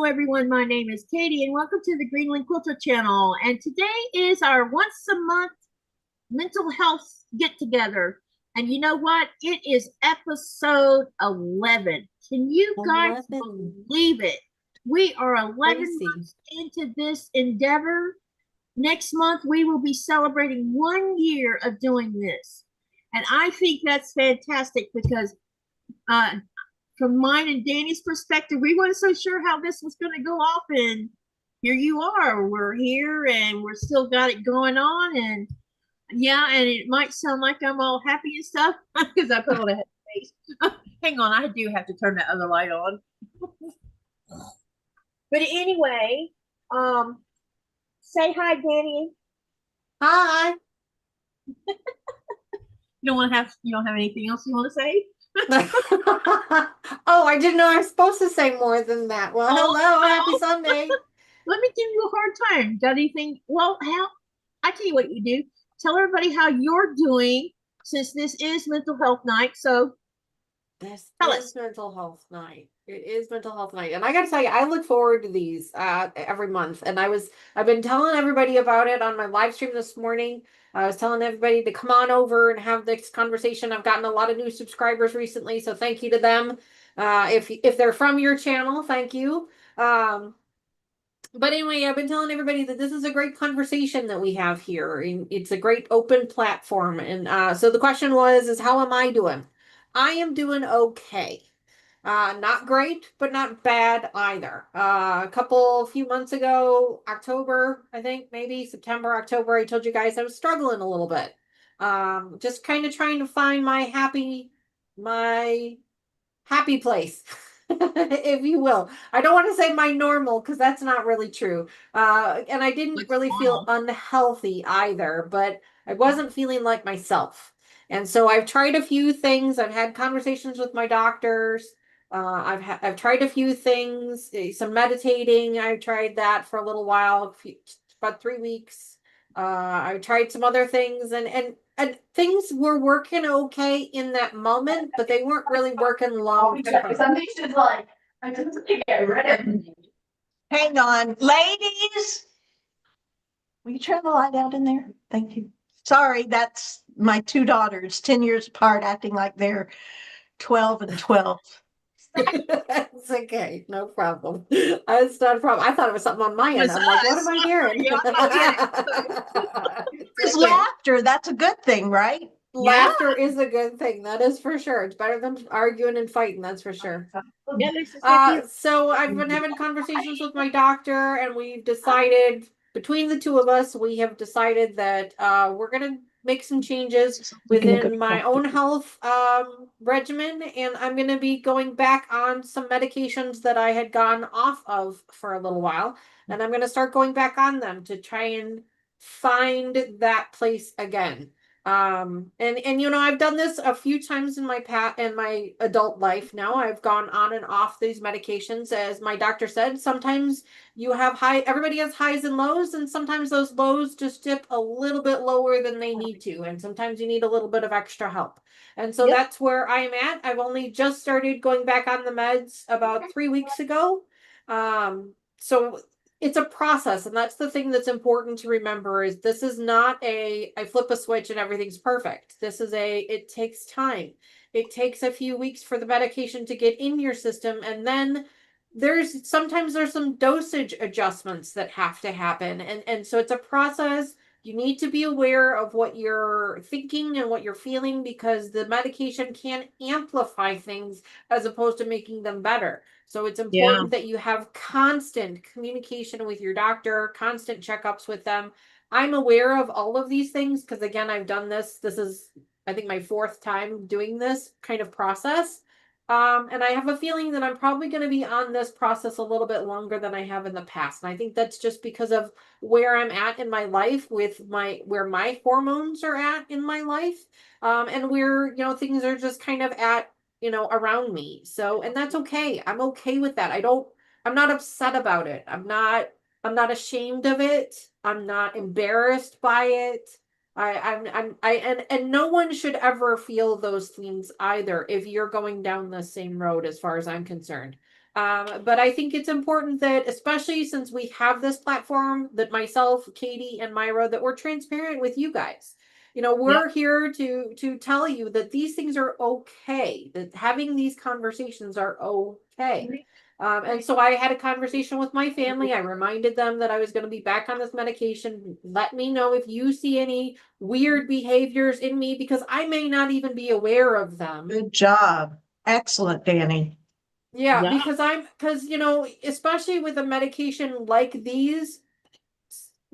everyone. My name is Katie, and welcome to the Greenland Quilter channel. And today is our once a month mental health get together. And you know what? It is episode 11. Can you guys 11. believe it? We are 11 Crazy. months into this endeavor. Next month, we will be celebrating 1 year of doing this. And I think that's fantastic because from mine and Danny's perspective, we weren't so sure how this was going to go off, and here you are. We're here, and we're still got it going on, and yeah, and it might sound like I'm all happy and stuff because I put on a face. Hang on, I do have to turn that other light on. But anyway, say hi, Danny. Hi. You don't have anything else you want to say? Oh, I didn't know I was supposed to say more than that. Well, hello, happy Sunday. Let me give you a hard time. Got anything? Well, how? I tell you what you do. Tell everybody how you're doing since this is mental health night. So This tell is us. mental health night. It is mental health night. And I gotta tell you, I look forward to these every month. And I've been telling everybody about it on my live stream this morning. I was telling everybody to come on over and have this conversation. I've gotten a lot of new subscribers recently, so thank you to them. If they're from your channel, thank you. But anyway, I've been telling everybody that this is a great conversation that we have here. And it's a great open platform. And so the question is how am I doing? I am doing okay. Not great, but not bad either. A few months ago, October, I think maybe September, October, I told you guys I was struggling a little bit. Just kind of trying to find my happy place, if you will. I don't want to say my normal because that's not really true. And I didn't really feel unhealthy either, but I wasn't feeling like myself. And so I've tried a few things. I've had conversations with my doctors. I've tried a few things, some meditating. I tried that for a little while, about 3 weeks. I tried some other things, and things were working okay in that moment, but they weren't really working long term. Something should like, I just get rid of it. Hang on, ladies. Will you turn the light out in there? Thank you. Sorry, that's my two daughters, 10 years apart, acting like they're 12 and 12. That's okay, no problem. It's not a problem. I thought it was something on my end. I'm like, what am I hearing? It's laughter. That's a good thing, right? Laughter is a good thing. That is for sure. It's better than arguing and fighting. That's for sure. So I've been having conversations with my doctor, and we've decided between the two of us, we have decided that we're gonna make some changes within my own health regimen, and I'm gonna be going back on some medications that I had gone off of for a little while, and I'm gonna start going back on them to try and find that place again. And you know, I've done this a few times in my adult life now. I've gone on and off these medications. As my doctor said, sometimes everybody has highs and lows, and sometimes those lows just dip a little bit lower than they need to, and sometimes you need a little bit of extra help. And so that's where I'm at. I've only just started going back on the meds about 3 weeks ago. So it's a process, and that's the thing that's important to remember is this is not I flip a switch and everything's perfect. It takes time. It takes a few weeks for the medication to get in your system, and then sometimes there's some dosage adjustments that have to happen, and so it's a process. You need to be aware of what you're thinking and what you're feeling, because the medication can amplify things as opposed to making them better. So it's important that you have constant communication with your doctor, constant checkups with them. I'm aware of all of these things because, again, I've done this. This is, I think, my 4th time doing this kind of process. And I have a feeling that I'm probably going to be on this process a little bit longer than I have in the past. And I think that's just because of where I'm at in my life with where my hormones are at in my life. And where, things are just kind of at, around me. So, and that's okay. I'm okay with that. I'm not upset about it. I'm not ashamed of it. I'm not embarrassed by it. And no one should ever feel those things either if you're going down the same road as far as I'm concerned. But I think it's important that, especially since we have this platform, that myself, Katie, and Myra, that we're transparent with you guys. You know, we're here to tell you that these things are okay, that having these conversations are okay. And so I had a conversation with my family. I reminded them that I was going to be back on this medication. Let me know if you see any weird behaviors in me, because I may not even be aware of them. Good job. Excellent, Dani. Yeah, because you know, especially with a medication like these,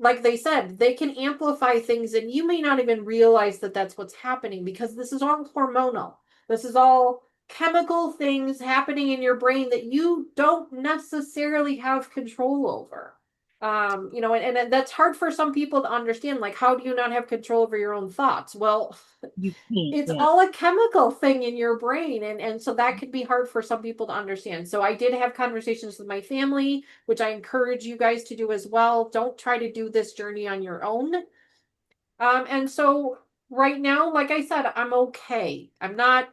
like they said, they can amplify things, and you may not even realize that that's what's happening, because this is all hormonal. This is all chemical things happening in your brain that you don't necessarily have control over. You know, and that's hard for some people to understand. Like, how do you not have control over your own thoughts? Well, You can't. it's all a chemical thing in your brain, and so that could be hard for some people to understand. So I did have conversations with my family, which I encourage you guys to do as well. Don't try to do this journey on your own. And so right now, like I said, I'm okay. I'm not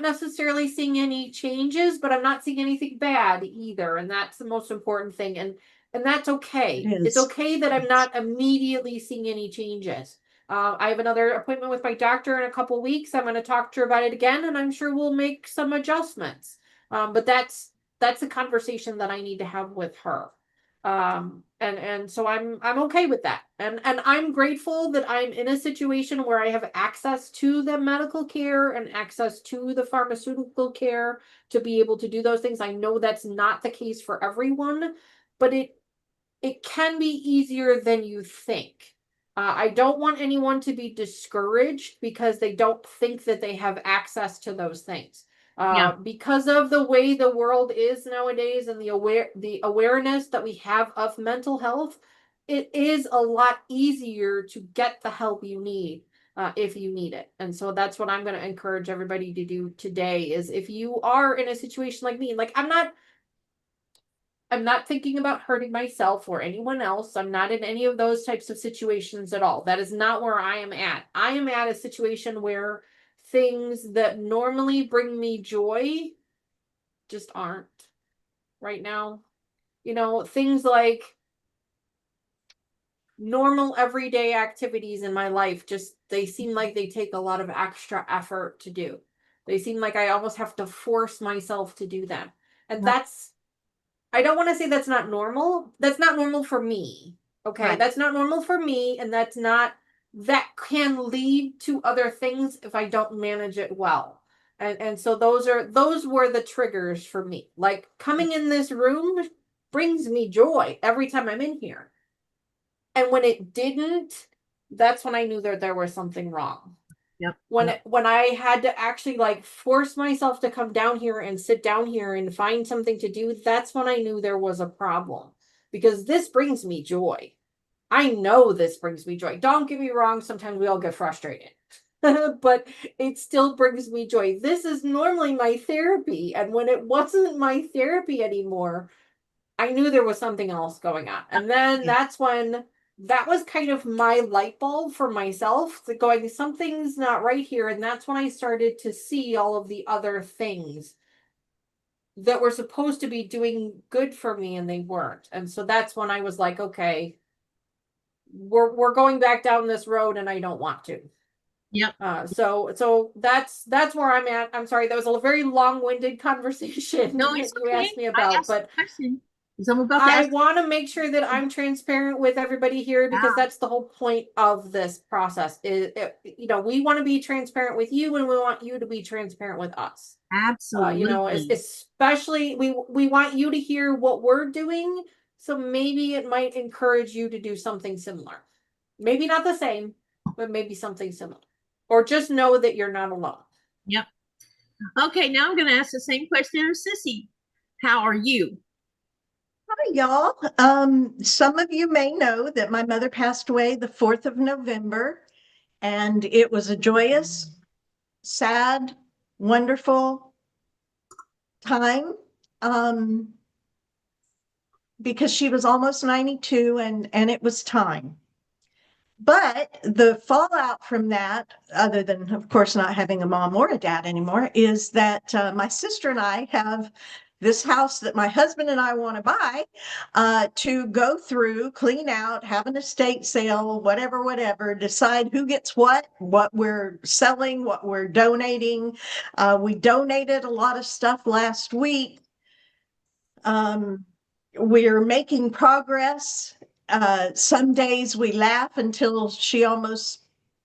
necessarily seeing any changes, but I'm not seeing anything bad either. And that's the most important thing. And that's okay. It's okay that I'm not immediately seeing any changes. I have another appointment with my doctor in a couple weeks. I'm going to talk to her about it again, and I'm sure we'll make some adjustments. But that's a conversation that I need to have with her. And so I'm okay with that. And I'm grateful that I'm in a situation where I have access to the medical care and access to the pharmaceutical care to be able to do those things. I know that's not the case for everyone, but it can be easier than you think. I don't want anyone to be discouraged because they don't think that they have access to those things. Because of the way the world is nowadays, and the awareness that we have of mental health, it is a lot easier to get the help you need if you need it. And so that's what I'm going to encourage everybody to do today, is if you are in a situation like me, like I'm not thinking about hurting myself or anyone else. I'm not in any of those types of situations at all. That is not where I am at. I am at a situation where things that normally bring me joy just aren't right now. You know, things like normal everyday activities in my life, they seem like they take a lot of extra effort to do. They seem like I almost have to force myself to do them. And I don't want to say that's not normal. That's not normal for me. Okay. Right. That's not normal for me. And that can lead to other things if I don't manage it well. And so those were the triggers for me. Like, coming in this room brings me joy every time I'm in here. And when it didn't, that's when I knew that there was something wrong. When I had to actually like force myself to come down here and sit down here and find something to do, that's when I knew there was a problem, because this brings me joy. I know this brings me joy. Don't get me wrong. Sometimes we all get frustrated, but it still brings me joy. This is normally my therapy. And when it wasn't my therapy anymore, I knew there was something else going on. And then that's when that was kind of my light bulb for myself, going, something's not right here. And that's when I started to see all of the other things that were supposed to be doing good for me, and they weren't. And so that's when I was like, okay, we're going back down this road, and I don't want to. So that's where I'm at. I'm sorry, that was a very long-winded conversation. No, it's you asked me about, but I want to make sure that I'm transparent with everybody here, because that's the whole point of this process. We want to be transparent with you, and we want you to be transparent with us. Absolutely. Especially we want you to hear what we're doing, so maybe it might encourage you to do something similar. Maybe not the same, but maybe something similar. Or just know that you're not alone. Yep. Okay, now I'm going to ask the same question of Sissy. How are you? Hi, y'all. Some of you may know that my mother passed away the 4th of November, and it was a joyous, sad, wonderful time, because she was almost 92, and it was time. But the fallout from that, other than, of course, not having a mom or a dad anymore, is that my sister and I have this house that my husband and I want to buy, to go through, clean out, have an estate sale, whatever, decide who gets what we're selling, what we're donating. We donated a lot of stuff last week. We're making progress. Some days we laugh until she almost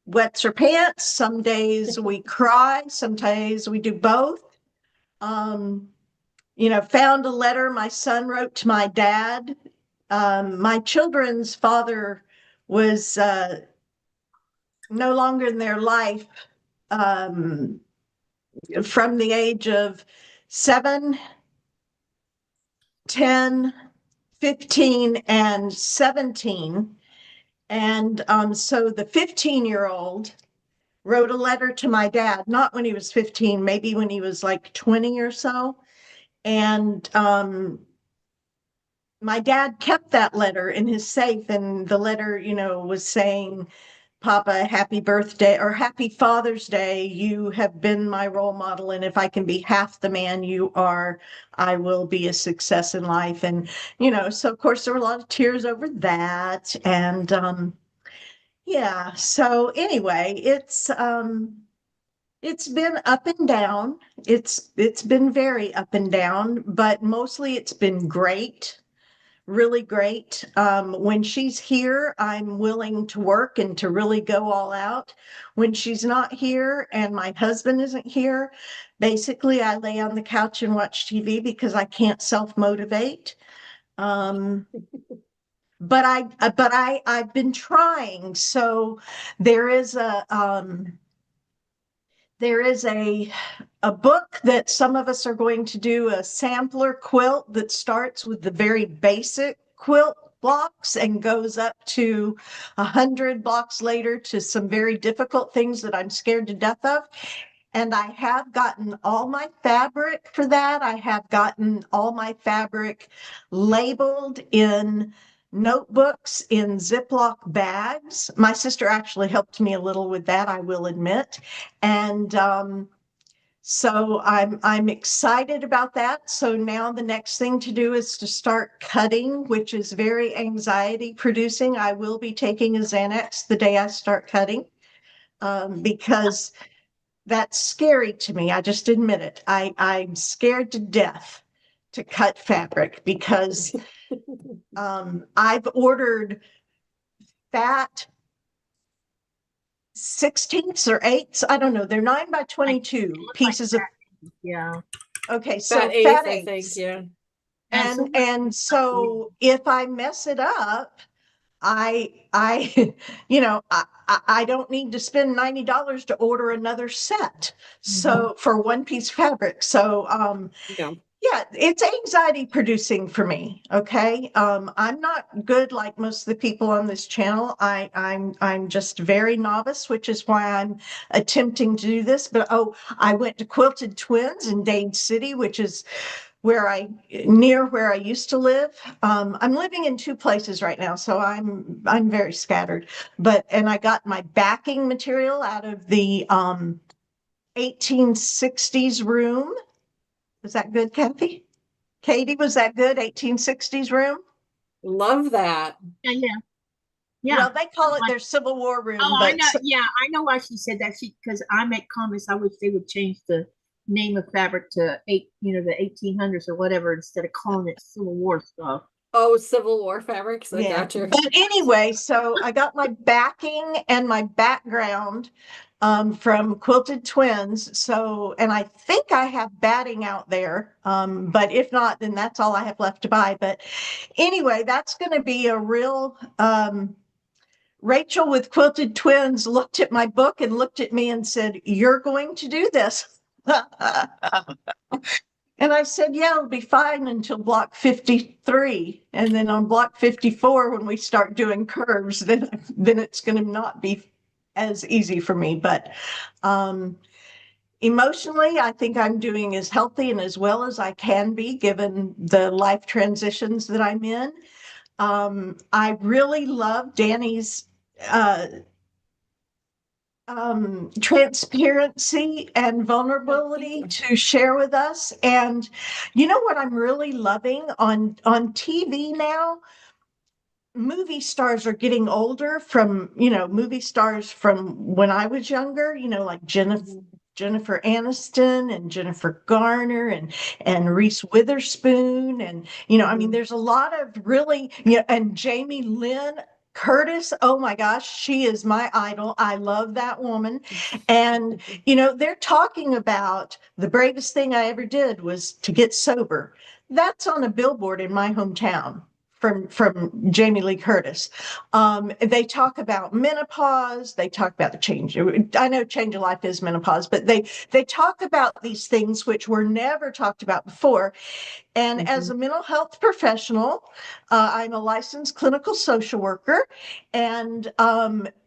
wets her pants. Some days we cry. Some days we do both. Found a letter my son wrote to my dad. My children's father was no longer in their life from the age of 7, 10, 15, and 17. And so the 15-year-old wrote a letter to my dad, not when he was 15, maybe when he was like 20 or so. And my dad kept that letter in his safe, and the letter, was saying, Papa, happy birthday or happy Father's Day. You have been my role model. And if I can be half the man you are, I will be a success in life. And, so of course there were a lot of tears over that. And yeah, so anyway, it's been up and down. It's been very up and down, but mostly it's been great. Really great. When she's here, I'm willing to work and to really go all out. When she's not here and my husband isn't here, basically I lay on the couch and watch TV because I can't self-motivate. But I've been trying. So there is a book that some of us are going to do, a sampler quilt that starts with the very basic quilt blocks and goes up to 100 blocks later to some very difficult things that I'm scared to death of. And I have gotten all my fabric for that. I have gotten all my fabric labeled in notebooks in Ziploc bags. My sister actually helped me a little with that, I will admit. And so I'm excited about that. So now the next thing to do is to start cutting, which is very anxiety producing. I will be taking a Xanax the day I start cutting, because that's scary to me. I just admit it. I'm scared to death to cut fabric because I've ordered fat 16ths or 8ths. I don't know. They're 9 by 22 pieces of. Yeah. Okay. So fat eighth, fat I eighths. think, yeah. And so if I mess it up, I I don't need to spend $90 to order another set. So for one piece of fabric. So yeah, it's anxiety producing for me. Okay. I'm not good like most of the people on this channel. I'm just very novice, which is why I'm attempting to do this. But I went to Quilted Twins in Dade City, which is near where I used to live. I'm living in 2 places right now, so I'm very scattered. And I got my backing material out of the 1860s room. Was that good, Kathy? Katie, was that good? 1860s room? Love that. Yeah. Well, they call it their Civil War room. Oh, I know. Yeah, I know why she said that. Because I make comments. I wish they would change the name of fabric to the 1800s or whatever instead of calling it Civil War stuff. Oh, Civil War fabrics. I got you. But anyway, so I got my backing and my background from Quilted Twins. So, and I think I have batting out there. But if not, then that's all I have left to buy. But anyway, that's going to be a real, Rachel with Quilted Twins looked at my book and looked at me and said, "You're going to do this." And I said, yeah, it'll be fine until block 53. And then on block 54, when we start doing curves, then it's going to not be as easy for me. But emotionally, I think I'm doing as healthy and as well as I can be, given the life transitions that I'm in. I really love Danny's transparency and vulnerability to share with us. And you know what I'm really loving on TV now? Movie stars are getting older from, movie stars from when I was younger, like Jennifer Aniston and Jennifer Garner and Reese Witherspoon. And, I mean, there's a lot of really, and Jamie Lynn Curtis. Oh my gosh, she is my idol. I love that woman. And, they're talking about the bravest thing I ever did was to get sober. That's on a billboard in my hometown from Jamie Lee Curtis. They talk about menopause. They talk about the change. I know change of life is menopause, but they talk about these things which were never talked about before. And as a mental health professional, I'm a licensed clinical social worker, and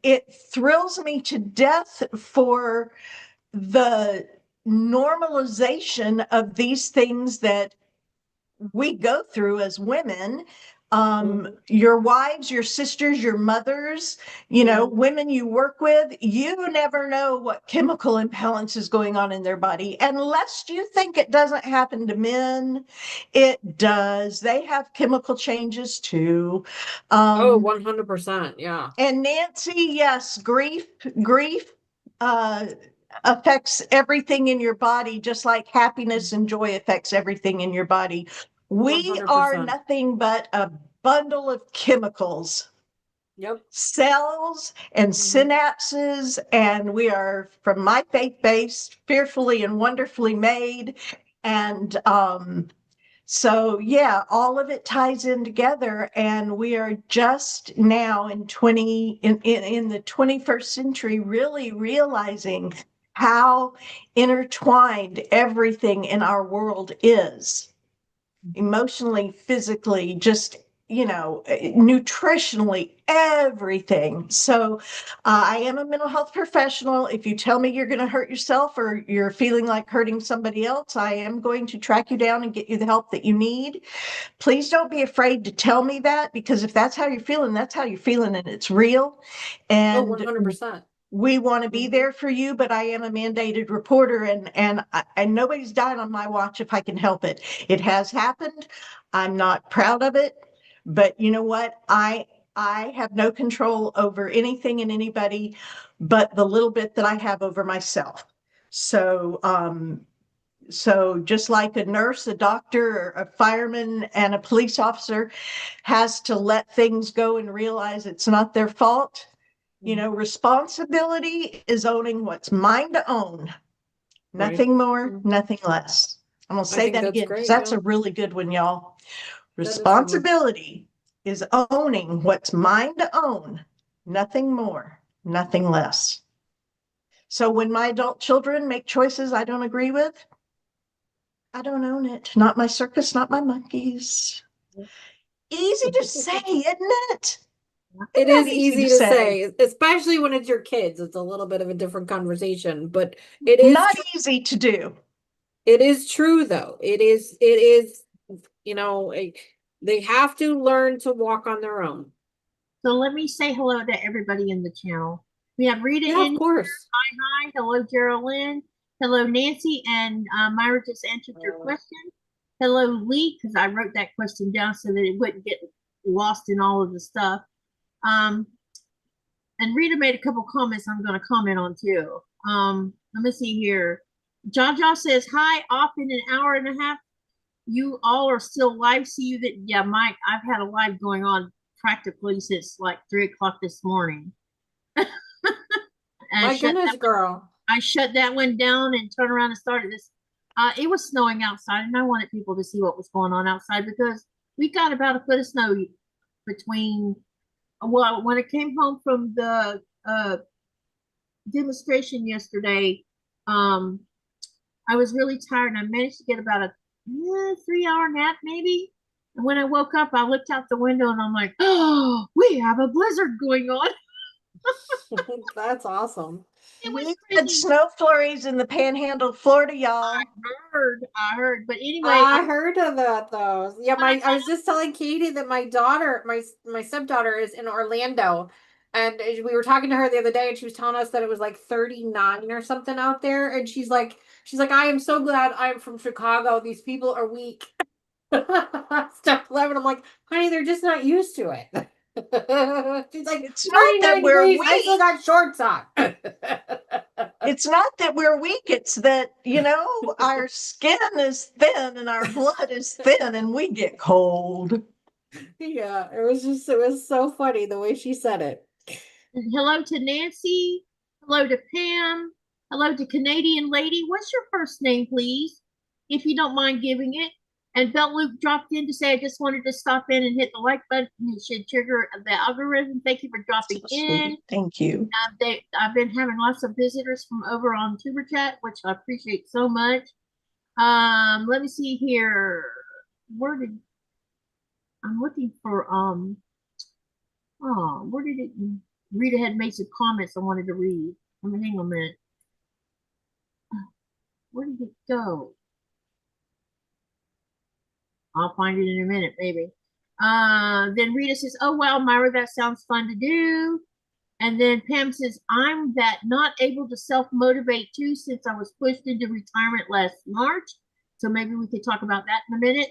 it thrills me to death for the normalization of these things that we go through as women. Your wives, your sisters, your mothers, women you work with, you never know what chemical imbalance is going on in their body. Unless you think it doesn't happen to men, it does. They have chemical changes too. 100%. Yeah. And Nancy, yes, grief affects everything in your body, just like happiness and joy affects everything in your body. We 100%. are nothing but a bundle of chemicals. Yep. Cells and synapses, and we are, from my faith base, fearfully and wonderfully made. And so yeah, all of it ties in together, and we are just now in the 21st century really realizing how intertwined everything in our world is, emotionally, physically, just nutritionally, everything. So I am a mental health professional. If you tell me you're going to hurt yourself or you're feeling like hurting somebody else, I am going to track you down and get you the help that you need. Please don't be afraid to tell me that, because if that's how you're feeling, that's how you're feeling, and it's real. And 100%. we want to be there for you, but I am a mandated reporter, and nobody's died on my watch if I can help it. It has happened. I'm not proud of it, but you know what? I have no control over anything and anybody but the little bit that I have over myself. So, so just like a nurse, a doctor, a fireman, and a police officer has to let things go and realize it's not their fault. Responsibility is owning what's mine to own. Nothing more, nothing less. I'm going to say that again, because that's a really good one, y'all. Responsibility is owning what's mine to own. Nothing more, nothing less. So when my adult children make choices I don't agree with, I don't own it. Not my circus, not my monkeys. Easy to say, isn't it? It is easy to say, especially when it's your kids. It's a little bit of a different conversation, but it is not easy to do. It is true, though. It is, they have to learn to walk on their own. So let me say hello to everybody in the channel. We have Rita in. Of course. Hi. Hello, Geraldine. Hello, Nancy. And Myra just answered your question. Hello, Lee, because I wrote that question down so that it wouldn't get lost in all of the stuff. And Rita made a couple comments I'm going to comment on too. Let me see here. Jaja says, hi, off in an hour and a half. You all are still live. See you that, yeah, Mike, I've had a live going on practically since like 3 o'clock this morning. My goodness, girl. I shut that one down and turned around and started this. It was snowing outside, and I wanted people to see what was going on outside because we got about a foot of snow between, well, when I came home from the demonstration yesterday, I was really tired, and I managed to get about a 3-hour nap maybe. And when I woke up, I looked out the window and I'm like, oh, we have a blizzard going on. That's awesome. We had snow flurries in the Panhandle of Florida, y'all. I heard, but anyway, I heard of that though. Yeah, I was just telling Katie that my daughter, my stepdaughter, is in Orlando, And we were talking to her the other day, and she was telling us that it was like 39 or something out there. And she's like, I am so glad I'm from Chicago. These people are weak. Step 11. I'm like, honey, they're just not used to it. She's like, it's not that we're degrees, weak. I still got shorts on. It's not that we're weak. It's that, you know, our skin is thin and our blood is thin and we get cold. Yeah, it was so funny the way she said it. Hello to Nancy. Hello to Pam. Hello to Canadian Lady. What's your first name, please? If you don't mind giving it. And Bell Luke dropped in to say, I just wanted to stop in and hit the like button. It should trigger the algorithm. Thank you for dropping in. Thank you. I've been having lots of visitors from over on Tuber Chat, which I appreciate so much. Let me see here. I'm looking for, where did it, Rita had made some comments I wanted to read. Let me hang on a minute. Where did it go? I'll find it in a minute, maybe. Then Rita says, oh, wow, Myra, that sounds fun to do. And then Pam says, I'm that not able to self-motivate too since I was pushed into retirement last March. So maybe we could talk about that in a minute.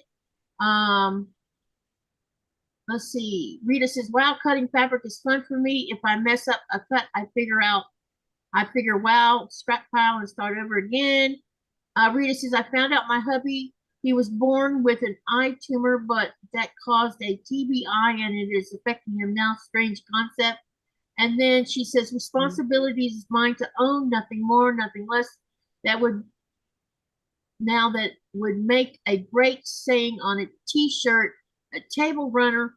Let's see. Rita says, wow, cutting fabric is fun for me. If I mess up a cut, I figure, wow, scrap pile and start over again. Rita says, I found out my hubby, he was born with an eye tumor, but that caused a TBI and it is affecting him now. Strange concept. And then she says, responsibilities is mine to own, nothing more, nothing less. That would make a great saying on a t-shirt, a table runner,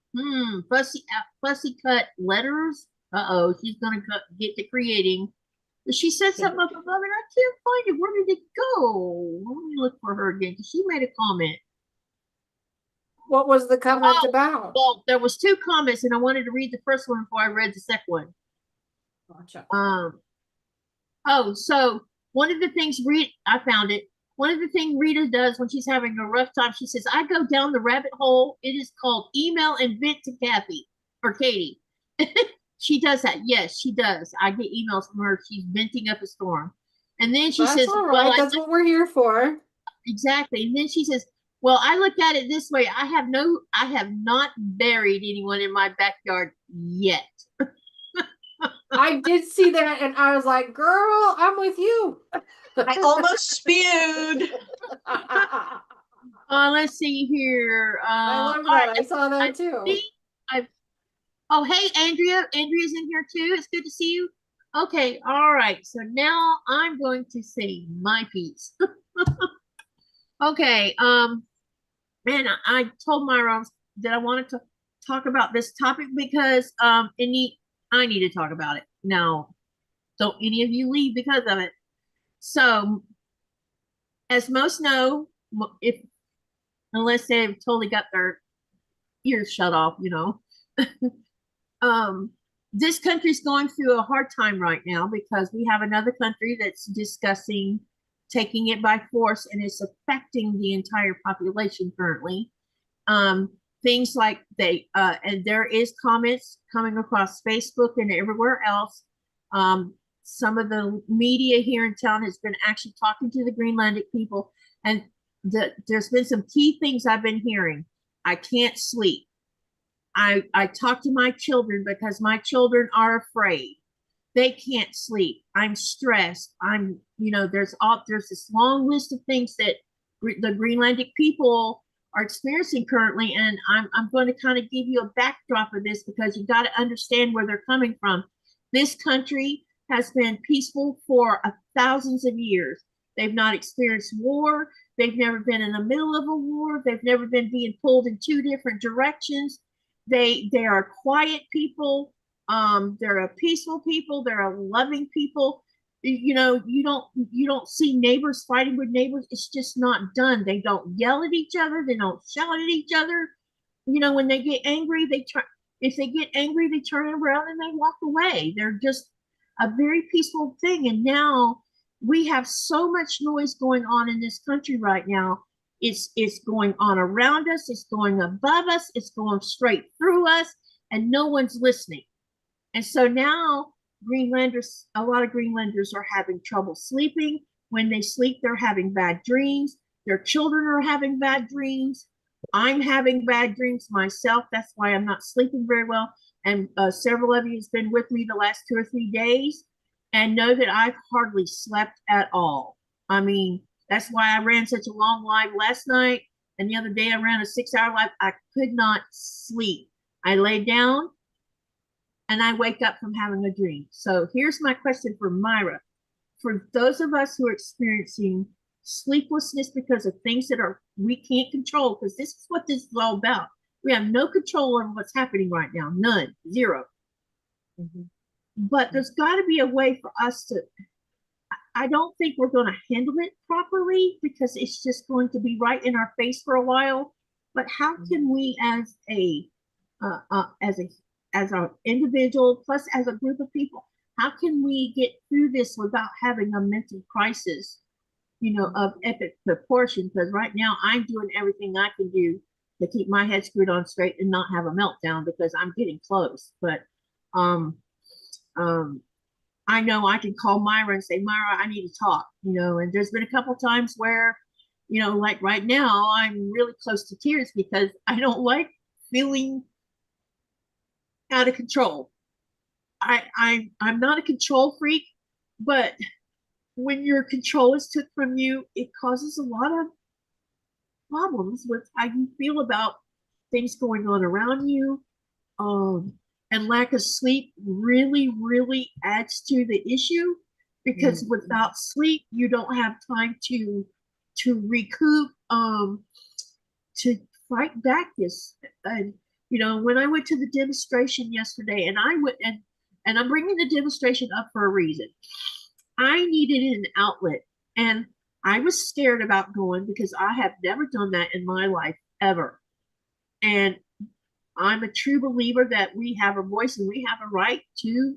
fussy cut letters. Uh-oh, she's gonna get to creating. She said something up above it. I can't find it. Where did it go? Let me look for her again, because she made a comment. What was the comment about? Well, there was two comments, and I wanted to read the first one before I read the second one. Gotcha. So one of the things I found it. One of the things Rita does when she's having a rough time, she says, I go down the rabbit hole. It is called email and vent to Kathy or Katie. She does that. Yes, she does. I get emails from her. She's venting up a storm. And then she says, all right. That's what we're here for. Exactly. And then she says, well, I look at it this way. I have not buried anyone in my backyard yet. I did see that and I was like, girl, I'm with you. I almost spewed. Let's see here. I love that. I saw that too. Oh, hey, Andrea. Andrea's in here too. It's good to see you. Okay, all right. So now I'm going to say my piece. Okay. And I told Myra that I wanted to talk about this topic because I need to talk about it. Now, don't any of you leave because of it. So, as most know, unless they've totally got their ears shut off, you know. This country's going through a hard time right now because we have another country that's discussing taking it by force, and it's affecting the entire population currently. Things like and there is comments coming across Facebook and everywhere else. Some of the media here in town has been actually talking to the Greenlandic people, and there's been some key things I've been hearing. I can't sleep. I talk to my children because my children are afraid. They can't sleep. I'm stressed. There's this long list of things that the Greenlandic people are experiencing currently, and I'm going to kind of give you a backdrop of this because you got to understand where they're coming from. This country has been peaceful for thousands of years. They've not experienced war. They've never been in the middle of a war. They've never been being pulled in two different directions. They are quiet people. They're a peaceful people. They're a loving people. You don't see neighbors fighting with neighbors. It's just not done. They don't yell at each other. They don't shout at each other. When they get angry, if they get angry, they turn around and they walk away. They're just a very peaceful thing. And now we have so much noise going on in this country right now. It's going on around us. It's going above us. It's going straight through us, and no one's listening. And so now Greenlanders, a lot of Greenlanders are having trouble sleeping. When they sleep, they're having bad dreams. Their children are having bad dreams. I'm having bad dreams myself. That's why I'm not sleeping very well. And several of you has been with me the last 2 or 3 days and know that I've hardly slept at all. I mean, that's why I ran such a long live last night. And the other day I ran a 6-hour live. I could not sleep. I lay down and I wake up from having a dream. So here's my question for Myra. For those of us who are experiencing sleeplessness because of things that we can't control, because this is what this is all about. We have no control over what's happening right now. None. Zero. Mm-hmm. But there's got to be a way for us to, I don't think we're going to handle it properly because it's just going to be right in our face for a while. But how can we as an individual plus as a group of people, how can we get through this without having a mental crisis, of epic proportion? Because right now I'm doing everything I can do to keep my head screwed on straight and not have a meltdown because I'm getting close. But I know I can call Myra and say, Myra, I need to talk, and there's been a couple times where, like right now, I'm really close to tears because I don't like feeling out of control. I'm not a control freak, but when your control is took from you, it causes a lot of problems with how you feel about things going on around you. And lack of sleep really, really adds to the issue because without sleep, you don't have time to recoup, to fight back this. And when I went to the demonstration yesterday, and I went and I'm bringing the demonstration up for a reason. I needed an outlet, and I was scared about going because I have never done that in my life ever. And I'm a true believer that we have a voice and we have a right to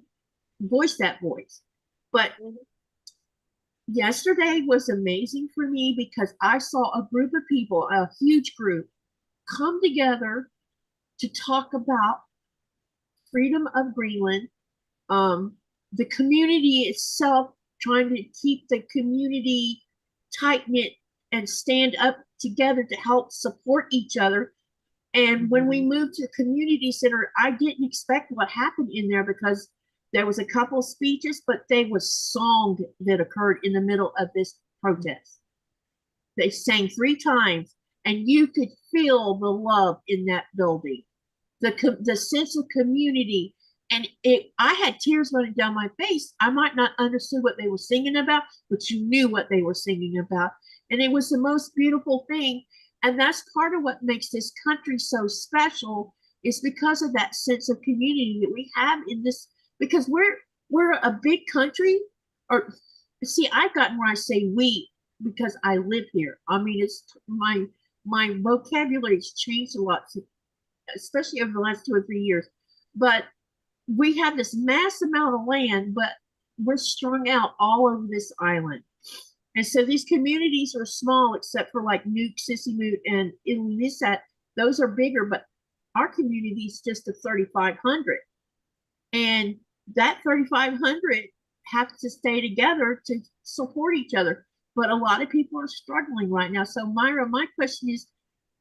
voice that voice. But yesterday was amazing for me because I saw a group of people, a huge group, come together to talk about freedom of Greenland, the community itself, trying to keep the community tight-knit and stand up together to help support each other. And when we moved to the community center, I didn't expect what happened in there because there was a couple speeches, but there was song that occurred in the middle of this protest. They sang 3 times, and you could feel the love in that building, the sense of community. And I had tears running down my face. I might not understood what they were singing about, but you knew what they were singing about. And it was the most beautiful thing. And that's part of what makes this country so special, is because of that sense of community that we have in this, because we're a big country. Or see, I've gotten where I say we because I live here. I mean, it's my vocabulary has changed a lot, especially over the last 2 or 3 years. But we have this mass amount of land, but we're strung out all over this island. And so these communities are small, except for like Nuuk, Sissymoot, and Ilulissat. Those are bigger, but our community is just a 3,500. And that 3,500 have to stay together to support each other. But a lot of people are struggling right now. So Myra, my question is,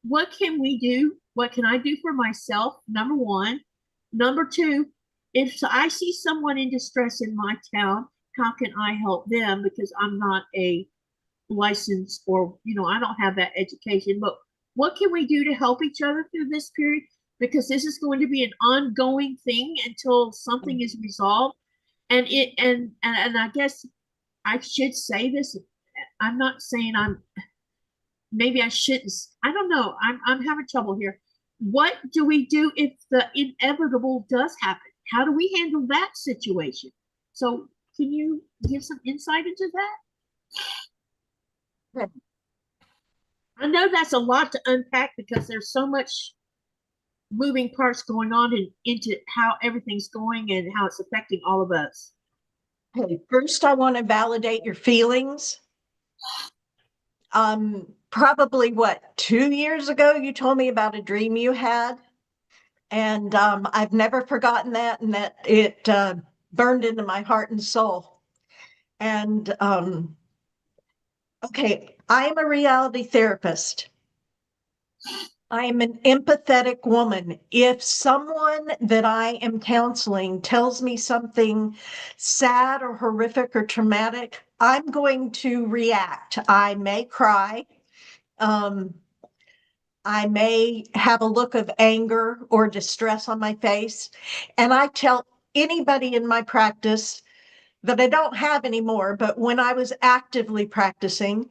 what can we do? What can I do for myself? Number one. Number two, if I see someone in distress in my town, how can I help them? Because I'm not a licensed, or, I don't have that education, but what can we do to help each other through this period? Because this is going to be an ongoing thing until something is resolved. And I guess I should say this. I'm not saying maybe I shouldn't. I don't know. I'm having trouble here. What do we do if the inevitable does happen? How do we handle that situation? So can you give some insight into that? I know that's a lot to unpack because there's so much moving parts going on into how everything's going and how it's affecting all of us. Okay, first I want to validate your feelings. Probably 2 years ago, you told me about a dream you had. And I've never forgotten that, and that it burned into my heart and soul. And okay, I'm a reality therapist. I am an empathetic woman. If someone that I am counseling tells me something sad or horrific or traumatic, I'm going to react. I may cry. I may have a look of anger or distress on my face. And I tell anybody in my practice that I don't have anymore, but when I was actively practicing,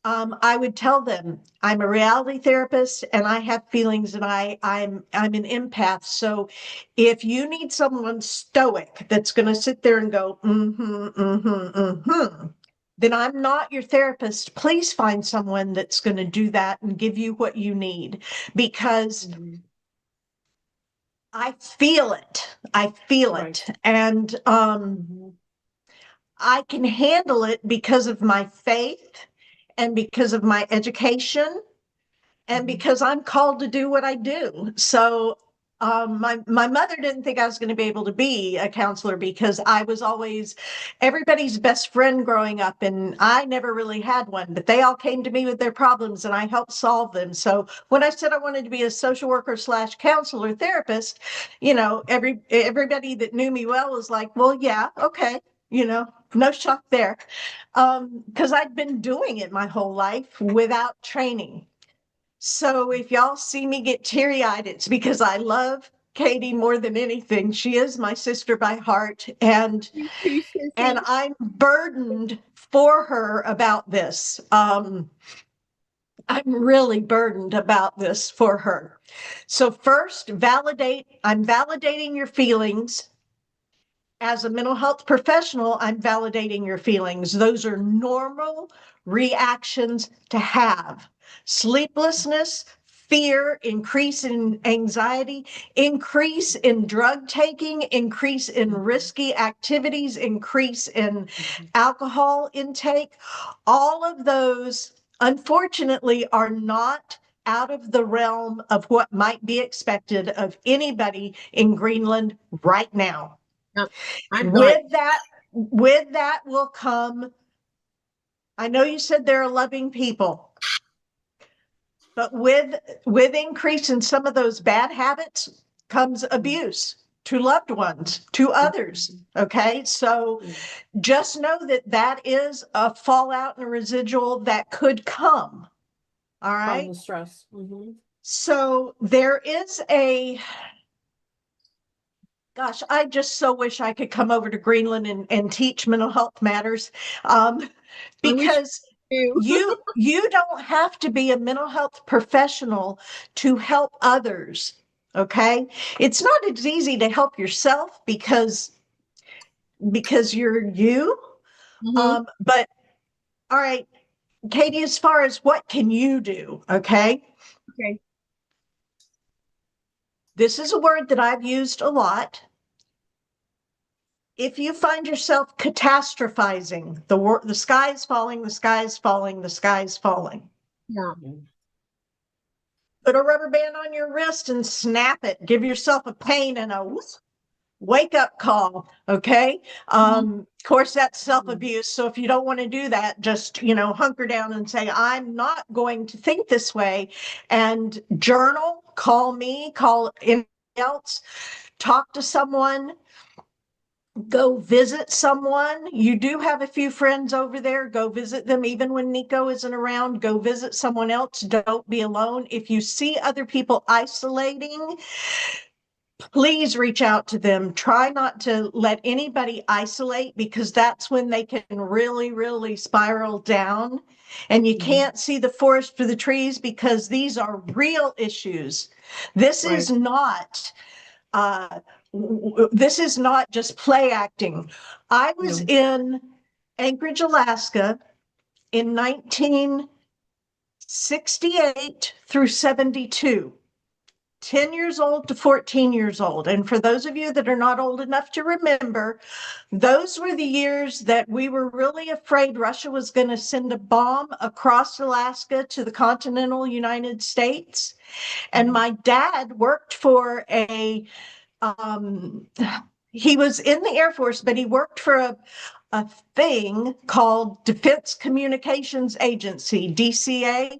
I would tell them I'm a reality therapist and I have feelings, and I'm an empath. So if you need someone stoic that's going to sit there and go, then I'm not your therapist. Please find someone that's going to do that and give you what you need, because I feel it. I feel it. And I can handle it because of my faith and because of my education and because I'm called to do what I do. So my mother didn't think I was going to be able to be a counselor because I was always everybody's best friend growing up, and I never really had one, but they all came to me with their problems and I helped solve them. So when I said I wanted to be a social worker / counselor therapist, everybody that knew me well was like, well, yeah, okay. No shock there. Because I'd been doing it my whole life without training. So if y'all see me get teary-eyed, it's because I love Katie more than anything. She is my sister by heart, and I'm burdened for her about this. I'm really burdened about this for her. So first, I'm validating your feelings. As a mental health professional, I'm validating your feelings. Those are normal reactions to have. Sleeplessness, fear, increase in anxiety, increase in drug taking, increase in risky activities, increase in alcohol intake. All of those, unfortunately, are not out of the realm of what might be expected of anybody in Greenland right now. Yep. With that will come, I know you said they're loving people, but with increase in some of those bad habits comes abuse to loved ones, to others. Okay, so just know that is a fallout and a residual that could come. All right, from the stress. So there is gosh, I just so wish I could come over to Greenland and teach mental health matters, because you don't have to be a mental health professional to help others. Okay, it's not as easy to help yourself because you're you. But all right, Katie, as far as what can you do? Okay. This is a word that I've used a lot. If you find yourself catastrophizing, the sky is falling, the sky is falling, the sky is falling. Yeah. Put a rubber band on your wrist and snap it. Give yourself a pain and a wake up call. Okay. Of course, that's self-abuse. So if you don't want to do that, just, hunker down and say, I'm not going to think this way, and journal, call me, call anybody else, talk to someone. Go visit someone. You do have a few friends over there. Go visit them. Even when Nico isn't around, go visit someone else. Don't be alone. If you see other people isolating, please reach out to them. Try not to let anybody isolate, because that's when they can really, really spiral down. And you can't see the forest for the trees, because these are real issues. This is not just play acting. I was in Anchorage, Alaska in 1968 through 72. 10 years old to 14 years old. And for those of you that are not old enough to remember, those were the years that we were really afraid Russia was going to send a bomb across Alaska to the continental United States. And my dad worked for he was in the Air Force, but he worked for a thing called Defense Communications Agency, DCA.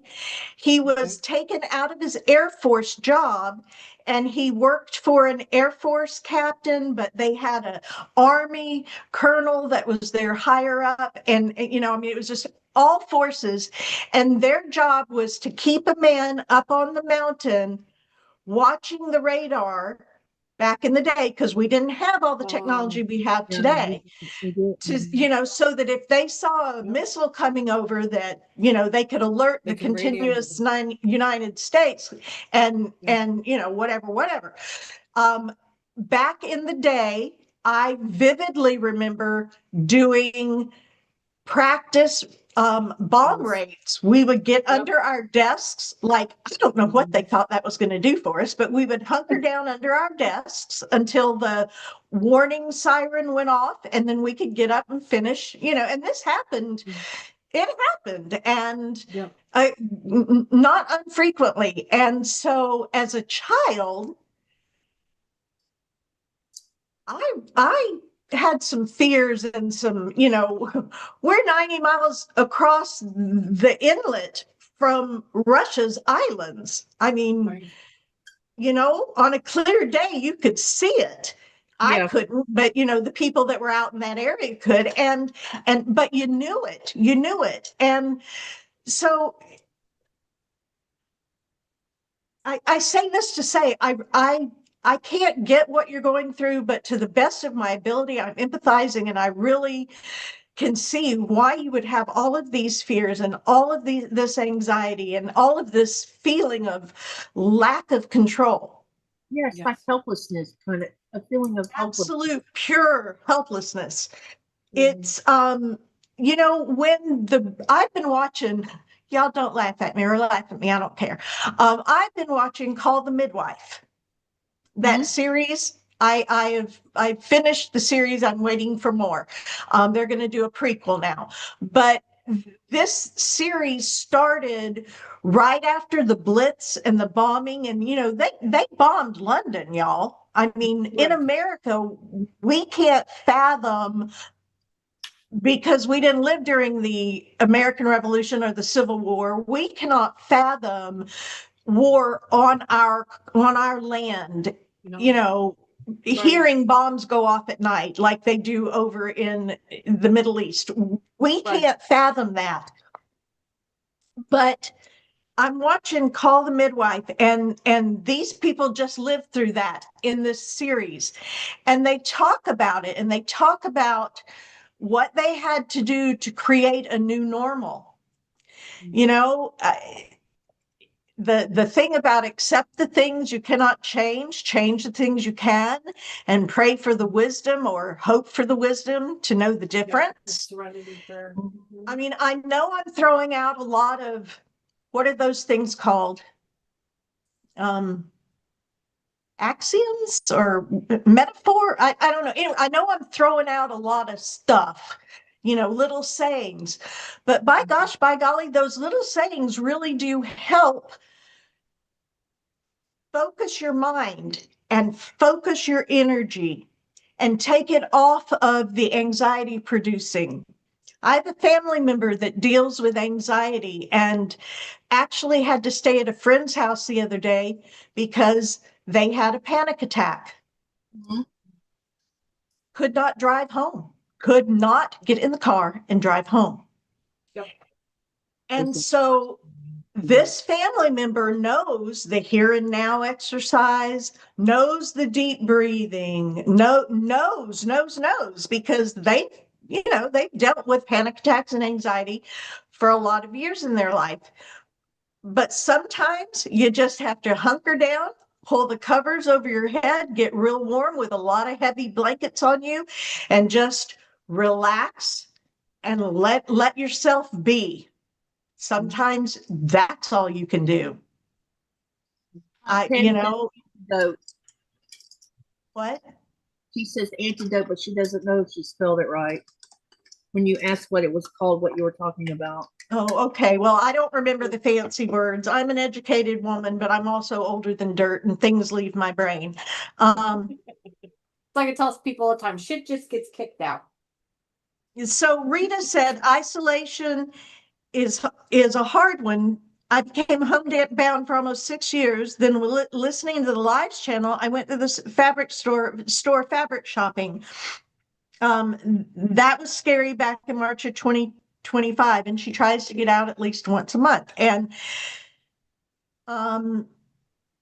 He was taken out of his Air Force job and he worked for an Air Force captain, but they had an Army colonel that was their higher up. And, you know, I mean, it was just all forces. And their job was to keep a man up on the mountain watching the radar back in the day, because we didn't have all the technology we have today, to, you know, so that if they saw a missile coming over, that, you know, they could alert the continuous United States and, you know, whatever. Back in the day, I vividly remember doing practice bomb raids. We would get under our desks, like, I don't know what they thought that was going to do for us, but we would hunker down under our desks until the warning siren went off, and then we could get up and finish, you know, and this happened. It happened, and not unfrequently. And so as a child, I had some fears and some, you know, we're 90 miles across the inlet from Russia's islands. I mean, you know, on a clear day, you could see it. I couldn't, but, you know, the people that were out in that area could. But you knew it. And so I say this to say, I can't get what you're going through, but to the best of my ability, I'm empathizing, and I really can see why you would have all of these fears and all of this anxiety and all of this feeling of lack of control. Yes, like helplessness, kind of a feeling of absolute pure helplessness. It's you know, when I've been watching, y'all don't laugh at me or laugh at me, I don't care. I've been watching Call the Midwife. That series, I've finished the series. I'm waiting for more. They're going to do a prequel now, but this series started right after the Blitz and the bombing, and you know they bombed London, y'all. I mean, in America, we can't fathom, because we didn't live during the American Revolution or the Civil War. We cannot fathom war on our land, you know, hearing bombs go off at night like they do over in the Middle East. We can't fathom that. But I'm watching Call the Midwife, and these people just lived through that in this series, and they talk about it, and they talk about what they had to do to create a new normal. You know, the thing about accept the things you cannot change the things you can, and pray for the wisdom or hope for the wisdom to know the difference. I mean, I know I'm throwing out a lot of, what are those things called? Axioms or metaphor? I don't know. Anyway, I know I'm throwing out a lot of stuff, you know, little sayings, but by gosh, by golly, those little sayings really do help focus your mind and focus your energy and take it off of the anxiety producing. I have a family member that deals with anxiety and actually had to stay at a friend's house the other day because they had a panic attack. Could not drive home, could not get in the car and drive home. And so this family member knows the here and now exercise, knows the deep breathing, knows, because they, you know, they've dealt with panic attacks and anxiety for a lot of years in their life. But sometimes you just have to hunker down, pull the covers over your head, get real warm with a lot of heavy blankets on you, and just relax and let yourself be. Sometimes that's all you can do. You know, Antidote. what? She says antidote, but she doesn't know if she spelled it right. When you asked what it was called, what you were talking about. Oh, okay. Well, I don't remember the fancy words. I'm an educated woman, but I'm also older than dirt and things leave my brain. Like it tells people all the time, shit just gets kicked out. So Rita said isolation is a hard one. I became homebound for almost 6 years. Then listening to the Lives channel, I went to the fabric store fabric shopping. That was scary back in March of 2025, and she tries to get out at least once a month. And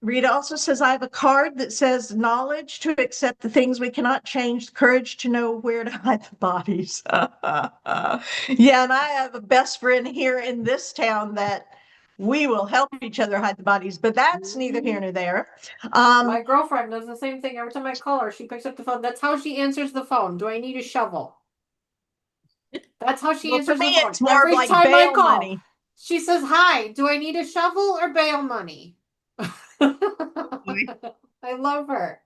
Rita also says, I have a card that says knowledge to accept the things we cannot change, courage to know where to hide the bodies. Yeah, and I have a best friend here in this town that we will help each other hide the bodies, but that's neither here nor there. My girlfriend does the same thing. Every time I call her, she picks up the phone. That's how she answers the phone. Do I need a shovel? That's how she answers for me, the phone. it's more Every like time I bail call, money. she says, "Hi, do I need a shovel or bail money?" I love her.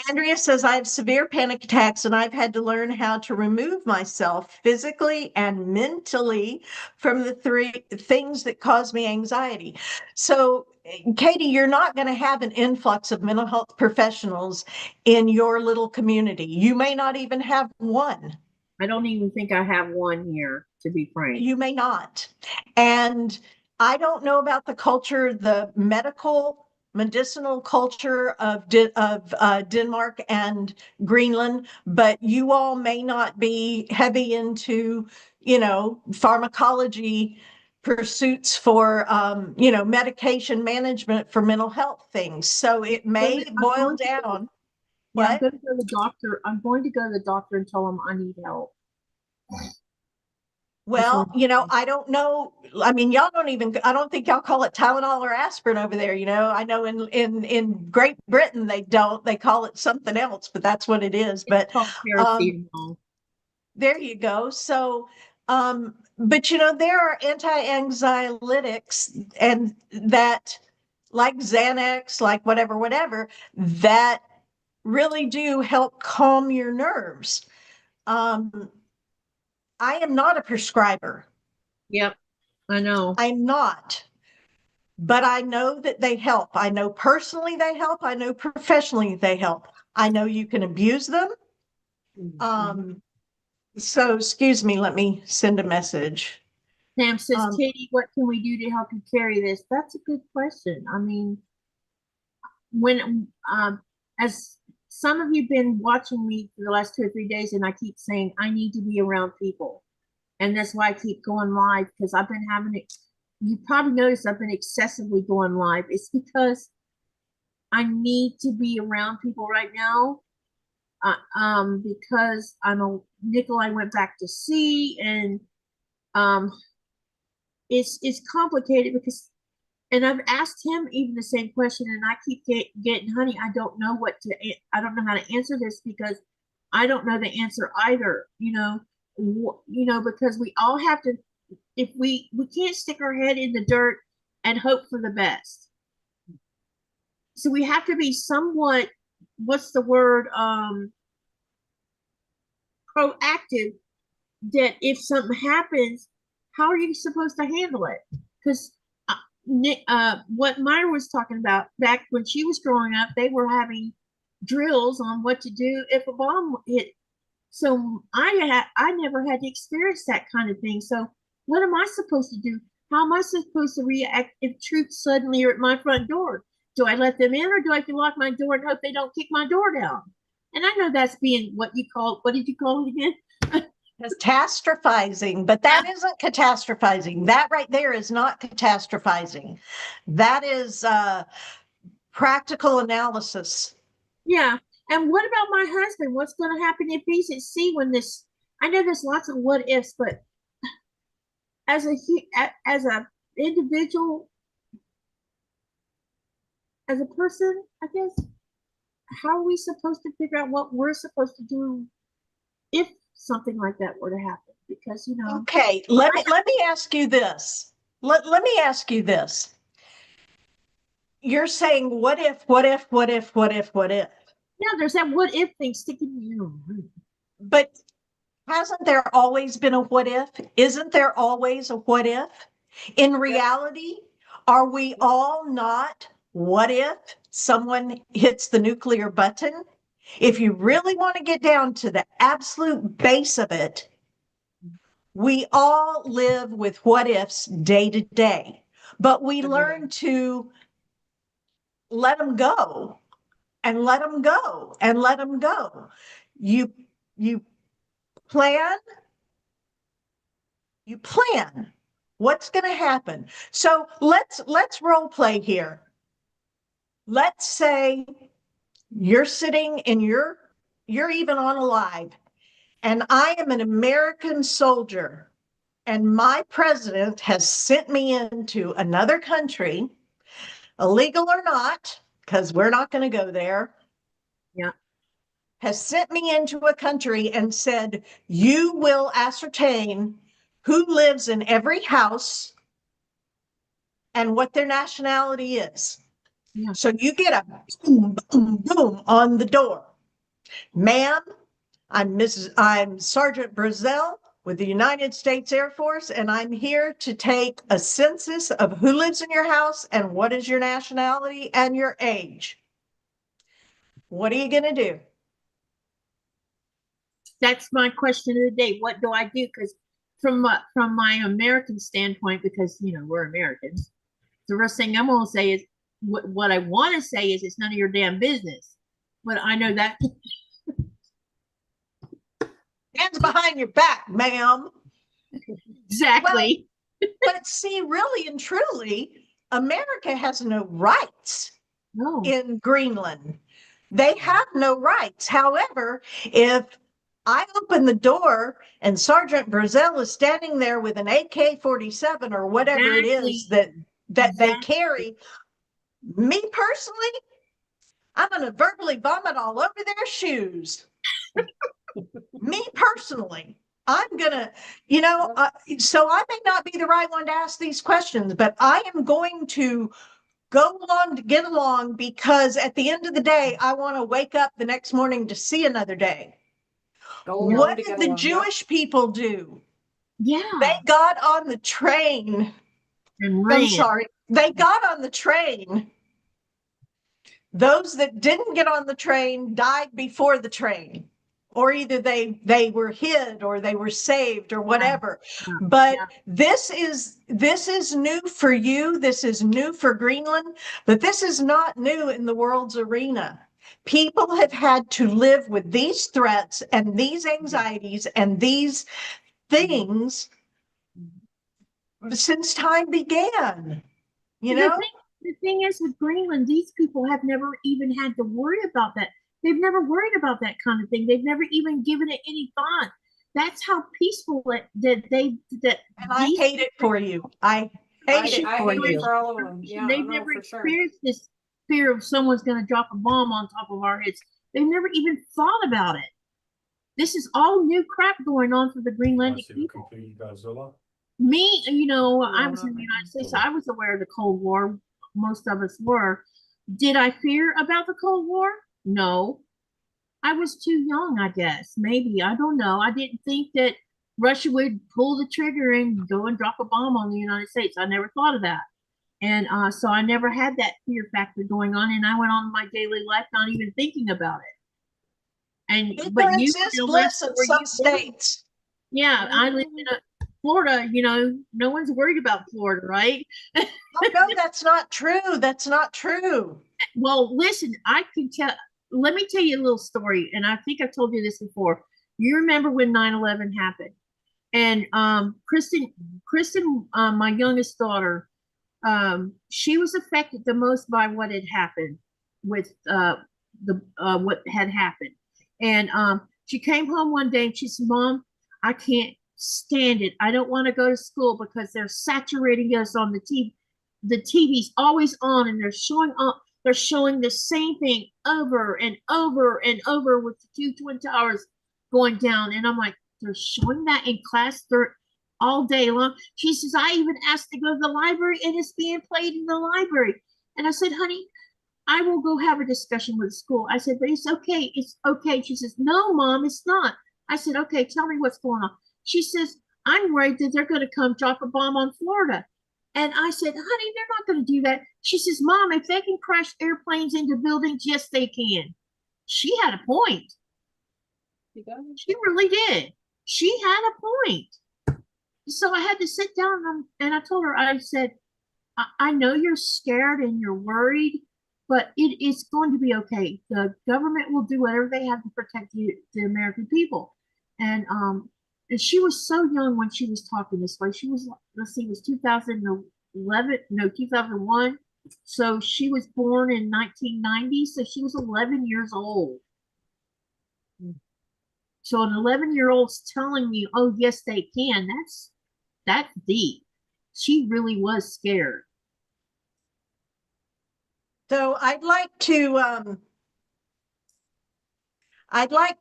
Andrea says, I have severe panic attacks and I've had to learn how to remove myself physically and mentally from the three things that cause me anxiety. So, Katie, you're not going to have an influx of mental health professionals in your little community. You may not even have one. I don't even think I have one here, to be frank. You may not. And I don't know about the culture, the medicinal culture of Denmark and Greenland, but you all may not be heavy into, pharmacology pursuits for, medication management for mental health things. So it may boil down. Yeah, I'm going to go to the doctor. I'm going to go to the doctor and tell him I need help. Well, I don't know. I mean, y'all don't even, I don't think y'all call it Tylenol or aspirin over there. I know in Great Britain, they call it something else, but that's what it is. But paracetamol. There you go. So, but there are anti-anxiolytics and that like Xanax, like whatever, that really do help calm your nerves. I am not a prescriber. Yep, I know. I'm not, but I know that they help. I know personally they help. I know professionally they help. I know you can abuse them. So excuse me, let me send a message. Sam says, Katie, what can we do to help you carry this? That's a good question. I mean, when as some of you been watching me for the last 2 or 3 days, and I keep saying I need to be around people, and that's why I keep going live, because I've been having it. You probably noticed I've been excessively going live. It's because I need to be around people right now. Because Nikolai went back to sea, and it's complicated because, and I've asked him even the same question, and I keep getting, honey, I don't know how to answer this because I don't know the answer either. Because we all have to, if we can't stick our head in the dirt and hope for the best. So we have to be somewhat, what's the word, proactive, that if something happens, how are you supposed to handle it? Because what Myra was talking about back when she was growing up, they were having drills on what to do if a bomb hit. So I never had to experience that kind of thing. So what am I supposed to do? How am I supposed to react if troops suddenly are at my front door? Do I let them in, or do I have to lock my door and hope they don't kick my door down? And I know that's being what did you call it again? Catastrophizing, but that isn't catastrophizing. That right there is not catastrophizing. That is practical analysis. Yeah. And what about my husband? What's going to happen if he's at sea when this? I know there's lots of what ifs, but as a individual, as a person, I guess, how are we supposed to figure out what we're supposed to do if something like that were to happen? Because okay, let me ask you this. Let me ask you this. you're saying, what if, what if, what if, what if, what if? Yeah, there's that what if thing sticking in your room. But hasn't there always been a what if? Isn't there always a what if? In reality, are we all not what if someone hits the nuclear button? If you really want to get down to the absolute base of it, we all live with what ifs day to day, but we learn to let them go and let them go and let them go. You plan, you plan what's going to happen. So let's role play here. Let's say you're sitting in you're even on a live, and I am an American soldier, and my president has sent me into another country, illegal or not, because we're not going to go there. Yeah. Has sent me into a country and said, you will ascertain who lives in every house and what their nationality is. Yeah. So you get a boom, boom, boom on the door. Ma'am, I'm Sergeant Brazil with the United States Air Force, and I'm here to take a census of who lives in your house and what is your nationality and your age. What are you going to do? That's my question of the day. What do I do? Because from my American standpoint, because we're Americans, the first thing I'm gonna say is what I want to say is it's none of your damn business. But I know that Hands behind your back, ma'am. exactly. Well, but see, really and truly, America has no rights in Greenland. They have no rights. However, if I open the door and Sergeant Brazil is standing there with an AK-47 or whatever it is that they carry, me personally, I'm going to verbally vomit all over their shoes. Me personally, I'm going to, so I may not be the right one to ask these questions, but I am going to go along to get along, because at the end of the day, I want to wake up the next morning to see another day. What did the Jewish people do? Yeah. They got on the train. And ran. I'm sorry. They got on the train. Those that didn't get on the train died before the train, or either they were hid or they were saved or whatever. But this is new for you. This is new for Greenland, but this is not new in the world's arena. People have had to live with these threats and these anxieties and these things since time began, The thing is with Greenland, these people have never even had to worry about that. They've never worried about that kind of thing. They've never even given it any thought. That's how peaceful and I hate it for you. I hate it for you. For all of them. Yeah, they've never experienced this fear of someone's going to drop a bomb on top of our heads. They've never even thought about it. This is all new crap going on for the Greenlandic people. Me, I was in the United States. I was aware of the Cold War. Most of us were. Did I fear about the Cold War? No. I was too young, I guess. Maybe. I don't know. I didn't think that Russia would pull the trigger and go and drop a bomb on the United States. I never thought of that. And so I never had that fear factor going on. And I went on my daily life not even thinking about it. And but you is bliss in some states. Yeah, I live in Florida, no one's worried about Florida, right? Oh, no, that's not true. That's not true. Well, listen, let me tell you a little story. And I think I've told you this before. You remember when 9/11 happened? And Kristen, my youngest daughter, she was affected the most by what had happened with what had happened. And she came home one day and she said, Mom, I can't stand it. I don't want to go to school because they're saturating us on the TV. The TV's always on and they're showing the same thing over and over and over with the 2 Twin Towers going down. And I'm like, they're showing that in class all day long. She says, I even asked to go to the library and it's being played in the library. And I said, honey, I will go have a discussion with the school. I said, but it's okay. It's okay. She says, no, Mom, it's not. I said, okay, tell me what's going on. She says, I'm worried that they're going to come drop a bomb on Florida. And I said, honey, they're not going to do that. She says, Mom, if they can crash airplanes into buildings, yes, they can. She had a point. She really did. She had a point. So I had to sit down and I told her, I said, I know you're scared and you're worried, but it is going to be okay. The government will do whatever they have to protect you, the American people. And she was so young when she was talking this way. She was, let's see, it was 2011, no, 2001. So she was born in 1990. So she was 11 years old. So an 11-year-old's telling me, oh, yes, they can. That's deep. She really was scared. So I'd like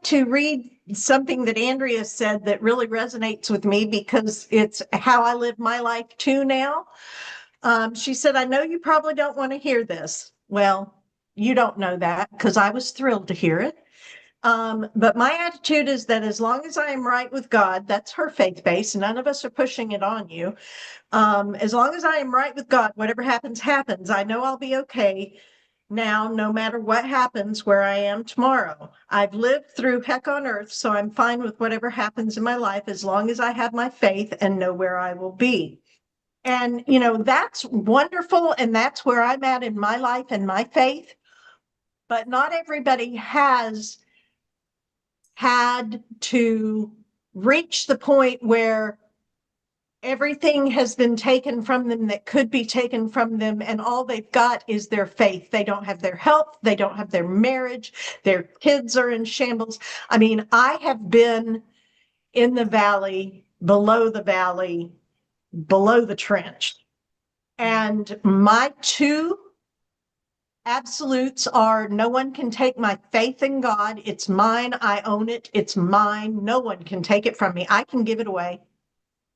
to read something that Andrea said that really resonates with me because it's how I live my life too now. She said, I know you probably don't want to hear this. Well, you don't know that because I was thrilled to hear it. But my attitude is that as long as I am right with God, that's her faith base. None of us are pushing it on you. As long as I am right with God, whatever happens, happens. I know I'll be okay now, no matter what happens where I am tomorrow. I've lived through heck on earth, so I'm fine with whatever happens in my life as long as I have my faith and know where I will be. And, you know, that's wonderful. And that's where I'm at in my life and my faith. But not everybody has had to reach the point where everything has been taken from them that could be taken from them, and all they've got is their faith. They don't have their health, they don't have their marriage, their kids are in shambles. I mean, I have been in the valley, below the trench. And my two absolutes are no one can take my faith in God. It's mine. I own it. It's mine. No one can take it from me. I can give it away,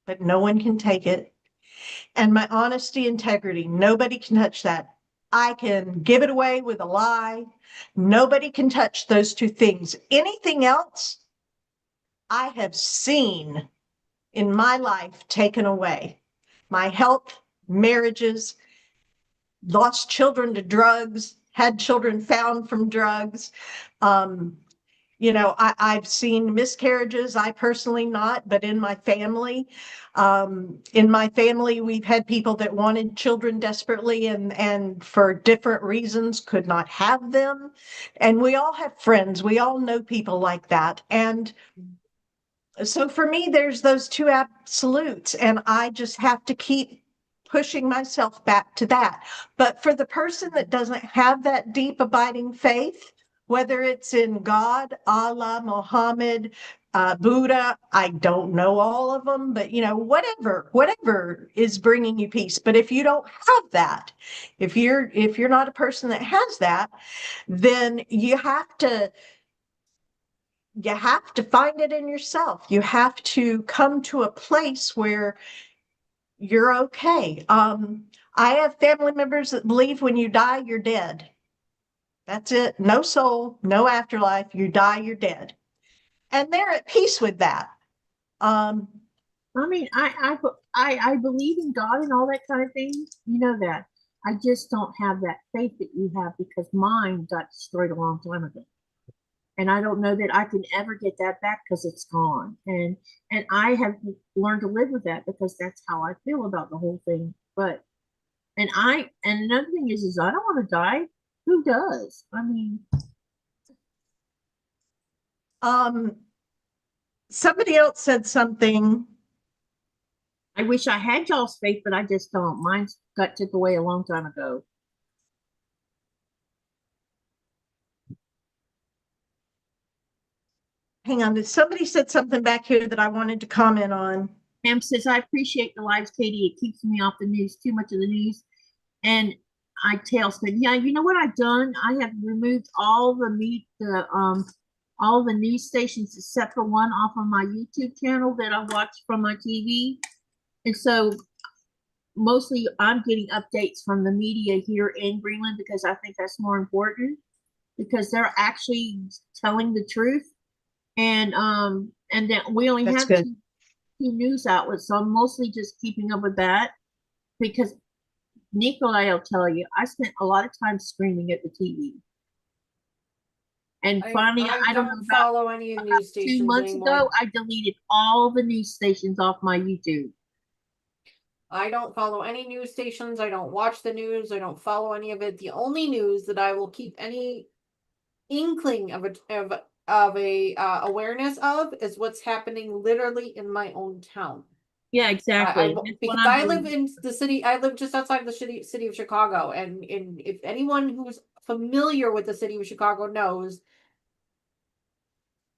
but no one can take it. And my honesty, integrity, nobody can touch that. I can give it away with a lie. Nobody can touch those two things. Anything else I have seen in my life taken away. My health, marriages, lost children to drugs, had children found from drugs. You know, I've seen miscarriages. I personally not, but in my family, we've had people that wanted children desperately and for different reasons could not have them. And we all have friends. We all know people like that. And so for me, there's those two absolutes, and I just have to keep pushing myself back to that. But for the person that doesn't have that deep abiding faith, whether it's in God, Allah, Muhammad, Buddha, I don't know all of them, but you know, whatever is bringing you peace. But if you don't have that, if you're not a person that has that, then you have to find it in yourself. You have to come to a place where you're okay. I have family members that believe when you die, you're dead. That's it. No soul, no afterlife. You die, you're dead. And they're at peace with that. I mean, I believe in God and all that kind of thing. You know that. I just don't have that faith that you have because mine got destroyed a long time ago. And I don't know that I can ever get that back because it's gone. And I have learned to live with that because that's how I feel about the whole thing. But and another thing is I don't want to die. Who does? I mean, somebody else said something. I wish I had y'all's faith, but I just don't. Mine's got took away a long time ago. Hang on, somebody said something back here that I wanted to comment on. Pam says, I appreciate the lives, Katie. It keeps me off the news, too much of the news. And I tailspin. Yeah, you know what I've done? I have removed all the news stations except for one off of my YouTube channel that I watch from my TV. And so mostly I'm getting updates from the media here in Greenland because I think that's more important because they're actually telling the truth. And then we only That's have good. two news outlets, so I'm mostly just keeping up with that because Nikolai will tell you I spent a lot of time screaming at the TV. And finally, I I don't know, don't follow any news about 2 stations months anymore. ago, I deleted all the news stations off my YouTube. I don't follow any news stations. I don't watch the news. I don't follow any of it. The only news that I will keep any inkling of a awareness of is what's happening literally in my own town. Yeah, exactly. Because I live in the city. I live just outside the city of Chicago, and if anyone who's familiar with the city of Chicago knows,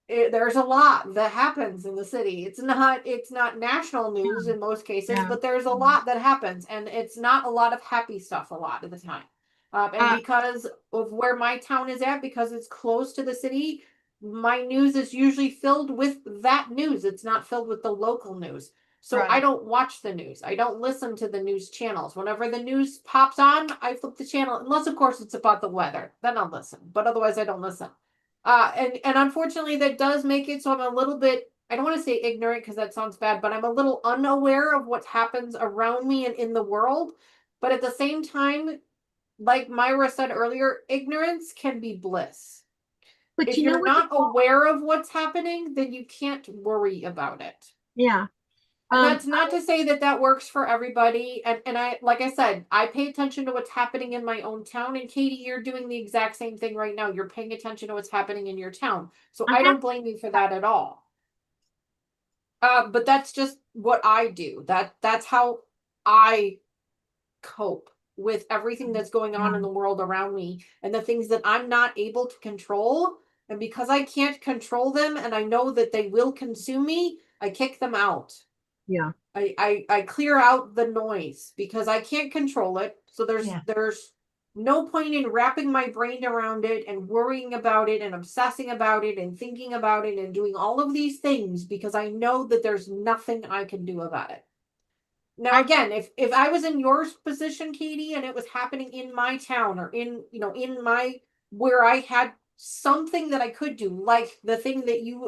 there's a lot that happens in the city. It's not national news in most cases, Yeah. but there's a lot that happens, and it's not a lot of happy stuff a lot of the time. And because of where my town is at, because it's close to the city, my news is usually filled with that news. It's not filled with the local news. So I Right. don't watch the news. I don't listen to the news channels. Whenever the news pops on, I flip the channel, unless of course it's about the weather. Then I'll listen. But otherwise I don't listen. And unfortunately that does make it so I'm a little bit, I don't want to say ignorant because that sounds bad, but I'm a little unaware of what happens around me and in the world. But at the same time, like Myra said earlier, ignorance can be bliss. But If you know you're what? not aware of what's happening, then you can't worry about it. Yeah. And that's not to say that that works for everybody. And I, like I said, I pay attention to what's happening in my own town. And Katie, you're doing the exact same thing right now. You're paying attention to what's happening in your town. So I don't blame you for that at all. But that's just what I do. That's how I cope with everything that's going on in the world around me and the things that I'm not able to control. And because I can't control them and I know that they will consume me, I kick them out. Yeah. I clear out the noise because I can't control it. So there's no point in wrapping my brain around it and worrying about it and obsessing about it and thinking about it and doing all of these things because I know that there's nothing I can do about it. Now again, if I was in your position, Katie, and it was happening in my town or in my where I had something that I could do, like the thing that you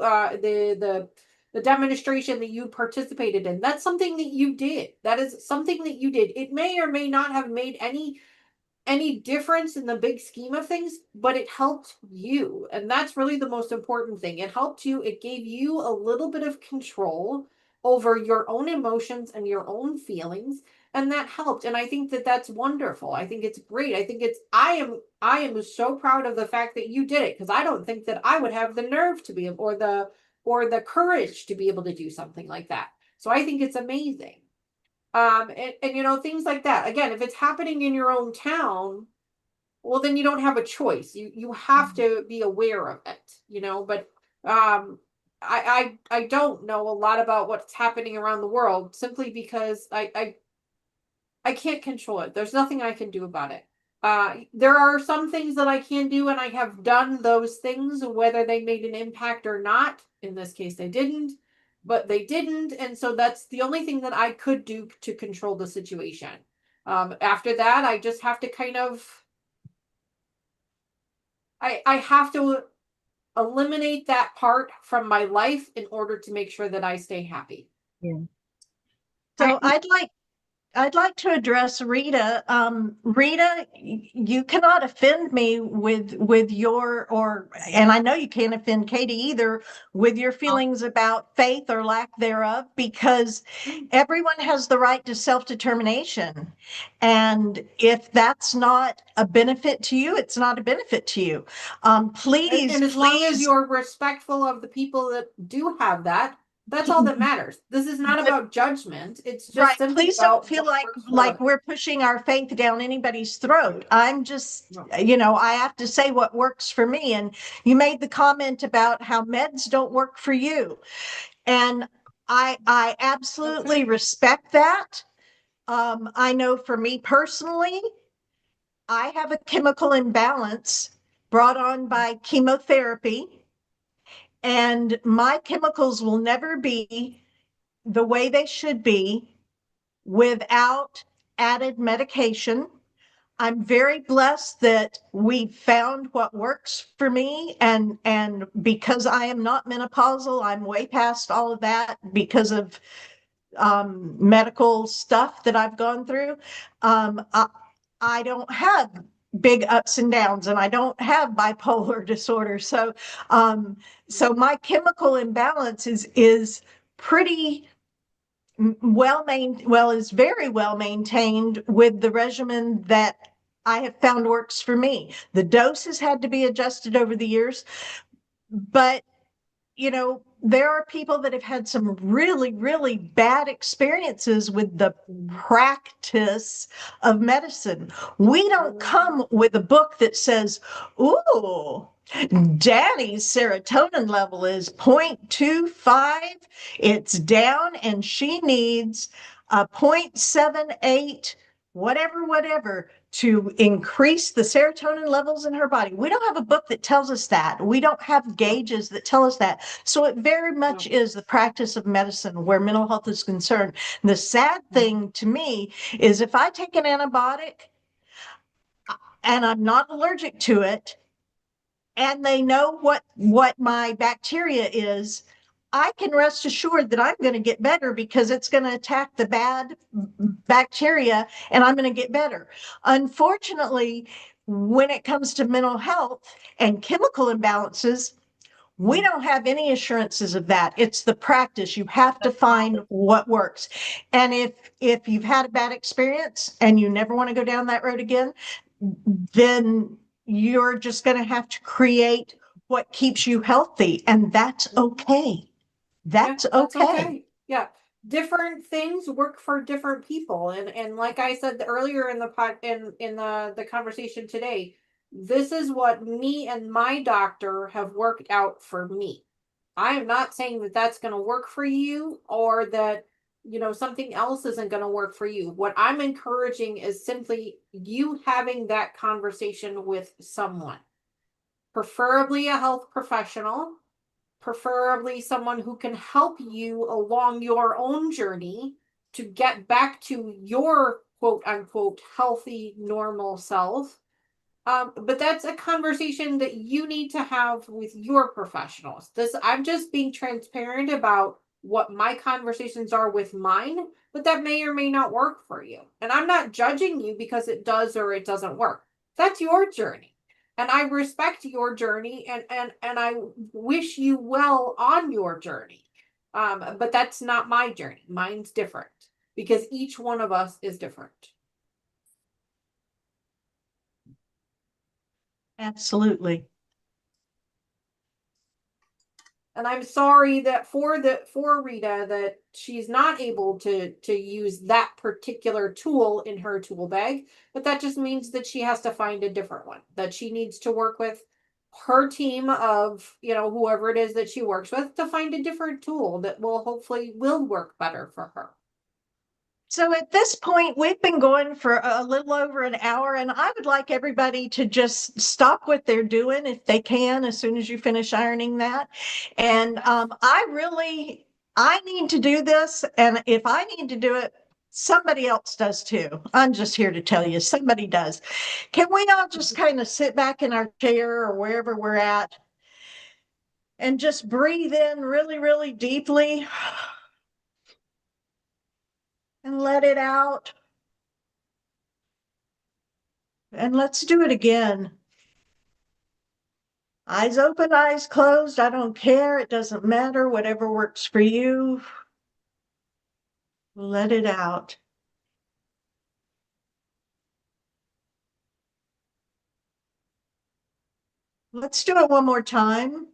the demonstration that you participated in, that's something that you did. That is something that you did. It may or may not have made any difference in the big scheme of things, but it helped you. And that's really the most important thing. It helped you. It gave you a little bit of control over your own emotions and your own feelings. And that helped. And I think that that's wonderful. I think it's great. I think I am so proud of the fact that you did it because I don't think that I would have the nerve to be, or the courage to be able to do something like that. So I think it's amazing. And things like that. Again, if it's happening in your own town, well, then you don't have a choice. You have to be aware of it, but I don't know a lot about what's happening around the world simply because I can't control it. There's nothing I can do about it. There are some things that I can do, and I have done those things, whether they made an impact or not. In this case, they didn't. But they didn't, and so that's the only thing that I could do to control the situation. After that, I just have to kind of, I have to eliminate that part from my life in order to make sure that I stay happy. Yeah. So I'd like to address Rita. Rita, you cannot offend me with and I know you can't offend Katie either with your feelings about faith or lack thereof, because everyone has the right to self-determination. And if that's not a benefit to you, it's not a benefit to you. Please, and as long as you're respectful of the people that do have that, that's all that matters. This is not about judgment. It's just simply please about don't feel like we're pushing our faith down anybody's throat. I'm just, I have to say what works for me. And you made the comment about how meds don't work for you. And I absolutely respect that. I know for me personally, I have a chemical imbalance brought on by chemotherapy, and my chemicals will never be the way they should be without added medication. I'm very blessed that we found what works for me. And because I am not menopausal, I'm way past all of that because of medical stuff that I've gone through. I don't have big ups and downs, and I don't have bipolar disorder. So my chemical imbalance is pretty is very well maintained with the regimen that I have found works for me. The dose has had to be adjusted over the years, but there are people that have had some really, really bad experiences with the practice of medicine. We don't come with a book that says, ooh, Dani's serotonin level is 0.25. It's down and she needs a 0.78, whatever, to increase the serotonin levels in her body. We don't have a book that tells us that. We don't have gauges that tell us that. So it very much is the practice of medicine where mental health is concerned. The sad thing to me is if I take an antibiotic and I'm not allergic to it, and they know what my bacteria is, I can rest assured that I'm going to get better because it's going to attack the bad bacteria and I'm going to get better. Unfortunately, when it comes to mental health and chemical imbalances, we don't have any assurances of that. It's the practice. You have to find what works. And if you've had a bad experience and you never want to go down that road again, then you're just going to have to create what keeps you healthy. And that's okay. That's okay. Yeah. Different things work for different people. And like I said earlier in the conversation today, this is what me and my doctor have worked out for me. I am not saying that that's going to work for you or that, something else isn't going to work for you. What I'm encouraging is simply you having that conversation with someone, preferably a health professional, preferably someone who can help you along your own journey to get back to your quote unquote healthy, normal self. But that's a conversation that you need to have with your professionals. I'm just being transparent about what my conversations are with mine, but that may or may not work for you. And I'm not judging you because it does or it doesn't work. That's your journey. And I respect your journey and I wish you well on your journey. But that's not my journey. Mine's different because each one of us is different. Absolutely. And I'm sorry that for Rita that she's not able to use that particular tool in her tool bag, but that just means that she has to find a different one, that she needs to work with her team of, whoever it is that she works with to find a different tool that hopefully will work better for her. So at this point, we've been going for a little over an hour, and I would like everybody to just stop what they're doing if they can, as soon as you finish ironing that. And I need to do this. And if I need to do it, somebody else does too. I'm just here to tell you, somebody does. Can we all just kind of sit back in our chair or wherever we're at and just breathe in really, really deeply? And let it out. And let's do it again. Eyes open, eyes closed. I don't care. It doesn't matter. Whatever works for you. Let it out. Let's do it one more time.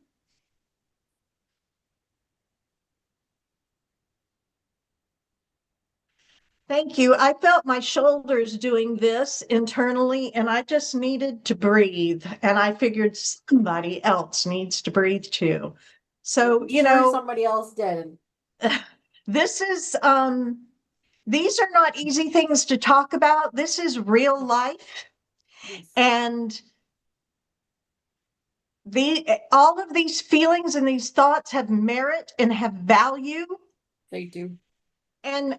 Thank you. I felt my shoulders doing this internally, and I just needed to breathe. And I figured somebody else needs to breathe too. So, somebody else did. This is, these are not easy things to talk about. This is real life. Yes. And all of these feelings and these thoughts have merit and have value. They do. And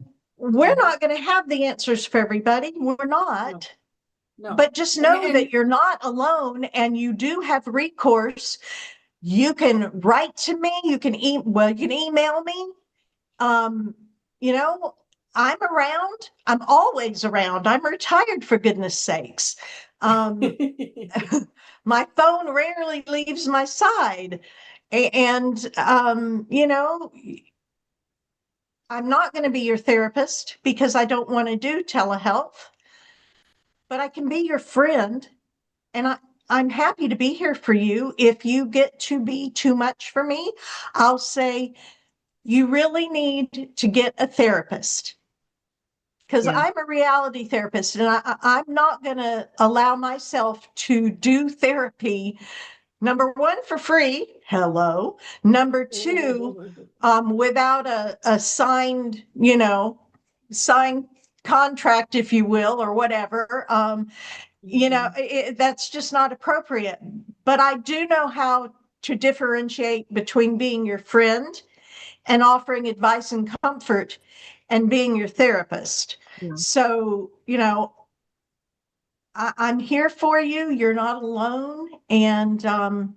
we're not going to have the answers for everybody. We're not. No. But just know that you're not alone, and you do have recourse. You can write to me. You can you can email me. You know, I'm around. I'm always around. I'm retired, for goodness sakes. My phone rarely leaves my side. And, you know, I'm not going to be your therapist because I don't want to do telehealth, but I can be your friend. And I'm happy to be here for you. If you get to be too much for me, I'll say, you really need to get a therapist. Because I'm a reality therapist, and I'm not going to allow myself to do therapy, number one, for free. Hello. Number two, without a signed, you know, signed contract, if you will, or whatever. You know, that's just not appropriate. But I do know how to differentiate between being your friend and offering advice and comfort and being your therapist. Yeah. So, you know, I'm here for you. You're not alone. And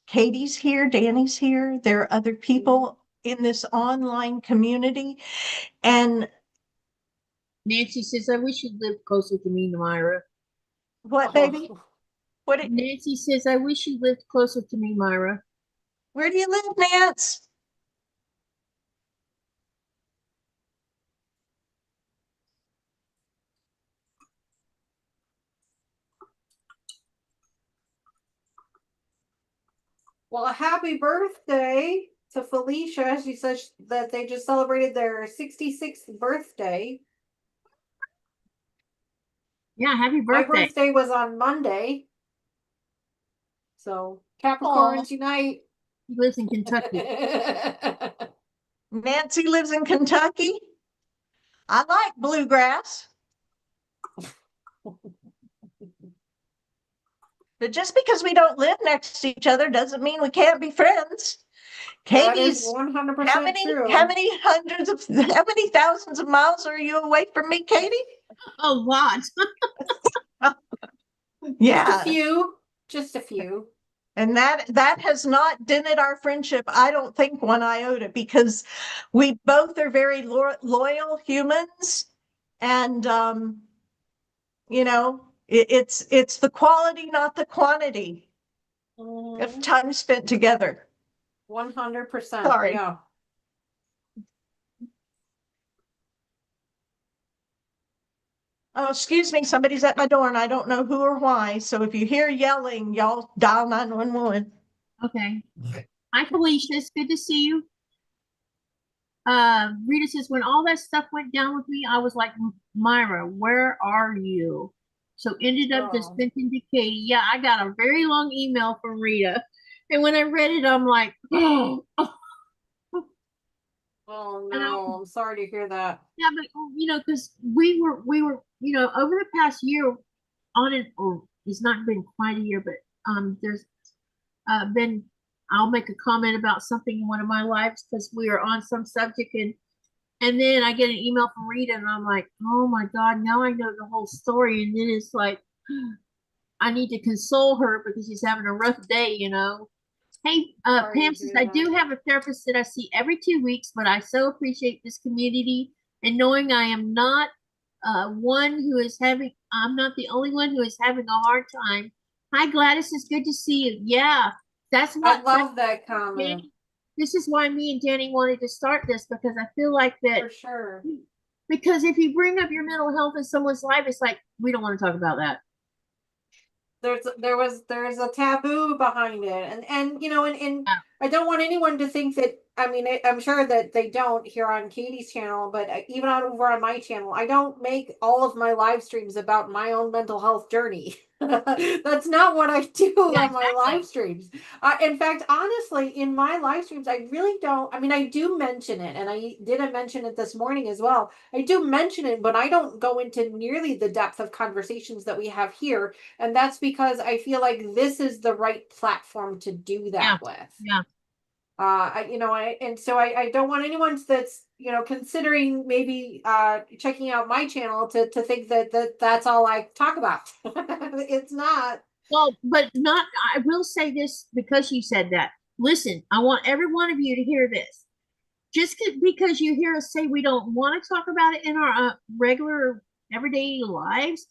Katie's here, Danny's here. There are other people in this online community. And Nancy says, I wish you'd lived closer to me, Myra. What, baby? What? Nancy says, I wish you lived closer to me, Myra. Where do you live, Nance? Well, happy birthday to Felicia. She says that they just celebrated their 66th birthday. Yeah, happy birthday. My birthday was on Monday. So, Capricorns unite. He lives in Kentucky. Nancy lives in Kentucky. I like bluegrass. But just because we don't live next to each other doesn't mean we can't be friends. Katie's 100% how many true. how many thousands of miles are you away from me, Katie? A lot. Yeah. Just a few. Just a few. And that has not dented our friendship, I don't think, one iota, because we both are very loyal humans. And you know, it's the quality, not the quantity of time spent together. 100%. Sorry. Yeah. Oh, excuse me, somebody's at my door and I don't know who or why. So if you hear yelling, y'all dial 911. Okay. Hi, Felicia. It's good to see you. Rita says, when all that stuff went down with me, I was like, Myra, where are you? So ended up just thinking to Katie. Yeah, I got a very long email from Rita. And when I read it, I'm like, oh. Oh no, I'm sorry to hear that. Yeah, but you know, because we were, you know, over the past year, on and or it's not been quite a year, but there's been. I'll make a comment about something in one of my lives because we are on some subject, and then I get an email from Rita, and I'm like, oh my God, now I know the whole story, and then it's like, I need to console her because she's having a rough day, you know. Hey, Pam says, I do have a therapist that I see every 2 weeks, but I so appreciate this community and knowing I am not one who is having, I'm not the only one who is having a hard time. Hi, Gladys. It's good to see you. Yeah, that's what. I love that comment. This is why me and Danny wanted to start this because I feel like that. For sure. Because if you bring up your mental health in someone's life, it's like, we don't want to talk about that. There's a taboo behind it, and you know, and I don't want anyone to think that. I mean, I'm sure that they don't here on Katie's channel, but even over on my channel, I don't make all of my live streams about my own mental health journey. That's not what I do on my live streams. In fact, honestly, in my live streams, I really don't. I mean, I do mention it, and I didn't mention it this morning as well. I do mention it, but I don't go into nearly the depth of conversations that we have here, and that's because I feel like this is the right platform to do that with. Yeah. I don't want anyone that's, considering maybe checking out my channel to think that's all I talk about. It's not. Well, but not, I will say this because you said that. Listen, I want every one of you to hear this. Just because you hear us say we don't want to talk about it in our regular everyday lives,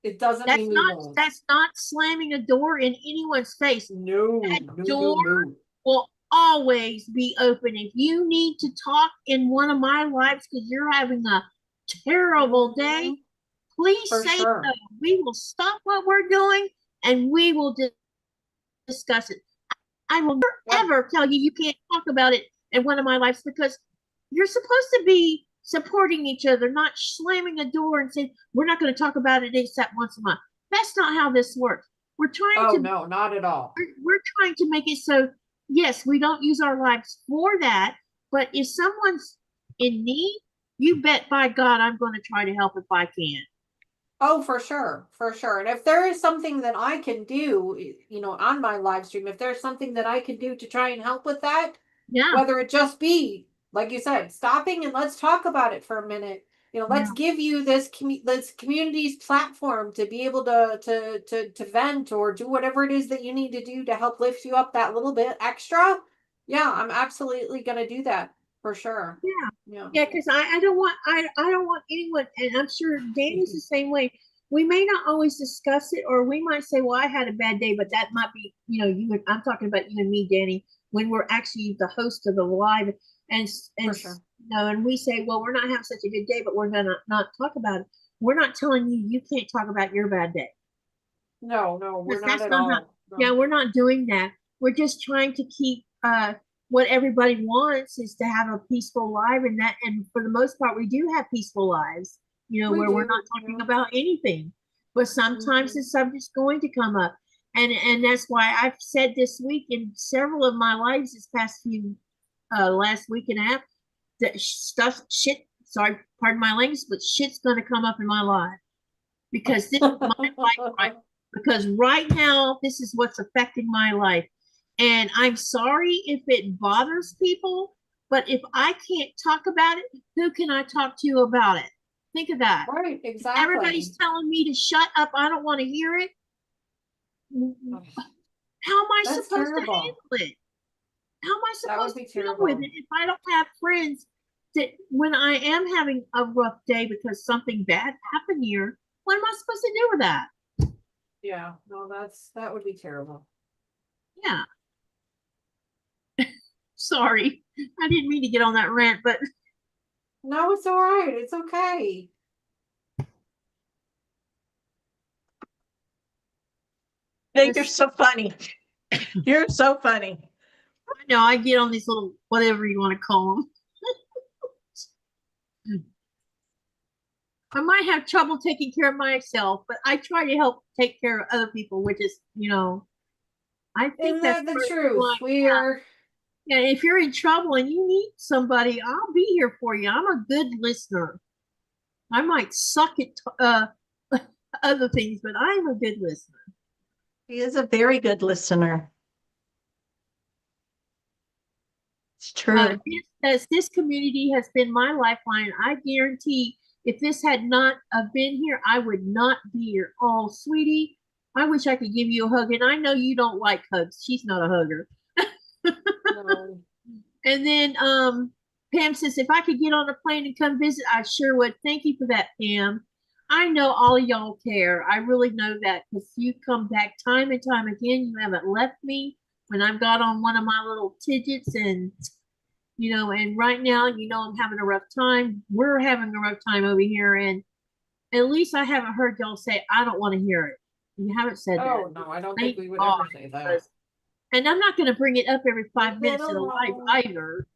it doesn't mean we won't. That's not slamming a door in anyone's face. No, that door will always be open. If you need to talk in one of my lives because you're having a terrible day, please say so. We will stop what we're doing and we will discuss it. I will never ever tell you can't talk about it in one of my lives because you're supposed to be supporting each other, not slamming a door and saying, we're not going to talk about it except once a month. That's not how this works. We're trying to. No, not at all. We're trying to make it so, yes, we don't use our lives for that, but if someone's in need, you bet by God I'm going to try to help if I can. Oh, for sure. For sure. And if there is something that I can do, on my live stream, if there's something that I can do to try and help with that, whether it just be, like you said, stopping and let's talk about it for a minute. Let's give you this community's platform to be able to vent or do whatever it is that you need to do to help lift you up that little bit extra. Yeah, I'm absolutely going to do that. For sure. Yeah, because I don't want anyone, and I'm sure Danny's the same way. We may not always discuss it, or we might say, "Well, I had a bad day," but that might be, I'm talking about you and me, Danny, when we're actually the host of the live, and sure. And we say, "Well, we're not having such a good day, but we're gonna not talk about it." We're not telling you can't talk about your bad day. No, we're not at all. No. Yeah, we're not doing that. We're just trying to keep what everybody wants is to have a peaceful life, and for the most part we do have peaceful lives, where we're not talking about anything, but sometimes the subject's going to come up, and that's why I've said this week in several of my lives this past few last week and a half that sorry, pardon my language, but shit's going to come up in my life because this is my life, right? Because right now this is what's affecting my life. And I'm sorry if it bothers people, but if I can't talk about it, who can I talk to about it? Think of that. Right, exactly. Everybody's telling me to shut up. I don't want to hear it. How am I supposed to handle it? How am I supposed to deal with it if I don't have friends that when I am having a rough day because something bad happened here, what am I supposed to do with that? Yeah, no, that would be terrible. Yeah. Sorry, I didn't mean to get on that rant, but no, it's all right. It's okay. You're so funny. You're so funny. I know I get on these little whatever you want to call them. I might have trouble taking care of myself, but I try to help take care of other people, which is, I think that's the truth. We are. Yeah, if you're in trouble and you need somebody, I'll be here for you. I'm a good listener. I might suck at other things, but I'm a good listener. He is a very good listener. It's true. This community has been my lifeline. I guarantee if this had not been here, I would not be here. Oh, sweetie, I wish I could give you a hug. And I know you don't like hugs. She's not a hugger. No. And then Pam says, if I could get on a plane and come visit, I sure would. Thank you for that, Pam. I know all of y'all care. I really know that because you come back time and time again. You haven't left me when I've got on one of my little tidgets and, and right now, I'm having a rough time. We're having a rough time over here. And at least I haven't heard y'all say, I don't want to hear it. You haven't said that. Oh, no, I don't think we would ever say that. And I'm not going to bring it up every 5 minutes in a live either,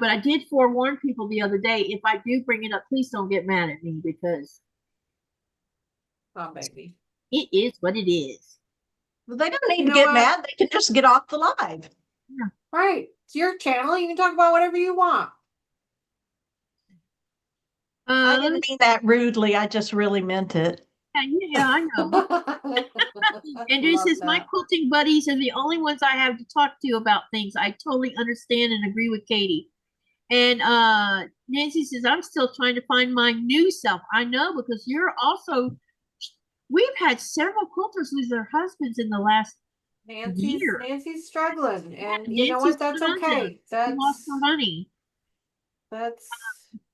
but I did forewarn people the other day, if I do bring it up, please don't get mad at me because baby, it is what it is. Well, they don't need to get mad. They can just get off the live. Yeah. Right. It's your channel. You can talk about whatever you want. I didn't mean that rudely. I just really meant it. Yeah, I know. And this is my quilting buddies are the only ones I have to talk to about things. I totally understand and agree with Katie. And Nancy says, I'm still trying to find my new self. I know, because you're also, we've had several quilters lose their husbands in the last year. Nancy's struggling, and Yeah, you know what? That's okay. She lost her honey. That's.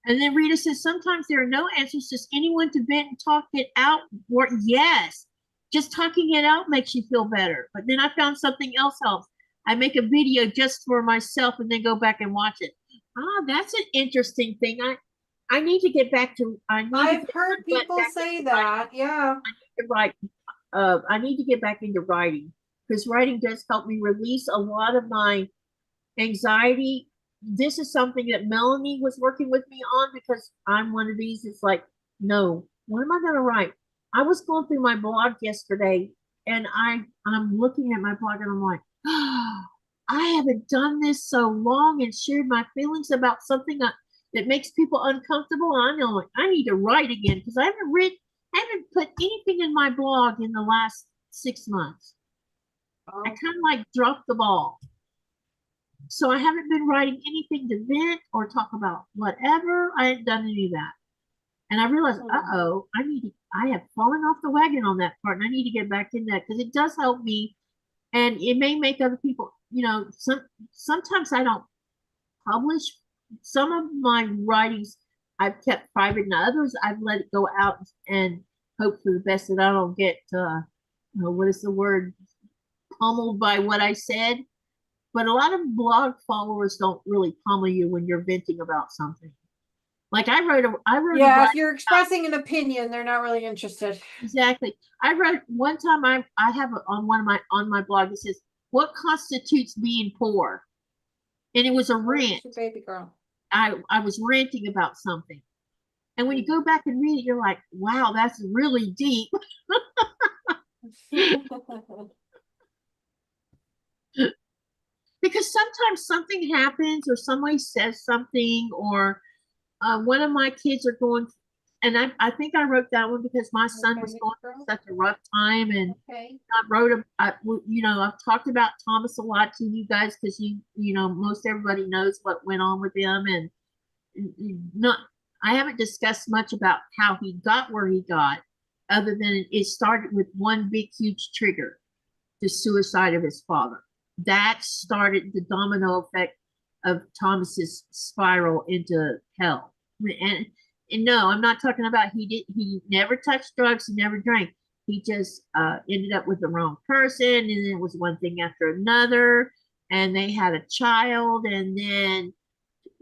And then Rita says, sometimes there are no answers, just anyone to vent and talk it out. Or yes, just talking it out makes you feel better. But then I found something else helps. I make a video just for myself and then go back and watch it. Ah, that's an interesting thing. I need to get back to. I've heard people say that. Yeah. I need to get back into writing, because writing does help me release a lot of my anxiety. This is something that Melanie was working with me on, because I'm one of these. It's like, no, what am I going to write? I was going through my blog yesterday, and I'm looking at my blog and I'm like, oh, I haven't done this so long and shared my feelings about something that makes people uncomfortable. I know I need to write again, because I haven't put anything in my blog in the last 6 months. I kind of like dropped the ball. So I haven't been writing anything to vent or talk about whatever. I haven't done any of that. And I realized, I have fallen off the wagon on that part, and I need to get back in that, because it does help me, and it may make other people, sometimes I don't publish. Some of my writings I've kept private, and others I've let it go out and hope for the best that I don't get, what is the word, pummeled by what I said. But a lot of blog followers don't really pummel you when you're venting about something. Like I wrote. Yeah, if you're expressing an opinion, they're not really interested. Exactly. I wrote one time. I have on my blog. It says, "What constitutes being poor?" And it was a rant. Baby girl. I was ranting about something, and when you go back and read it, you're like, "Wow, that's really deep." Because sometimes something happens, or somebody says something, or one of my kids are going, and I think I wrote that one because my son was going through such a rough time, and I wrote I've talked about Thomas a lot to you guys, because most everybody knows what went on with him, and I haven't discussed much about how he got where he got, other than it started with one big huge trigger, the suicide of his father. That started the domino effect of Thomas's spiral into hell. And no, I'm not talking about he never touched drugs, he never drank. He just ended up with the wrong person, and then it was one thing after another, and they had a child, and then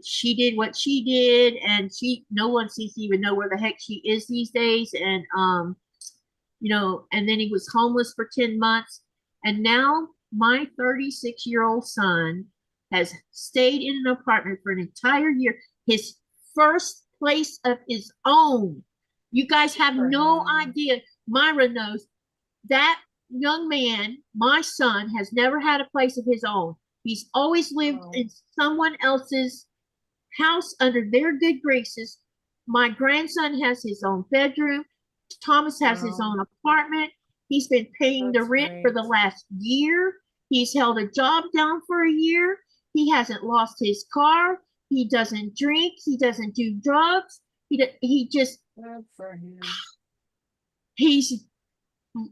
she did what she did, and no one seems to even know where the heck she is these days. And and then he was homeless for 10 months, and now my 36-year-old son has stayed in an apartment for an entire year, his first place of his own. You guys have no idea. Myra knows that young man, my son, has never had a place of his own. He's always lived in someone else's house under their good graces. My grandson has his own bedroom. Thomas has his own apartment. He's been paying the rent for the last year. He's held a job down for a year. He hasn't lost his car. He doesn't drink. He doesn't do drugs. He just, good for him. He's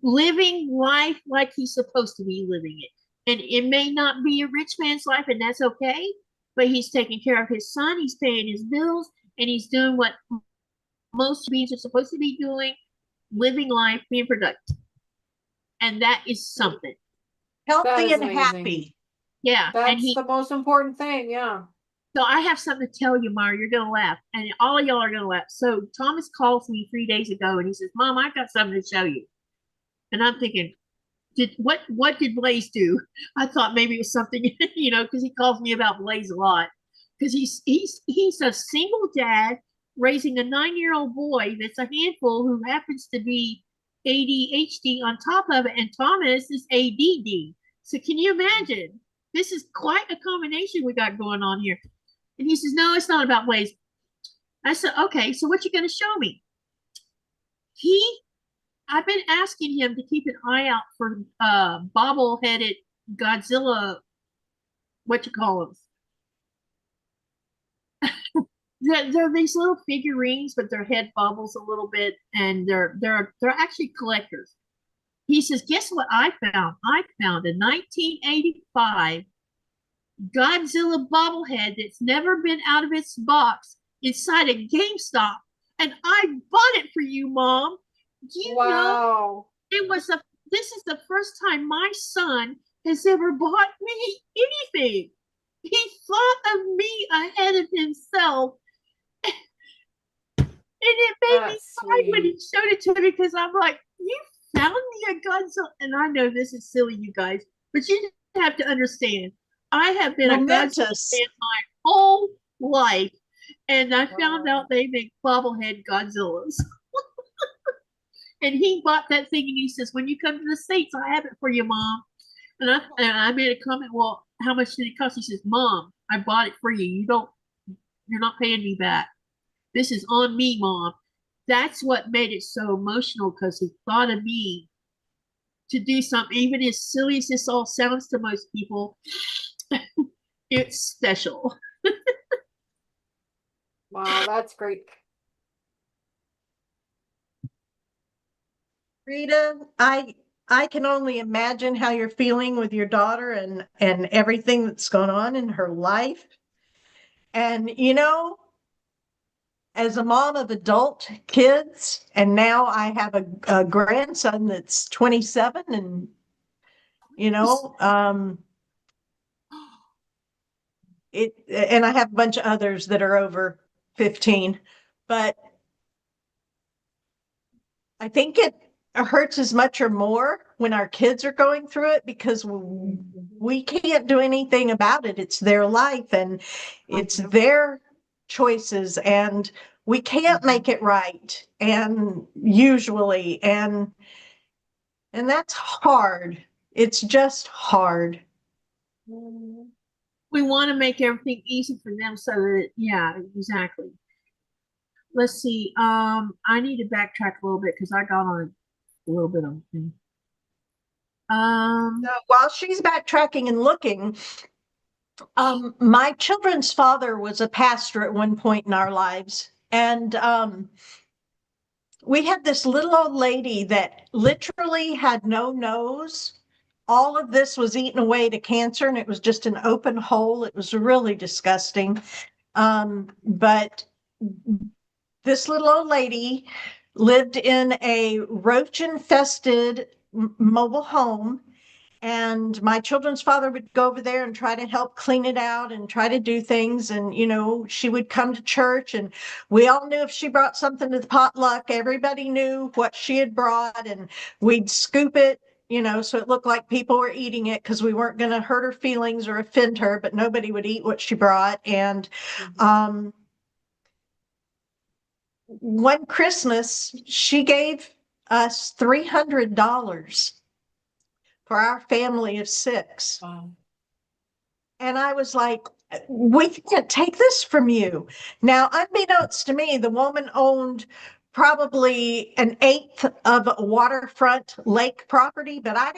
living life like he's supposed to be living it. And it may not be a rich man's life, and that's okay, but he's taking care of his son. He's paying his bills, and he's doing what most beings are supposed to be doing, living life, being productive. And that is something. Healthy and happy. Yeah. That's the most important thing. Yeah. So I have something to tell you, Myra. You're going to laugh. And all of y'all are going to laugh. So Thomas calls me 3 days ago, and he says, Mom, I've got something to show you. And I'm thinking, what did Blaze do? I thought maybe it was something, because he calls me about Blaze a lot. Because he's a single dad raising a 9-year-old boy that's a handful, who happens to be ADHD on top of it, and Thomas is ADD. So can you imagine? This is quite a combination we got going on here. And he says, no, it's not about Blaze. I said, okay, so what you going to show me? I've been asking him to keep an eye out for bobble-headed Godzilla, what you call them. They're these little figurines, but their head bobbles a little bit, and they're actually collectors. He says, guess what I found? I found a 1985 Godzilla bobblehead that's never been out of its box inside a GameStop, and I bought it for you, Mom. You know, it was this is the first time my son has ever bought me anything. He thought of me ahead of himself. And it made me cry when he showed it to me, because I'm like, you found me a Godzilla. And I know this is silly, you guys, but you have to understand, I have been a Godzilla fan my whole life, and I found out they make bobblehead Godzillas. And he bought that thing, and he says, when you come to the States, I have it for you, Mom. And I made a comment, well, how much did it cost? He says, Mom, I bought it for you. You're not paying me back. This is on me, Mom. That's what made it so emotional, because he thought of me to do something. Even as silly as this all sounds to most people, it's special. Wow, that's great. Rita, I can only imagine how you're feeling with your daughter and everything that's going on in her life. And you know, as a mom of adult kids, and now I have a grandson that's 27, and you know, and I have a bunch of others that are over 15, but I think it hurts as much or more when our kids are going through it, because we can't do anything about it. It's their life and it's their choices, and we can't make it right, and usually, and that's hard. It's just hard. We want to make everything easy for them, so that, yeah, exactly. Let's see. I need to backtrack a little bit, because I got on a little bit of a thing. So while she's backtracking and looking, my children's father was a pastor at one point in our lives, and we had this little old lady that literally had no nose. All of this was eaten away to cancer, and it was just an open hole. It was really disgusting. But this little old lady lived in a roach-infested mobile home, and my children's father would go over there and try to help clean it out and try to do things. And, you know, she would come to church, and we all knew if she brought something to the potluck, everybody knew what she had brought, and we'd scoop it, you know, so it looked like people were eating it, because we weren't going to hurt her feelings or offend her, but nobody would eat what she brought. And one Christmas, she gave us $300 for our family of 6. Wow. And I was like, we can't take this from you. Now, unbeknownst to me, the woman owned probably 1/8 of a waterfront lake property, but I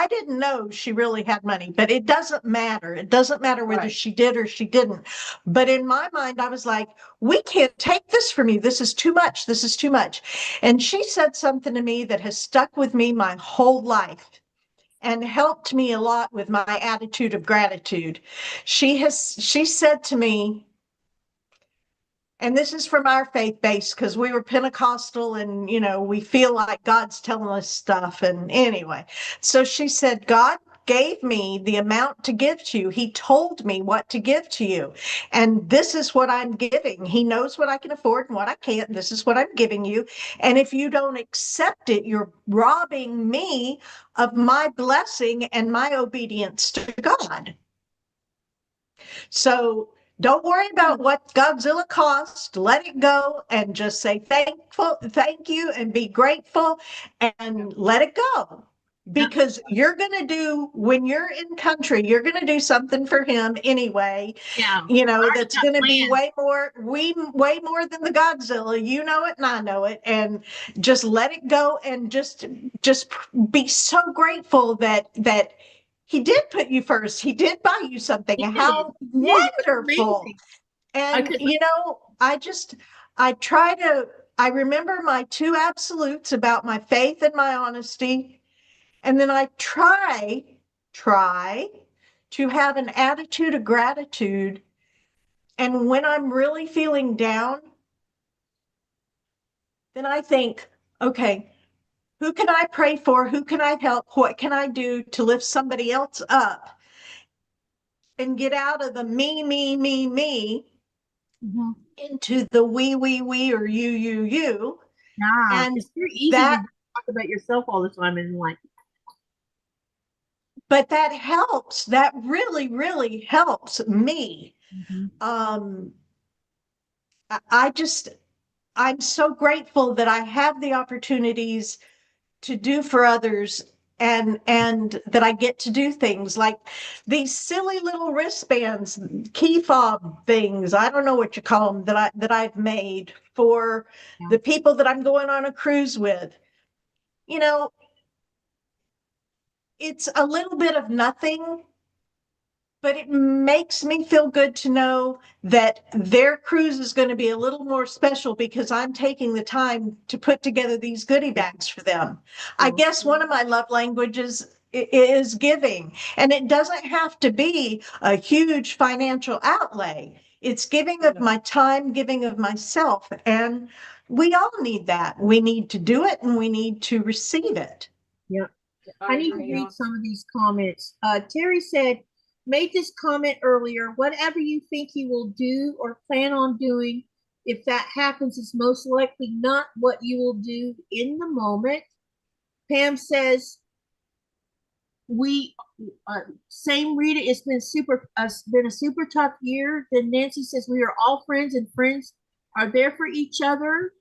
didn't know she really had money. But it doesn't matter. It doesn't matter whether she did or she didn't. But in my mind, I was like, we can't take this from you. This is too much. This is too much. And she said something to me that has stuck with me my whole life and helped me a lot with my attitude of gratitude. She said to me, and this is from our faith base, because we were Pentecostal, and, you know, we feel like God's telling us stuff. And anyway, so she said, God gave me the amount to give to you. He told me what to give to you. And this is what I'm giving. He knows what I can afford and what I can't. This is what I'm giving you. And if you don't accept it, you're robbing me of my blessing and my obedience to God. So don't worry about what Godzilla cost. Let it go and just say thank you, and be grateful, and let it go. because you're going to do, when you're in country, you're going to do something for him anyway. Yeah. You know, that's going to be way more than the Godzilla. You know it and I know it. And just let it go and just be so grateful that he did put you first. He did buy you something. How wonderful. And you know, I remember my two absolutes about my faith and my honesty. And then I try to have an attitude of gratitude. And when I'm really feeling down, then I think, okay, who can I pray for? Who can I help? What can I do to lift somebody else up and get out of the me, into the we, or you. Yeah, And it's very easy to talk about yourself all the time and like. But that helps. That really, really helps me. I'm so grateful that I have the opportunities to do for others, and that I get to do things like these silly little wristbands, key fob things. I don't know what you call them, that I've made for the people that I'm going on a cruise with. You know, it's a little bit of nothing, but it makes me feel good to know that their cruise is going to be a little more special because I'm taking the time to put together these goodie bags for them. I guess one of my love languages is giving, and it doesn't have to be a huge financial outlay. It's giving of my time, giving of myself, and we all need that. We need to do it, and we need to receive it. Yeah. I need to read some of these comments. Terry said, made this comment earlier, whatever you think you will do or plan on doing, if that happens, is most likely not what you will do in the moment. Pam says, same Rita, it's been a super tough year. Then Nancy says, we are all friends and friends are there for each other.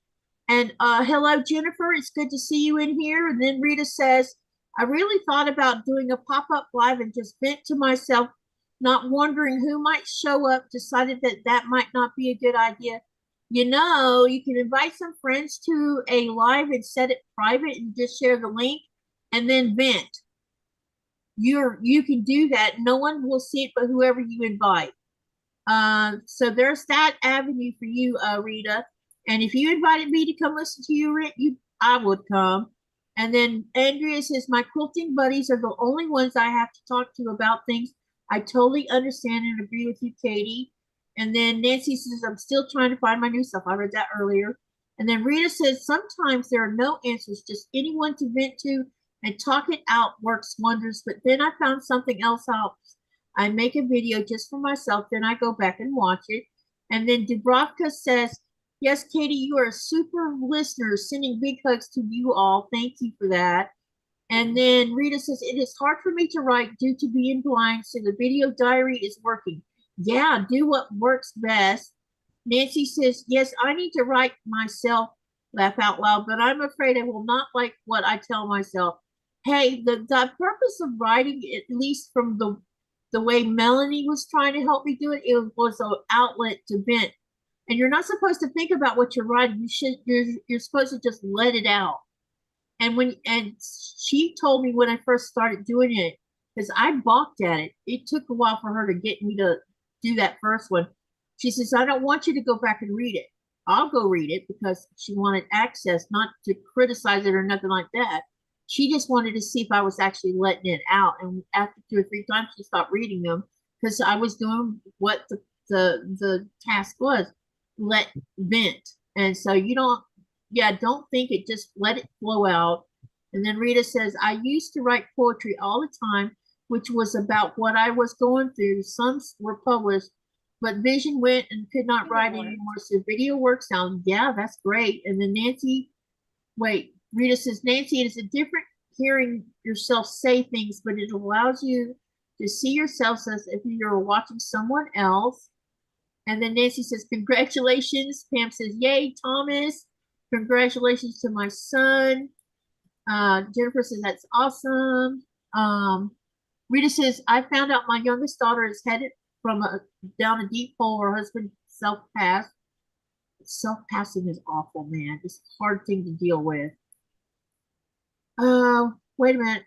And hello, Jennifer, it's good to see you in here. And then Rita says, I really thought about doing a pop-up live and just vent to myself, not wondering who might show up, decided that might not be a good idea. You know, you can invite some friends to a live and set it private and just share the link and then vent. You can do that. No one will see it but whoever you invite. So there's that avenue for you, Rita. And if you invited me to come listen to you, I would come. And then Andrea says, my quilting buddies are the only ones I have to talk to about things. I totally understand and agree with you, Katie. And then Nancy says, I'm still trying to find my new stuff. I read that earlier. And then Rita says, sometimes there are no answers, just anyone to vent to and talk it out works wonders. But then I found something else helps. I make a video just for myself, then I go back and watch it. And then Dubrovka says, yes, Katie, you are a super listener, sending big hugs to you all. Thank you for that. And then Rita says, it is hard for me to write due to being blind, so the video diary is working. Yeah, do what works best. Nancy says, yes, I need to write myself, laugh out loud, but I'm afraid I will not like what I tell myself. Hey, the purpose of writing, at least from the way Melanie was trying to help me do it, it was an outlet to vent. And you're not supposed to think about what you're writing. You're supposed to just let it out. And she told me when I first started doing it, because I balked at it. It took a while for her to get me to do that first one. She says, I don't want you to go back and read it. I'll go read it, because she wanted access, not to criticize it or nothing like that. She just wanted to see if I was actually letting it out. And after 2 or 3 times, she stopped reading them, because I was doing what the task was, vent. And so don't think it, just let it flow out. And then Rita says, I used to write poetry all the time, which was about what I was going through. Some were published, but Vision went and could not write anymore. So video work sound, yeah, that's great. And then Rita says, Nancy, it is a different hearing yourself say things, but it allows you to see yourself as if you're watching someone else. And then Nancy says, congratulations. Pam says, yay, Thomas. Congratulations to my son. Jennifer says that's awesome. Rita says I found out my youngest daughter is headed down a deep hole. Her husband self-passed. Self-passing is awful, man. It's a hard thing to deal with. Wait a minute.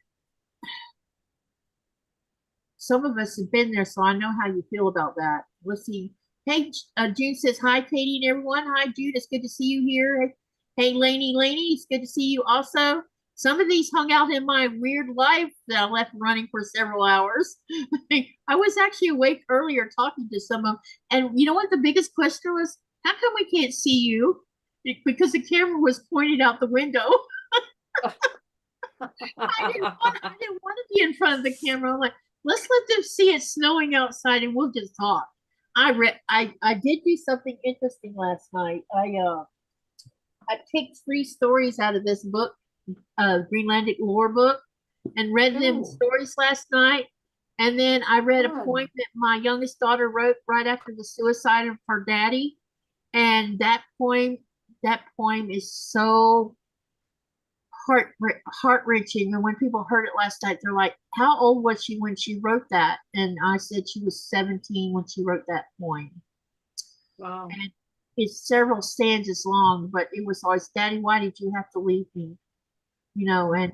Some of us have been there, so I know how you feel about that. Let's see. Hey, June says hi, Katie and everyone. Hi, Jude. It's good to see you here. Hey, Lainey, it's good to see you also. Some of these hung out in my weird life that I left running for several hours. I was actually awake earlier talking to some of them. And you know what the biggest question was? How come we can't see you? Because the camera was pointed out the window. I didn't want to be in front of the camera. I'm like, let's let them see it snowing outside and we'll just talk. I did do something interesting last night. I picked 3 stories out of this book, Greenlandic lore book, and read them stories last night. And then I read a poem that my youngest daughter wrote right after the suicide of her daddy. And that poem is so heart-wrenching. And when people heard it last night, they're like, how old was she when she wrote that? And I said she was 17 when she wrote that poem. Wow. And it's several stanzas long, but it was always, Daddy, why did you have to leave me? You know, and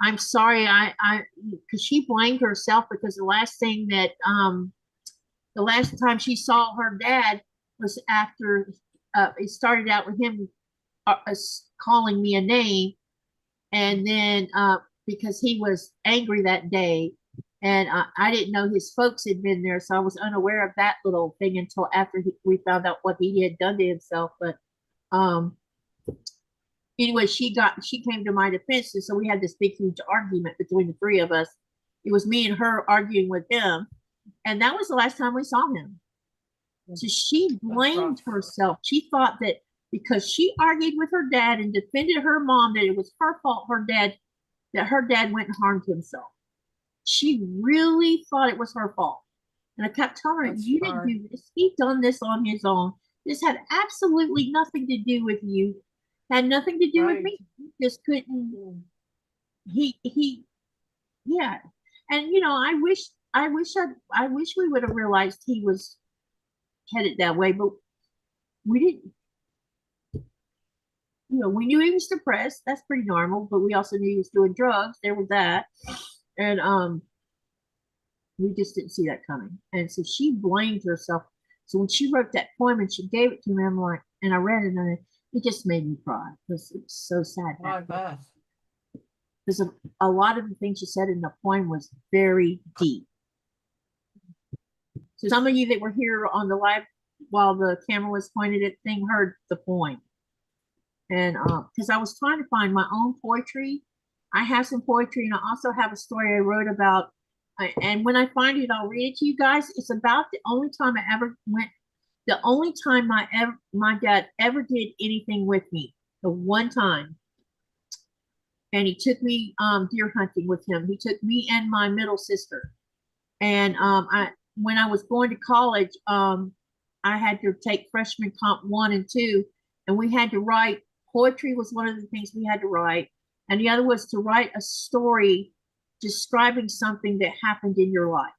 I'm sorry, because she blamed herself, because the last time she saw her dad was after it started out with him calling me a name, and then because he was angry that day, and I didn't know his folks had been there, so I was unaware of that little thing until after we found out what he had done to himself. But anyway, she came to my defense, and so we had this big huge argument between the 3 of us. It was me and her arguing with him, and that was the last time we saw him. So she blamed herself. She thought that because she argued with her dad and defended her mom, that it was her fault that her dad went and harmed himself. She really thought it was her fault. And I kept telling her, you didn't do this. He done this on his own. This had absolutely nothing to do with you. Had nothing to do with me. He just couldn't. Yeah. And you know, I wish we would have realized he was headed that way, but we didn't. You know, we knew he was depressed. That's pretty normal, but we also knew he was doing drugs. There was that. And we just didn't see that coming. And so she blamed herself. So when she wrote that poem and she gave it to me, I'm like, and I read it, and it just made me cry because it was so sad. Oh, I bet. Because a lot of the things she said in the poem was very deep. So some of you that were here on the live while the camera was pointed at the thing heard the poem. And because I was trying to find my own poetry. I have some poetry, and I also have a story I wrote about. And when I find it, I'll read it to you guys. It's about the only time my dad ever did anything with me. The one time. And he took me deer hunting with him. He took me and my middle sister. And when I was going to college, I had to take freshman comp 1 and 2, and we had to write. Poetry was one of the things we had to write, and the other was to write a story describing something that happened in your life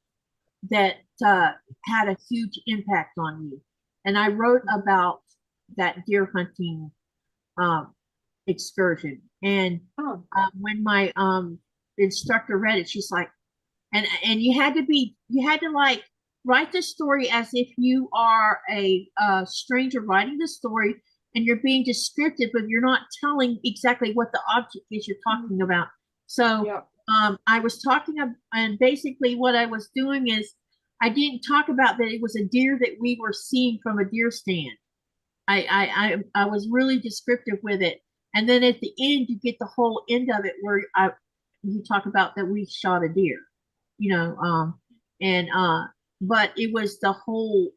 that had a huge impact on you. And I wrote about that deer hunting excursion. And when my instructor read it, she's like, and you had to like write the story as if you are a stranger writing the story, and you're being descriptive, but you're not telling exactly what the object is you're talking about. So I was talking, and basically what I was doing is I didn't talk about that it was a deer that we were seeing from a deer stand. I was really descriptive with it. And then at the end, you get the whole end of it where you talk about that we shot a deer, you know, but it was the whole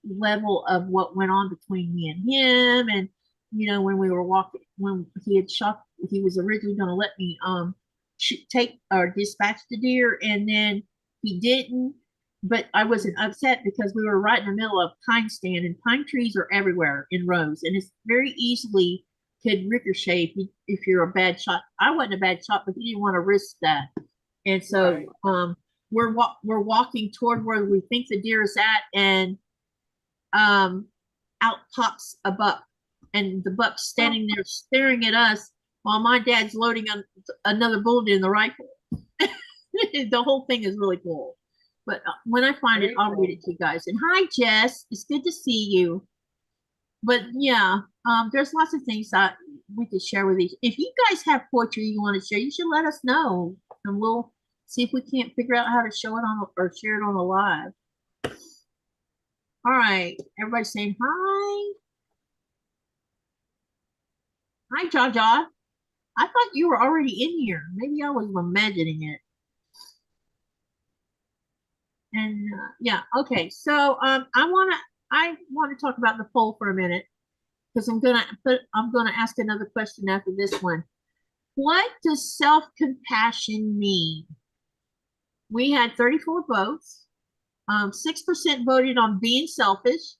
level of what went on between me and him. And, you know, when we were walking, when he had shot, he was originally going to let me take or dispatch the deer, and then he didn't. But I wasn't upset because we were right in the middle of pine stand, and pine trees are everywhere in rows, and it's very easily could ricochet if you're a bad shot. I wasn't a bad shot, but he didn't want to risk that. And so we're walking toward where we think the deer is at, and out pops a buck, and the buck's standing there staring at us while my dad's loading another bullet in the rifle. The whole thing is really cool. But when I find it, I'll read it to you guys. And hi, Jess. It's good to see you. But yeah, there's lots of things that we could share with each. If you guys have poetry you want to share, you should let us know, and we'll see if we can't figure out how to show it on or share it on the live. All right, everybody saying hi. Hi, Jaja. I thought you were already in here. Maybe I was imagining it. And yeah, okay. So I want to talk about the poll for a minute, because I'm gonna ask another question after this one. What does self-compassion mean? We had 34 votes. 6% voted on being selfish.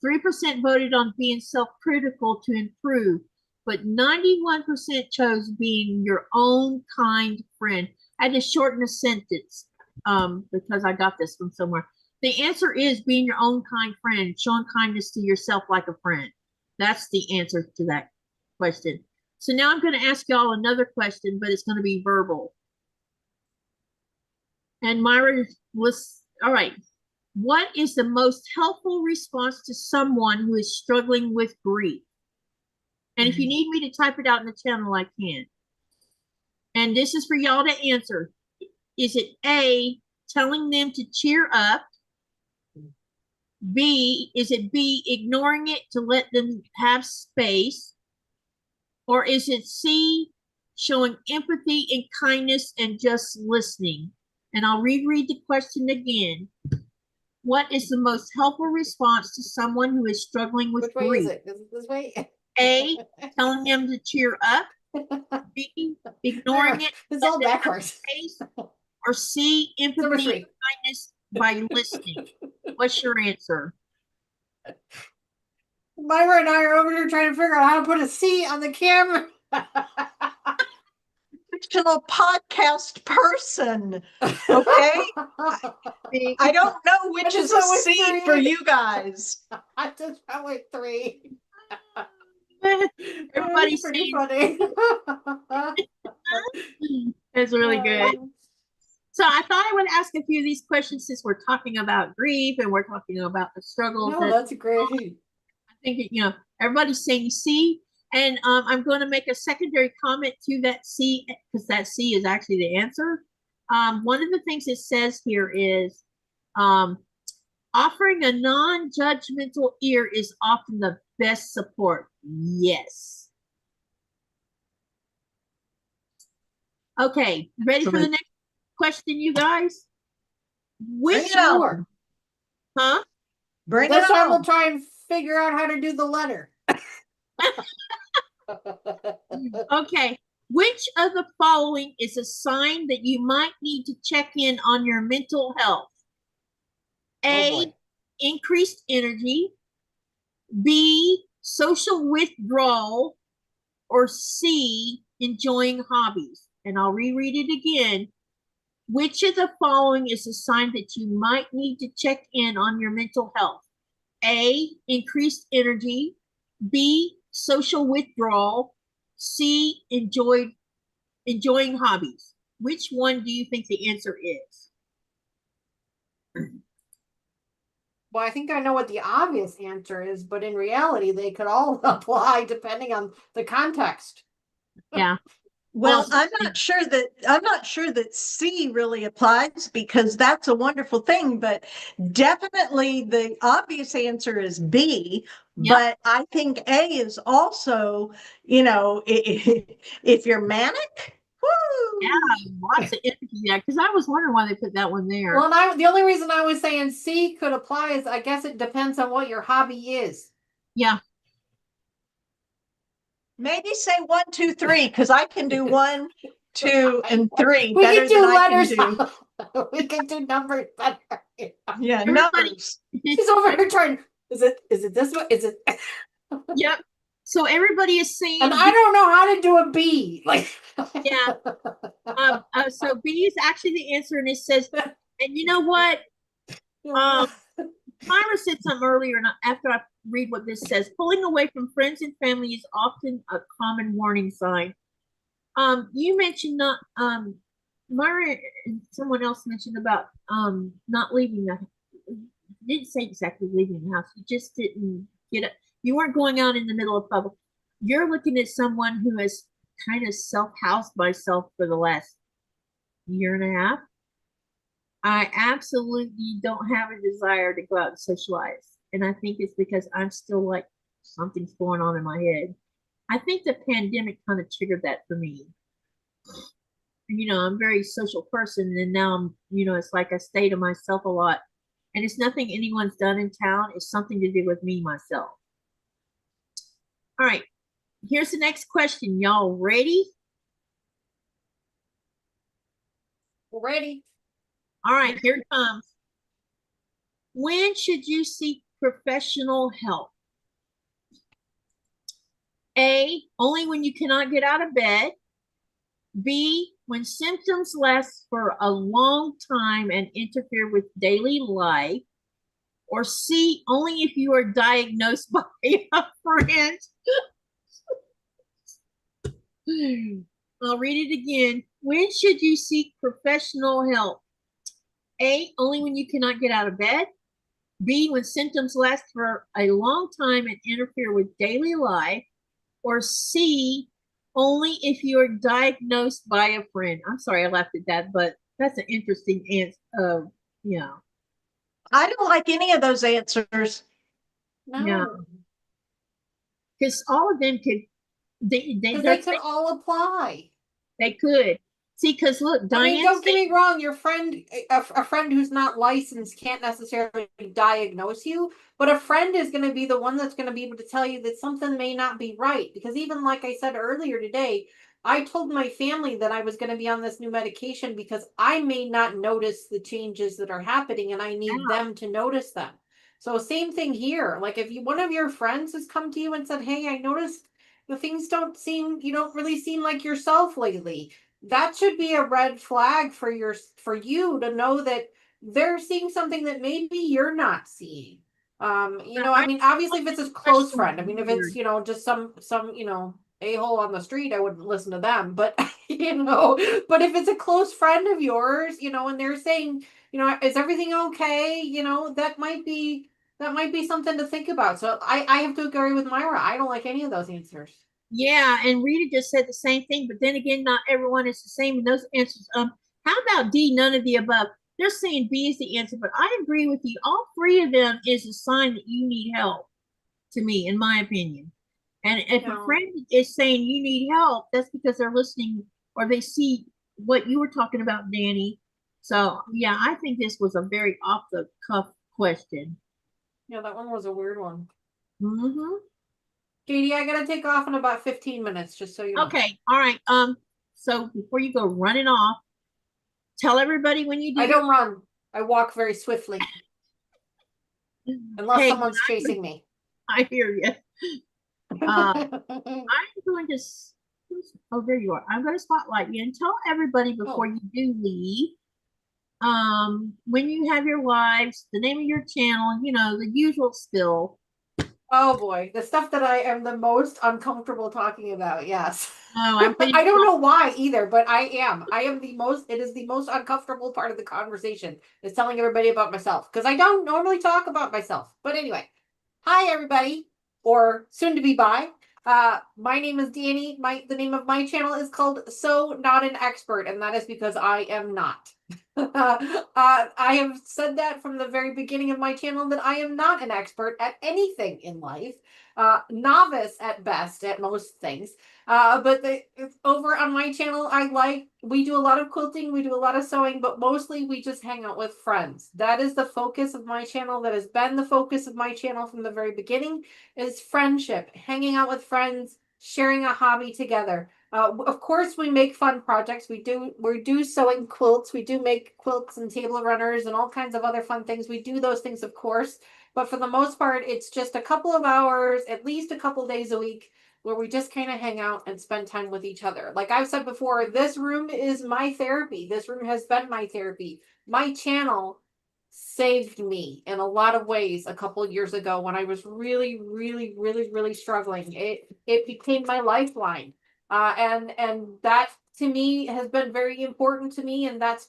3% voted on being self-critical to improve, but 91% chose being your own kind friend. I had to shorten a sentence because I got this from somewhere. The answer is being your own kind friend, showing kindness to yourself like a friend. That's the answer to that question. So now I'm going to ask y'all another question, but it's going to be verbal. And Myra was, all right. What is the most helpful response to someone who is struggling with grief? And if you need me to type it out in the channel, I can. And this is for y'all to answer. Is it A, telling them to cheer up? Is it B, ignoring it to let them have space? Or is it C, showing empathy and kindness and just listening? And I'll reread the question again. What is the most helpful response to someone who is struggling with grief? Which way is it? Is it this way? A, telling them to cheer up. B, ignoring it. It's all backwards. Or C, empathy and kindness by listening. What's your answer? Myra and I are over here trying to figure out how to put a C on the camera. Fictional podcast person. Okay. I don't know which is a C for you guys. I just went with 3. Everybody's pretty funny. That's really good. So I thought I would ask a few of these questions since we're talking about grief and we're talking about the struggles. No, that's great. I think, everybody's saying C. And I'm going to make a secondary comment to that C, because that C is actually the answer. One of the things it says here is offering a non-judgmental ear is often the best support. Yes. Okay, ready for the next question, you guys? Which one? Huh? Bring this it on. time we'll try and figure out how to do the letter. Okay, which of the following is a sign that you might need to check in on your mental health? A, increased energy. B, social withdrawal. Or C, enjoying hobbies. And I'll reread it again. Which of the following is a sign that you might need to check in on your mental health? A, increased energy. B, social withdrawal. C, enjoying hobbies. Which one do you think the answer is? Well, I think I know what the obvious answer is, but in reality, they could all apply depending on the context. Yeah. Well, I'm not sure that C really applies, because that's a wonderful thing, but definitely the obvious answer is B. Yep. But I think A is also, if you're manic. Woo! Yeah, lots of energy there, because I was wondering why they put that one there. Well, the only reason I was saying C could apply is I guess it depends on what your hobby is. Yeah. Maybe say 1, 2, 3, because I can do 1, 2, and 3 we better can do than letters. I can do. We can do numbers better. Yeah, numbers. She's over here trying. Is it this one? Is it? Yep. So everybody is saying, and I don't know how to do a B. Like, yeah. So B is actually the answer, and it says, and you know what? Myra said something earlier, and after I read what this says, pulling away from friends and family is often a common warning sign. You mentioned not Myra and someone else mentioned about not leaving the didn't say exactly leaving the house. You just didn't get it. You weren't going out in the middle of public. You're looking at someone who has kind of self-housed myself for the last year and a half. I absolutely don't have a desire to go out and socialize. And I think it's because I'm still like something's going on in my head. I think the pandemic kind of triggered that for me. You know, I'm a very social person, and now I'm, you know, it's like I stay to myself a lot. And it's nothing anyone's done in town, it's something to do with me, myself. All right, here's the next question. Y'all ready? Ready. All right, here it comes. When should you seek professional help? A, only when you cannot get out of bed. B, when symptoms last for a long time and interfere with daily life. Or C, only if you are diagnosed by a friend. I'll read it again. When should you seek professional help? A, only when you cannot get out of bed. B, when symptoms last for a long time and interfere with daily life. Or C, only if you are diagnosed by a friend. I'm sorry I laughed at that, but that's an interesting answer. Yeah. I don't like any of those answers. No. Yeah. Because all of them could, they could all apply. They could. See, because look, Diane, I mean, don't get me wrong, your friend, a friend who's not licensed can't necessarily diagnose you, but a friend is going to be the one that's going to be able to tell you that something may not be right. Because even like I said earlier today, I told my family that I was going to be on this new medication because I may not notice the changes that are happening and I need them to notice them. So same thing here. Like if one of your friends has come to you and said, hey, I noticed the things you don't really seem like yourself lately. That should be a red flag for you to know that they're seeing something that maybe you're not seeing. You know, I mean, obviously if it's a close friend, I mean, if it's, you know, just some, you know, a-hole on the street, I wouldn't listen to them, but you know, but if it's a close friend of yours, you know, and they're saying, you know, is everything okay? You know, that might be something to think about. So I have to agree with Myra. I don't like any of those answers. Yeah, and Rita just said the same thing, but then again, not everyone is the same in those answers. How about D, none of the above? They're saying B is the answer, but I agree with you. All three of them is a sign that you need help, to me, in my opinion. And if a friend is saying you need help, that's because they're listening or they see what you were talking about, Danny. So, yeah, I think this was a very off-the-cuff question. Yeah, that one was a weird one. Mm-hmm. Katie, I gotta take off in about 15 minutes, just so you know. Okay, all right. So before you go running off, tell everybody when you do. I don't run. I walk very swiftly. Unless someone's chasing me. I hear you. I'm going to. Oh, there you are. I'm going to spotlight you and tell everybody before you do leave. When you have your lives, the name of your channel, you know, the usual spill. Oh boy, the stuff that I am the most uncomfortable talking about. Yes. Oh, I don't know why either, but I am. It is the most uncomfortable part of the conversation is telling everybody about myself because I don't normally talk about myself. But anyway, hi everybody, or soon to be bye. My name is Dani. The name of my channel is called So Not an Expert, and that is because I am not. I have said that from the very beginning of my channel that I am not an expert at anything in life, novice at best at most things. But over on my channel, we do a lot of quilting, we do a lot of sewing, but mostly we just hang out with friends. That is the focus of my channel. That has been the focus of my channel from the very beginning, is friendship, hanging out with friends, sharing a hobby together. Of course, we make fun projects. We do sewing quilts. We do make quilts and table runners and all kinds of other fun things. We do those things, of course. But for the most part, it's just a couple of hours, at least a couple days a week, where we just kind of hang out and spend time with each other. Like I've said before, this room is my therapy. This room has been my therapy. My channel saved me in a lot of ways a couple of years ago when I was really, really, really, really struggling. It became my lifeline. And that to me has been very important to me, and that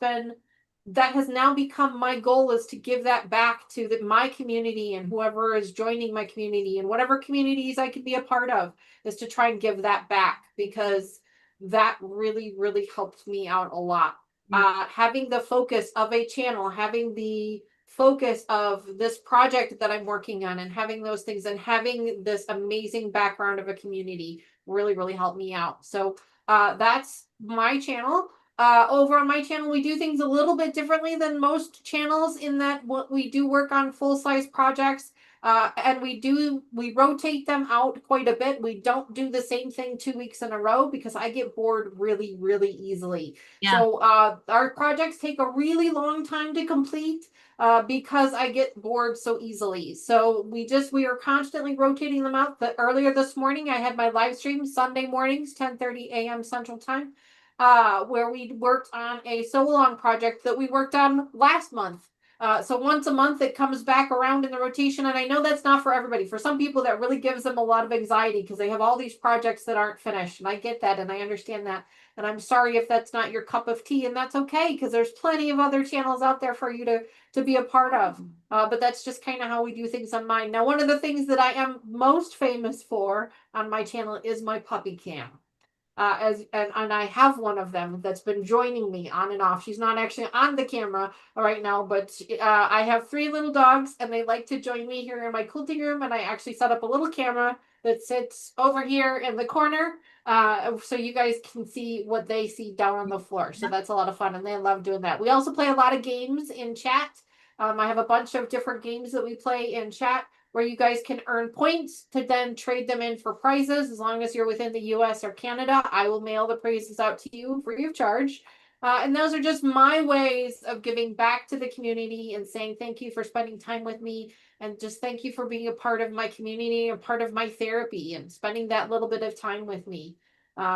has now become my goal, is to give that back to my community and whoever is joining my community and whatever communities I could be a part of, is to try and give that back, because that really, really helped me out a lot. Having the focus of a channel, having the focus of this project that I'm working on, and having those things, and having this amazing background of a community really, really helped me out. So that's my channel. Over on my channel, we do things a little bit differently than most channels, in that we do work on full-size projects. And we rotate them out quite a bit. We don't do the same thing 2 weeks in a row, because I get bored really, really easily. Yeah. So our projects take a really long time to complete, because I get bored so easily. So we are constantly rotating them out. Earlier this morning, I had my live stream Sunday mornings, 10:30 a.m. Central Time, where we worked on a sew-along project that we worked on last month. So once a month it comes back around in the rotation, and I know that's not for everybody. For some people, that really gives them a lot of anxiety, because they have all these projects that aren't finished, and I get that, and I understand that, and I'm sorry if that's not your cup of tea, and that's okay, because there's plenty of other channels out there for you to be a part of. But that's just kind of how we do things on mine. Now, one of the things that I am most famous for on my channel is my puppy cam. And I have one of them that's been joining me on and off. She's not actually on the camera right now, but I have 3 little dogs, and they like to join me here in my quilting room. And I actually set up a little camera that sits over here in the corner, so you guys can see what they see down on the floor. So that's a lot of fun, and they love doing that. We also play a lot of games in chat. I have a bunch of different games that we play in chat, where you guys can earn points to then trade them in for prizes. As long as you're within the US or Canada, I will mail the prizes out to you free of charge. And those are just my ways of giving back to the community and saying thank you for spending time with me, and just thank you for being a part of my community, a part of my therapy, and spending that little bit of time with me.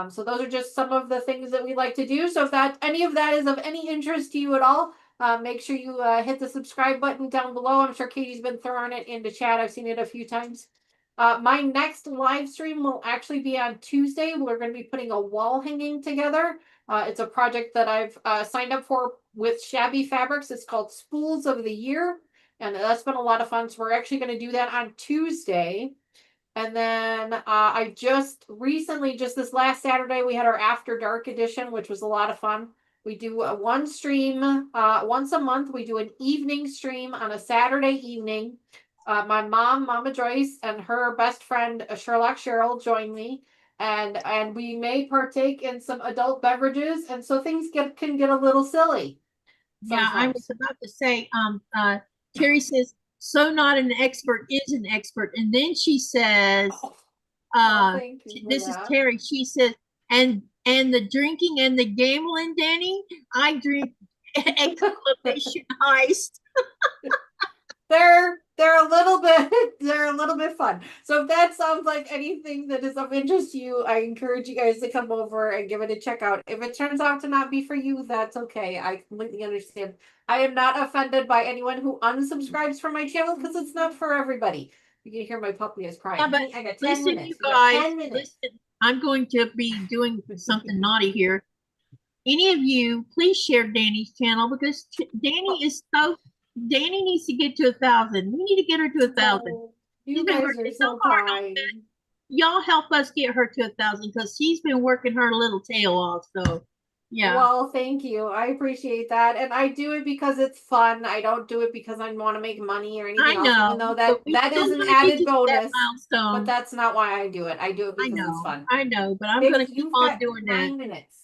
So those are just some of the things that we like to do. So if any of that is of any interest to you at all, make sure you hit the subscribe button down below. I'm sure Katie's been throwing it into chat. I've seen it a few times. My next live stream will actually be on Tuesday. We're going to be putting a wall hanging together. It's a project that I've signed up for with Shabby Fabrics. It's called Spools of the Year, and that's been a lot of fun. So we're actually going to do that on Tuesday. And then I just this last Saturday, we had our After Dark edition, which was a lot of fun. We do one stream once a month. We do an evening stream on a Saturday evening. My mom, Mama Joyce, and her best friend, Sherlock Cheryl, join me. And we may partake in some adult beverages. And so things can get a little silly. Yeah, I was about to say, Terry says, so not an expert is an expert. And then she says, this is Terry. She says, and the drinking and the gambling, Danny, I drink exclamation heist. They're a little bit fun. So if that sounds like anything that is of interest to you, I encourage you guys to come over and give it a check out. If it turns out to not be for you, that's okay. I completely understand. I am not offended by anyone who unsubscribes from my channel, because it's not for everybody. You can hear my puppy is crying. Yeah, but I got 10 listen, minutes. you guys, listen, I'm going to be doing something naughty here. Any of you, please share Danny's channel, because Danny needs to get to 1,000. We need to get her to 1,000. You guys are so kind. Y'all help us get her to 1,000, because she's been working her little tail off. So, yeah. Well, thank you. I appreciate that, and I do it because it's fun. I don't do it because I want to make money or anything else. Even though that is an added bonus, but that's not why I do it. I do it because it's fun. I know, but I'm going to keep on doing that. 9 minutes.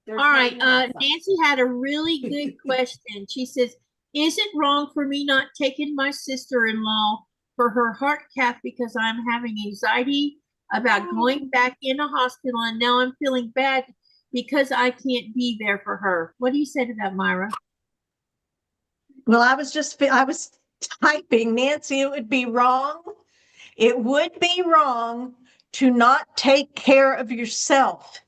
All right. Nancy had a really good question. She says, is it wrong for me not taking my sister-in-law for her heart cath because I'm having anxiety about going back in a hospital, and now I'm feeling bad because I can't be there for her. What do you say to that, Myra? Well, I was typing, Nancy, it would be wrong. It would be wrong to not take care of yourself,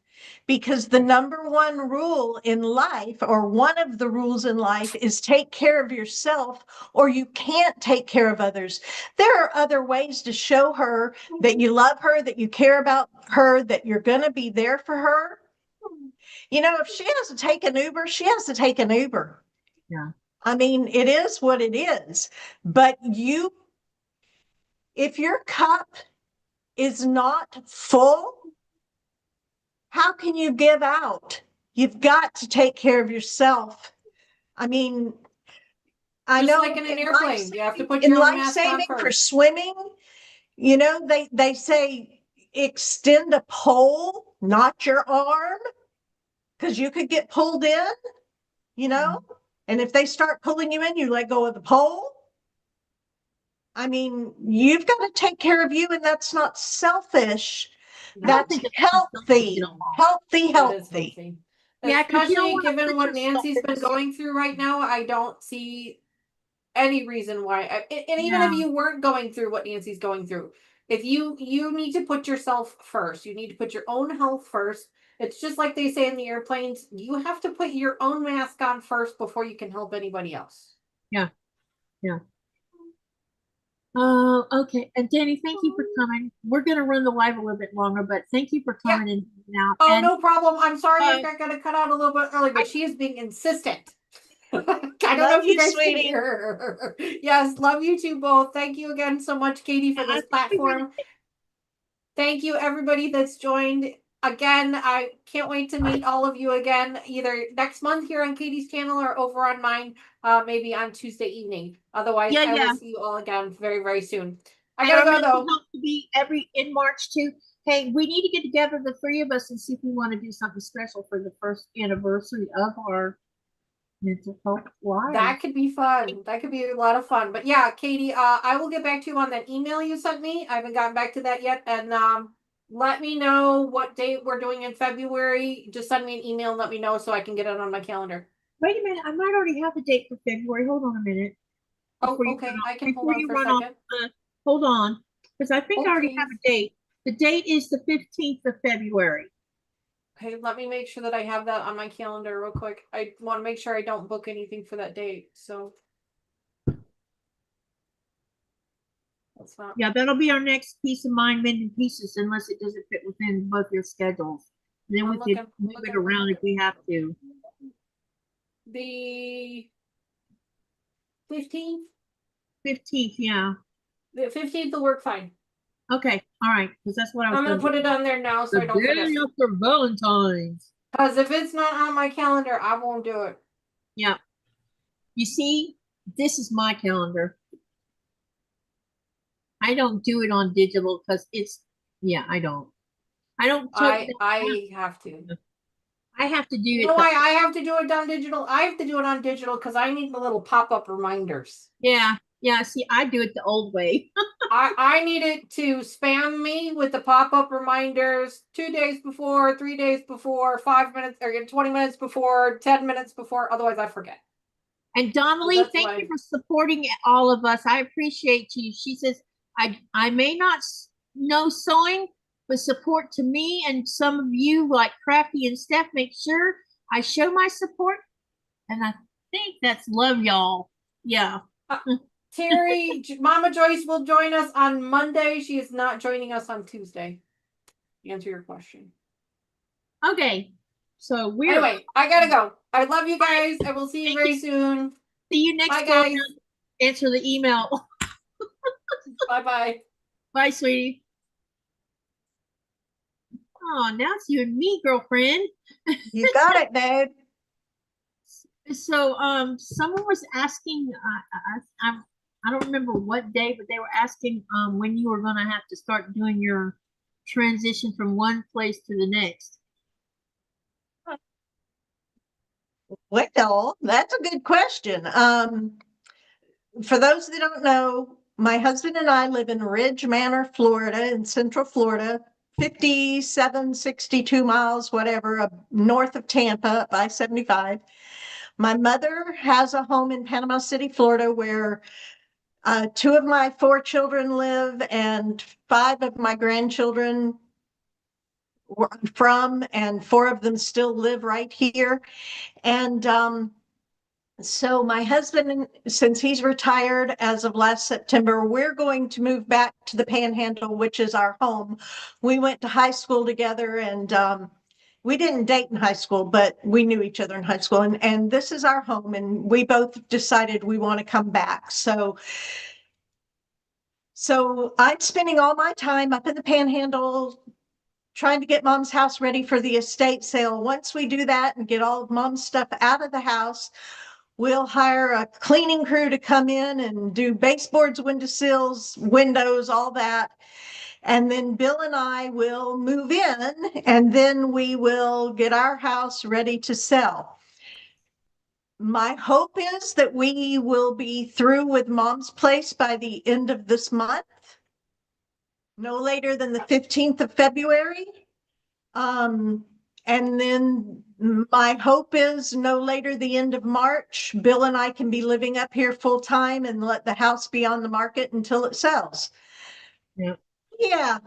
because the number one rule in life, or one of the rules in life, is take care of yourself or you can't take care of others. There are other ways to show her that you love her, that you care about her, that you're going to be there for her. You know, if she has to take an Uber, she has to take an Uber. Yeah. I mean, it is what it is. But if your cup is not full, how can you give out? You've got to take care of yourself. I mean, I Just know like in an airplane, you have to put in your own life mask on saving for first. swimming, you know, they say extend a pole, not your arm, because you could get pulled in, you know, and if they start pulling you in, you let go of the pole. I mean, you've got to take care of you, and that's not selfish. That's healthy, healthy, That is healthy. healthy. Yeah, 'cause you don't Especially wanna given put what yourself Nancy's in been a going through right now, I don't see any reason why. And even if you weren't going through what Nancy's going through, if you need to put yourself first, you need to put your own health first. It's just like they say in the airplanes, you have to put your own mask on first before you can help anybody else. Yeah. Yeah. Okay. And Danny, thank you for coming. We're going to run the live a little bit longer, but thank you for coming in now. Oh, and, no problem. I'm sorry I got to cut out a little bit early, but she is being insistent. I don't know if you guys can hear her. Yes, love you two both. Thank you again so much, Katie, for this platform. Thank you, everybody that's joined. Again, I can't wait to meet all of you again, either next month here on Katie's channel or over on mine, maybe on Tuesday evening. Otherwise, I will see you all again very, very soon. I gotta go though. To be in March too. Hey, we need to get together, the three of us, and see if we want to do something special for the first anniversary of our mental health live. That could be fun. That could be a lot of fun. But yeah, Katie, I will get back to you on that email you sent me. I haven't gotten back to that yet. And let me know what date we're doing in February. Just send me an email and let me know so I can get it on my calendar. Wait a minute. I might already have a date for February. Hold on a minute. Oh, okay. I can hold on for a second. Hold on. Because I think I already have a date. The date is the 15th of February. Okay, let me make sure that I have that on my calendar real quick. I want to make sure I don't book anything for that date. So that's not. Yeah, that'll be our next piece of mind, Mending Pieces, unless it doesn't fit within both your schedules. Then we could move it around if we have to. The 15th? 15th, yeah. The 15th will work fine. Okay, all right, because that's what I was I'm gonna put it on there now so I don't forget. The day after Valentine's. Because if it's not on my calendar, I won't do it. Yeah. You see, this is my calendar. I don't do it on digital because it's, I don't. I have to. I have to do it. You know why I have to do it on digital? I have to do it on digital because I need the little pop-up reminders. Yeah. See, I do it the old way. I need it to spam me with the pop-up reminders 2 days before, 3 days before, 5 minutes, or 20 minutes before, 10 minutes before. Otherwise, I forget. And Donnelly, thank you for supporting all of us. I appreciate you. She says, I may not know sewing, but support to me and some of you like Crafty and Steph make sure I show my support. And I think that's love, y'all. Yeah. Terry, Mama Joyce will join us on Monday. She is not joining us on Tuesday. Answer your question. Okay. So anyway, I gotta go. I love you guys. I will see you very soon. See you next time. Bye, guys. Answer the email. Bye-bye. Bye, sweetie. Oh, now it's you and me, girlfriend. You got it, babe. So, someone was asking, I don't remember what day, but they were asking, when you were going to have to start doing your transition from one place to the next. Well, that's a good question. For those that don't know, my husband and I live in Ridge Manor, Florida, in Central Florida. 57, 62 miles, whatever, north of Tampa by 75. My mother has a home in Panama City, Florida, where 2 of my 4 children live and 5 of my grandchildren were from, and 4 of them still live right here. And so my husband, since he's retired as of last September, we're going to move back to the Panhandle, which is our home. We went to high school together, and we didn't date in high school, but we knew each other in high school. And this is our home, and we both decided we want to come back. So I'm spending all my time up in the Panhandle trying to get Mom's house ready for the estate sale. Once we do that and get all of Mom's stuff out of the house, we'll hire a cleaning crew to come in and do baseboards, windowsills, windows, all that. And then Bill and I will move in, and then we will get our house ready to sell. My hope is that we will be through with Mom's place by the end of this month, no later than the 15th of February. And then my hope is no later the end of March, Bill and I can be living up here full time and let the house be on the market until it sells. Yeah,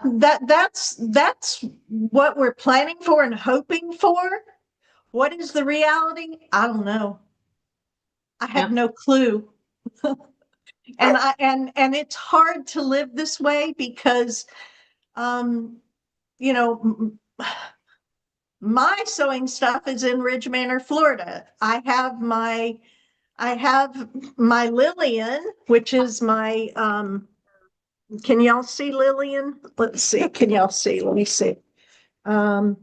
that's what we're planning for and hoping for. What is the reality? I don't know. I have no clue. And it's hard to live this way because you know, my sewing stuff is in Ridge Manor, Florida. I have my Lillian, which is my can y'all see Lillian? Let's see. Can y'all see? Let me see. Can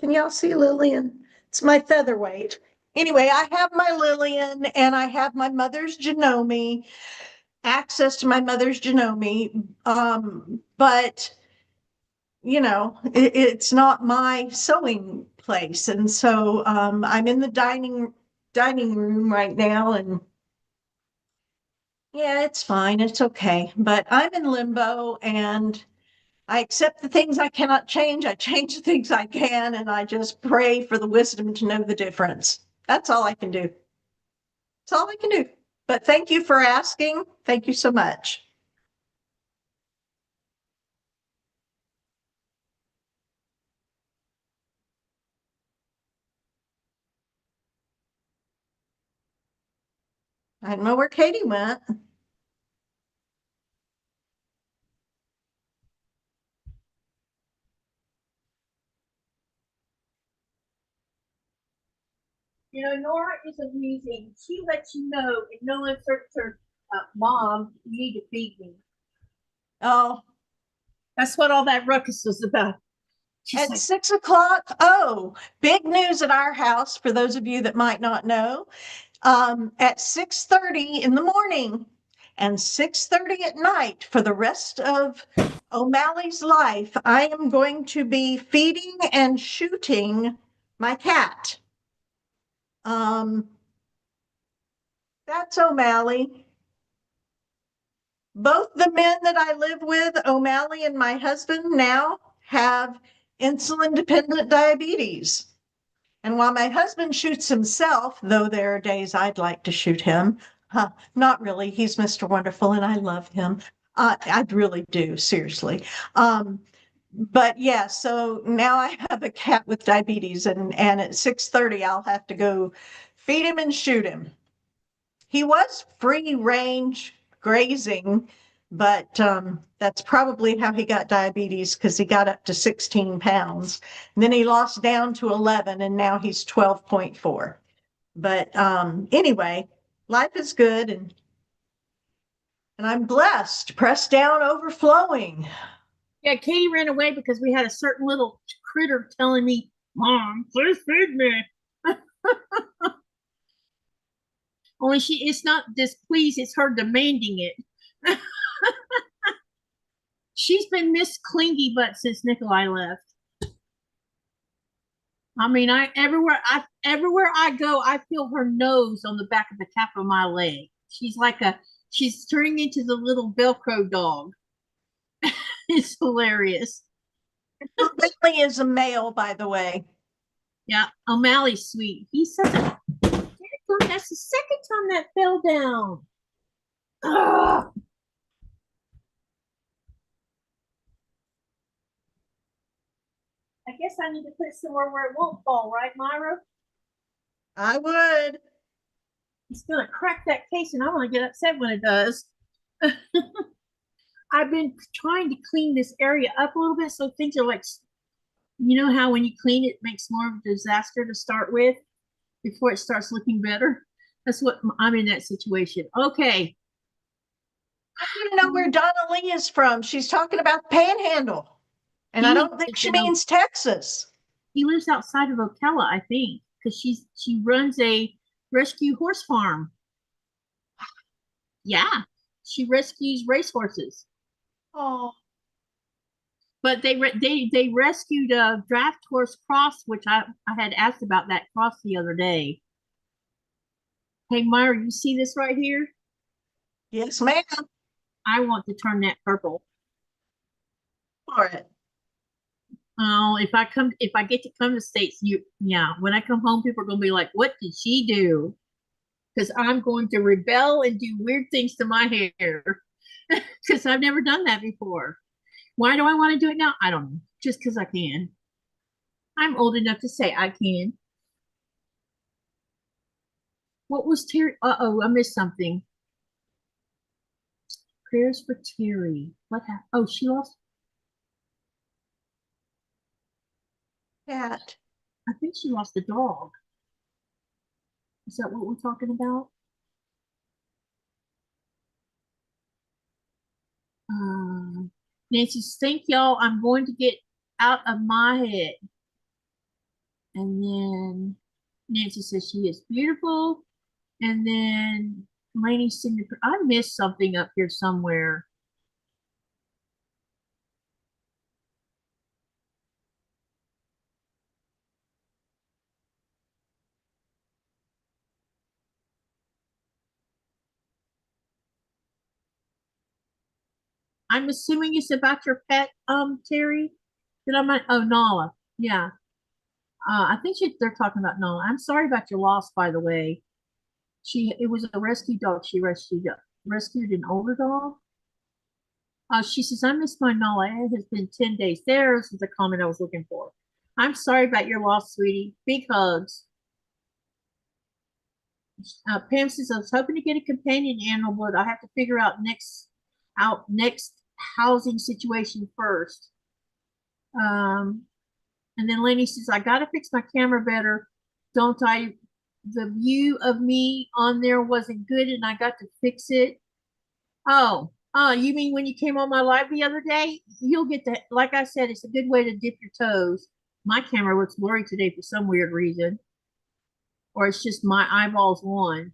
y'all see Lillian? It's my featherweight. Anyway, I have my Lillian and I have my mother's Janome, access to my mother's Janome. But you know, it's not my sewing place. And so I'm in the dining room right now, and yeah, it's fine. It's okay. But I'm in limbo, and I accept the things I cannot change. I change the things I can, and I just pray for the wisdom to know the difference. That's all I can do. That's all I can do. But thank you for asking. Thank you so much. I don't know where Katie went. You know, Nora is amusing. She lets you know in no uncertain terms, Mom, you need to feed me. Oh, that's what all that ruckus was about. At 6 o'clock. Oh, big news at our house for those of you that might not know. At 6:30 in the morning and 6:30 at night for the rest of O'Malley's life, I am going to be feeding and shooting my cat. That's O'Malley. Both the men that I live with, O'Malley and my husband, now have insulin-dependent diabetes. And while my husband shoots himself, though there are days I'd like to shoot him, not really. He's Mr. Wonderful and I love him. I really do, seriously. But yeah, so now I have a cat with diabetes, and at 6:30 I'll have to go feed him and shoot him. He was free range grazing, but that's probably how he got diabetes, because he got up to 16 pounds. And then he lost down to 11, and now he's 12.4. But anyway, life is good, and I'm blessed, pressed down, overflowing. Yeah, Katie ran away because we had a certain little critter telling me, Mom, please feed me. Only it's not displeased, it's her demanding it. She's been Miss Clingy Butt since Nikolai left. I mean, everywhere I go, I feel her nose on the back of the calf of my leg. She's turning into the little Velcro dog. It's hilarious. Bentley is a male, by the way. Yeah, O'Malley's sweet. He's such a. That's the second time that fell down. Ugh. I guess I need to put it somewhere where it won't fall, right, Myra? I would. It's gonna crack that case, and I want to get upset when it does. I've been trying to clean this area up a little bit so things are like, you know how when you clean it makes more of a disaster to start with before it starts looking better. That's what I'm in that situation. Okay. I don't know where Donna Lee is from. She's talking about Panhandle. And I don't think she means Texas. He lives outside of Ocala, I think, because she runs a rescue horse farm. Yeah, she rescues racehorses. Oh, but they rescued a draft horse cross, which I had asked about that cross the other day. Hey, Myra, you see this right here? yes, ma'am. I want to turn that purple. For it. Oh, if I get to come to States, when I come home, people are gonna be like, "What did she do?" Because I'm going to rebel and do weird things to my hair because I've never done that before. Why do I want to do it now? I don't know. Just because I can. I'm old enough to say I can. What was Terry? Uh-oh, I missed something. Prayers for Terry. What happened? Oh, she lost. Cat. I think she lost a dog. Is that what we're talking about? Nancy, thank y'all. I'm going to get out of my head. And then Nancy says she is beautiful. And then Lainey signature. I missed something up here somewhere. I'm assuming it's about your pet, Terry. Did I might? Oh, Nala. Yeah. I think they're talking about Nala. I'm sorry about your loss, by the way. It was a rescue dog. She rescued an older dog. She says, I miss my Nala. It has been 10 days. There's the comment I was looking for. I'm sorry about your loss, sweetie. Big hugs. Pam says, I was hoping to get a companion animal, but I have to figure out next housing situation first. And then Lenny says, I got to fix my camera better. Don't I? The view of me on there wasn't good and I got to fix it. Oh, you mean when you came on my live the other day? You'll get that. Like I said, it's a good way to dip your toes. My camera looks blurry today for some weird reason. Or it's just my eyeballs one.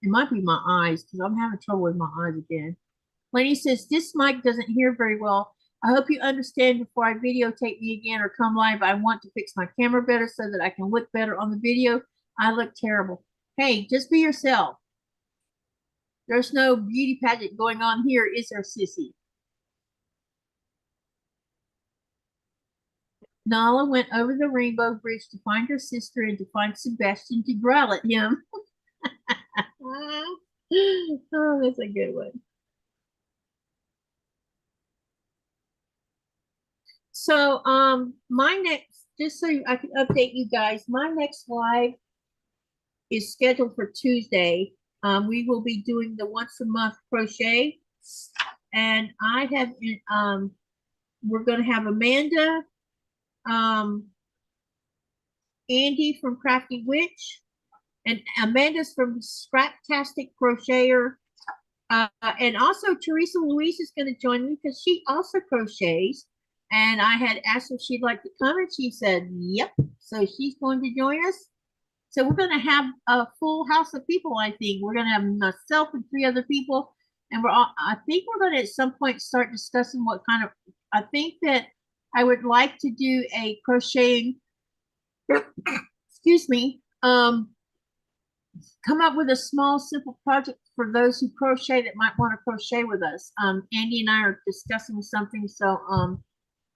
It might be my eyes because I'm having trouble with my eyes again. Lenny says, this mic doesn't hear very well. I hope you understand before I videotape me again or come live. I want to fix my camera better so that I can look better on the video. I look terrible. Hey, just be yourself. There's no beauty pageant going on here, is there, sissy? Nala went over the rainbow bridge to find her sister and to find Sebastian to growl at him. Oh, that's a good one. So, just so I can update you guys, my next live is scheduled for Tuesday. We will be doing the once a month crochet, and we're going to have Amanda, Andy from Crafty Witch, and Amanda's from Scraptastic Crocheter, and also Teresa Louise is going to join me because she also crochets. And I had asked her if she'd like to come, and she said, yep. So she's going to join us. So we're going to have a full house of people, I think. We're going to have myself and 3 other people. And I think we're going to at some point start discussing what kind of, I think that I would like to do a crocheting, excuse me, come up with a small, simple project for those who crochet that might want to crochet with us. Andy and I are discussing something. So,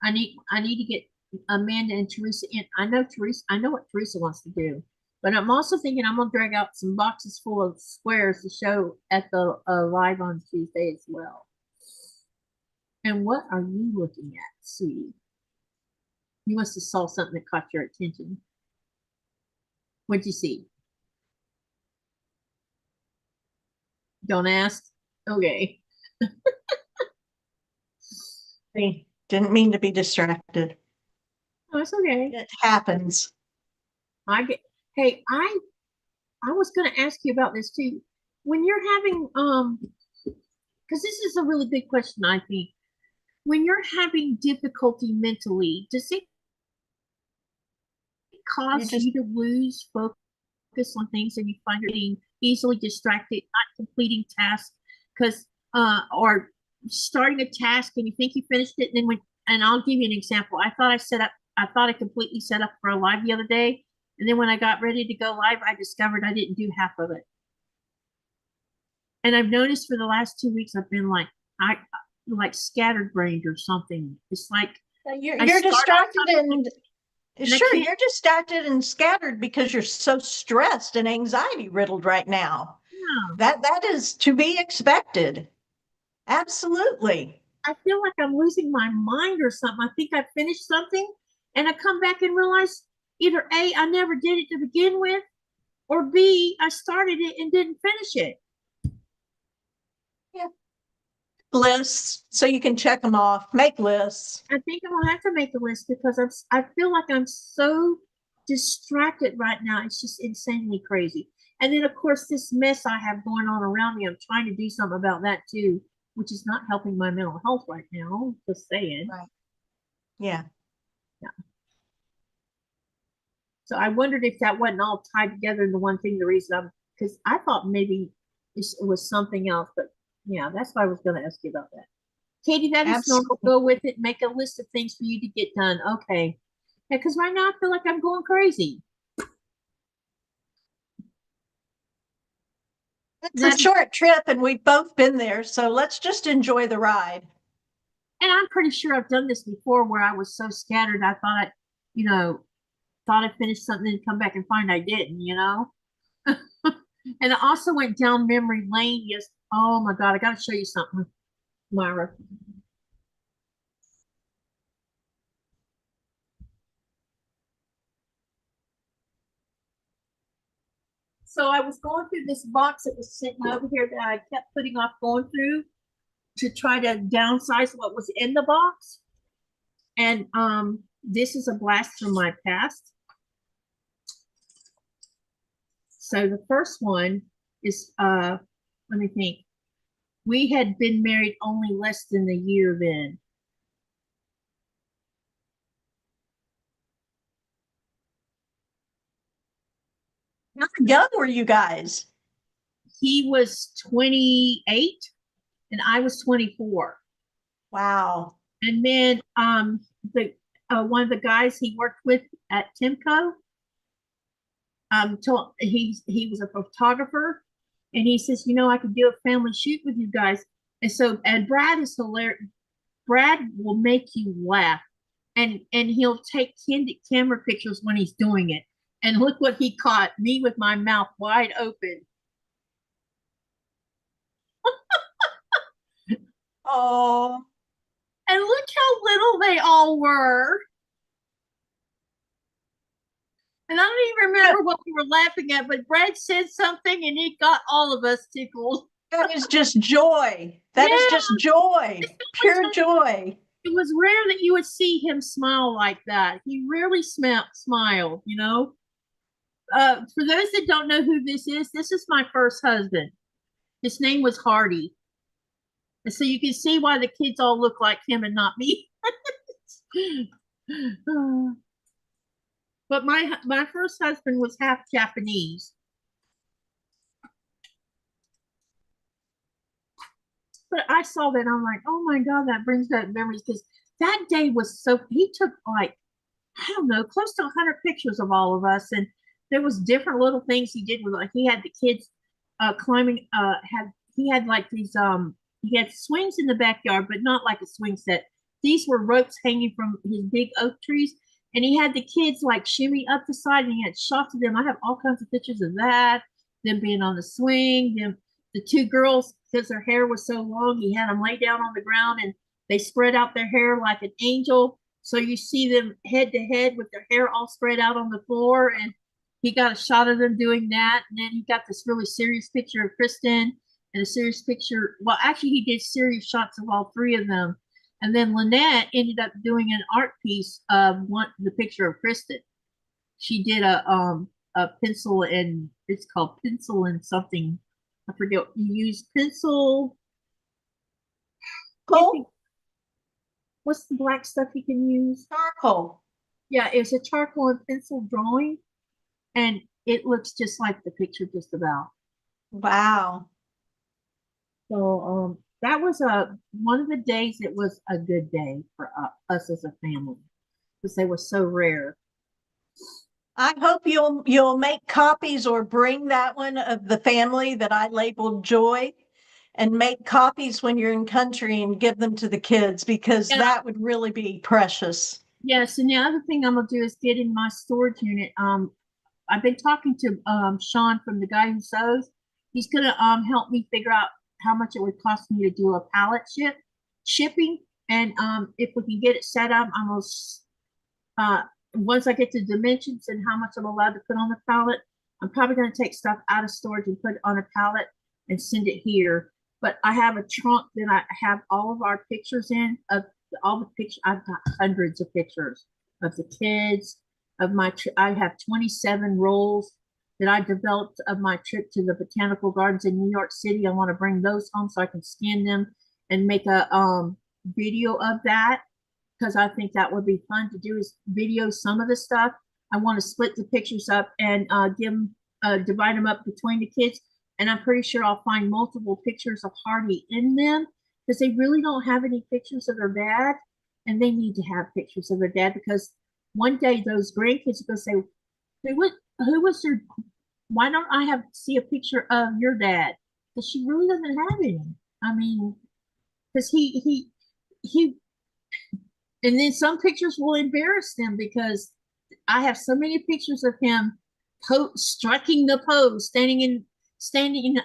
I need to get Amanda and Teresa in. I know what Teresa wants to do, but I'm also thinking I'm gonna drag out some boxes full of squares to show at the live on Tuesday as well. And what are you looking at, Sue? You must have saw something that caught your attention. What'd you see? Don't ask. Okay. Didn't mean to be distracted. Oh, it's okay. It happens. Hey, I was going to ask you about this too. When you're having because this is a really good question, I think. When you're having difficulty mentally, does it cause you to lose focus on things and you find you're getting easily distracted, not completing tasks because or starting a task and you think you finished it, and then and I'll give you an example. I thought I completely set up for a live the other day, and then when I got ready to go live, I discovered I didn't do half of it. And I've noticed for the last 2 weeks I've been like scattered brained or something. It's like you're distracted and sure, you're distracted and scattered because you're so stressed and anxiety riddled right now. Yeah. That is to be expected. Absolutely. I feel like I'm losing my mind or something. I think I finished something and I come back and realize either A, I never did it to begin with, or B, I started it and didn't finish it. Yeah. Lists so you can check them off. Make lists. I think I'm gonna have to make a list because I feel like I'm so distracted right now. It's just insanely crazy. And then of course this mess I have going on around me, I'm trying to do something about that too, which is not helping my mental health right now. Just saying. Right. Yeah. Yeah. So I wondered if that wasn't all tied together in the one thing. The reason because I thought maybe it was something else, but yeah, that's why I was going to ask you about that. Katie, that is normal. Go with it. Make a list of things for you to get done. Okay. Yeah, because right now I feel like I'm going crazy. It's a short trip and we've both been there, so let's just enjoy the ride. And I'm pretty sure I've done this before where I was so scattered I thought I finished something and come back and find I didn't, And I also went down memory lane. Yes. Oh my God, I got to show you something, Myra. So I was going through this box that was sitting over here that I kept putting off going through to try to downsize what was in the box. And this is a blast from my past. So the first one is, let me think. We had been married only less than a year then. How young were you guys? He was 28 and I was 24. Wow. And then one of the guys he worked with at Timco, he was a photographer, and he says, I could do a family shoot with you guys. And Brad is hilarious. Brad will make you laugh, and he'll take candid camera pictures when he's doing it. And look what he caught, me with my mouth wide open. Oh. And look how little they all were. And I don't even remember what we were laughing at, but Brad said something and it got all of us tickled. That is just joy. That is just joy. Pure joy. It was rare that you would see him smile like that. He rarely smiled, For those that don't know who this is my first husband. His name was Hardy. And so you can see why the kids all look like him and not me. But my first husband was half Japanese. But I saw that, I'm like, oh my God, that brings back memories, because that day was he took like, I don't know, close to 100 pictures of all of us. And there was different little things he did with, like, he had the kids climbing, he had like these, he had swings in the backyard, but not like a swing set. These were ropes hanging from his big oak trees. And he had the kids like shimmy up the side, and he had shots of them. I have all kinds of pictures of that, them being on the swing, them, the two girls, because their hair was so long, he had them lay down on the ground and they spread out their hair like an angel. So you see them head to head with their hair all spread out on the floor. And he got a shot of them doing that. And then he got this really serious picture of Kristen and a serious picture. Well, actually, he did serious shots of all three of them. And then Lynette ended up doing an art piece of the picture of Kristen. She did a pencil, and it's called pencil and something. I forget. You use pencil. Cool. What's the black stuff you can use? Charcoal. Yeah, it's a charcoal and pencil drawing, and it looks just like the picture, just about. Wow. So that was one of the days. It was a good day for us as a family because they were so rare. I hope you'll make copies or bring that one of the family that I labeled Joy, and make copies when you're in country and give them to the kids, because that would really be precious. Yes, and the other thing I'm gonna do is get in my storage unit. I've been talking to Sean from the guy who sews. He's gonna help me figure out how much it would cost me to do a pallet shipping, and if we can get it set up, I'm gonna once I get the dimensions and how much I'm allowed to put on the pallet, I'm probably gonna take stuff out of storage and put it on a pallet and send it here. But I have a trunk that I have all of our pictures in, of all the pictures. I've got hundreds of pictures of the kids, of my I have 27 rolls that I developed of my trip to the botanical gardens in New York City. I want to bring those home so I can scan them and make a video of that, because I think that would be fun to do, is video some of the stuff. I want to split the pictures up and divide them up between the kids. And I'm pretty sure I'll find multiple pictures of Hardy in them, because they really don't have any pictures of their dad, and they need to have pictures of their dad, because one day those grandkids are going to say, who was your, why don't I see a picture of your dad? Because she really doesn't have any. I mean, because he, and then some pictures will embarrass them, because I have so many pictures of him striking the pose, standing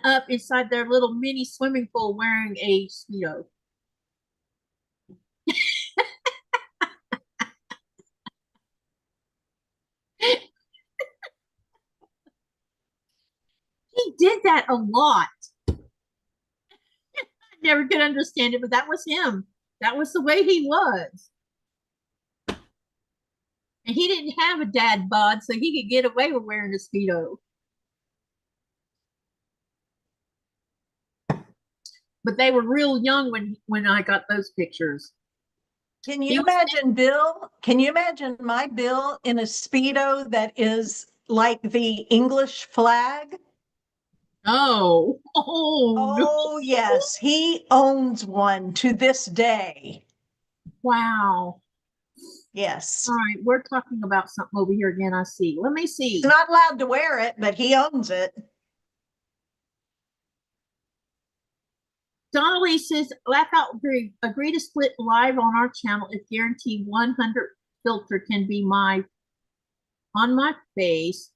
up inside their little mini swimming pool wearing a Speedo. He did that a lot. I never could understand it, but that was him. That was the way he was. And he didn't have a dad bod, so he could get away with wearing a Speedo. But they were real young when I got those pictures. Can you imagine Bill? Can you imagine my Bill in a Speedo that is like the English flag? Oh, Oh, yes. He owns one to this day. Wow. Yes. All right, we're talking about something over here again, I see. Let me see. He's not allowed to wear it, but he owns it. Donnelly says, laugh out, agree to split live on our channel if guaranteed 100 filter can be on my face.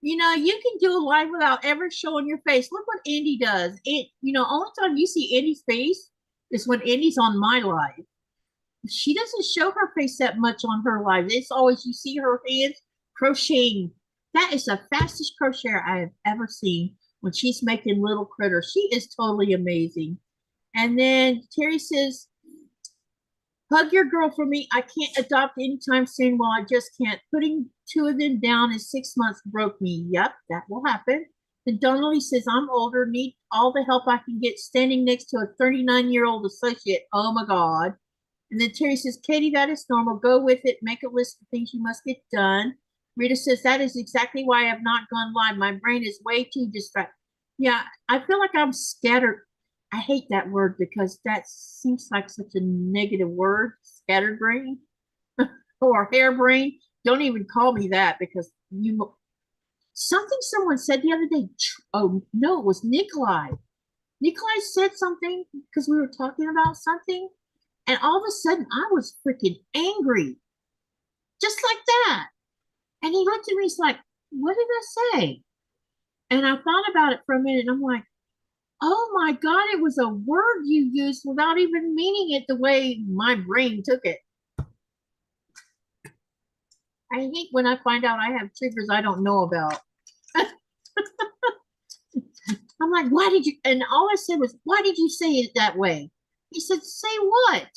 You know, you can do a live without ever showing your face. Look what Andy does. Only time you see Andy's face is when Andy's on my live. She doesn't show her face that much on her live. It's always, you see her hands crocheting. That is the fastest crocheter I have ever seen when she's making little critters. She is totally amazing. And then Terry says, hug your girl for me. I can't adopt anytime soon. Well, I just can't. Putting two of them down in 6 months broke me. Yep, that will happen. And Donnelly says, I'm older, need all the help I can get, standing next to a 39-year-old associate. Oh my God. And then Terry says, Katie, that is normal. Go with it. Make a list of things you must get done. Rita says, that is exactly why I have not gone live. My brain is way too distracted. Yeah, I feel like I'm scattered. I hate that word because that seems like such a negative word, scattered brain or harebrained. Don't even call me that, because something someone said the other day. Oh, no, it was Nikolai. Nikolai said something because we were talking about something, and all of a sudden I was freaking angry. just like that. And he looked at me, he's like, what did I say? And I thought about it for a minute, and I'm like, oh my God, it was a word you used without even meaning it the way my brain took it. I hate when I find out I have triggers I don't know about. I'm like, why did you? And all I said was, why did you say it that way? He said, say what?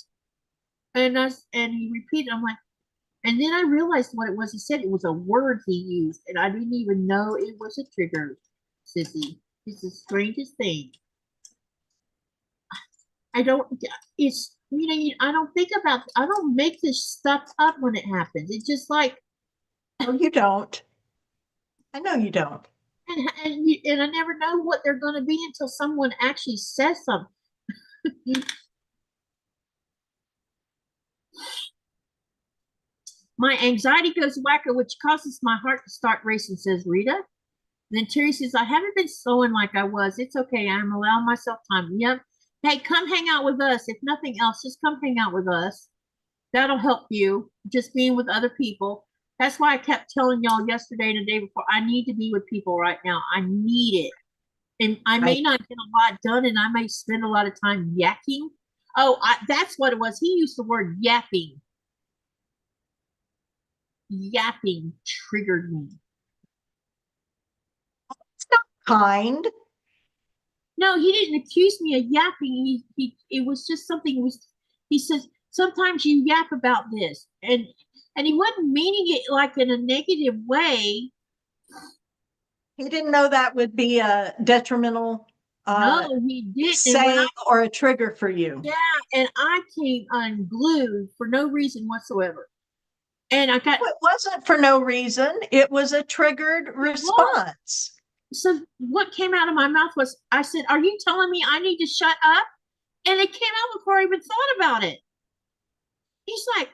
And he repeated. I'm like, and then I realized what it was. He said it was a word he used, and I didn't even know it was a trigger, Sissy. It's the strangest thing. I don't. It's I don't think about. I don't make this stuff up when it happens. It's just like. Oh, you don't. I know you don't. And I never know what they're going to be until someone actually says something. My anxiety goes whacker, which causes my heart to start racing, says Rita. Then Terry says, I haven't been sewing like I was. It's okay. I'm allowing myself time. Yep. Hey, come hang out with us. If nothing else, just come hang out with us. That'll help you. Just being with other people. That's why I kept telling y'all yesterday and the day before, I need to be with people right now. I need it. And I may not get a lot done, and I may spend a lot of time yakking. Oh, that's what it was. He used the word yapping. Yapping triggered me. It's not kind. No, he didn't accuse me of yapping. It was just something. He says, sometimes you yap about this. And he wasn't meaning it like in a negative way. He didn't know that would be a detrimental no, he didn't. saying or a trigger for you. Yeah, and I came unglued for no reason whatsoever. And I got. It wasn't for no reason. It was a triggered response. So what came out of my mouth was, I said, are you telling me I need to shut up? And it came out before I even thought about it. He's like,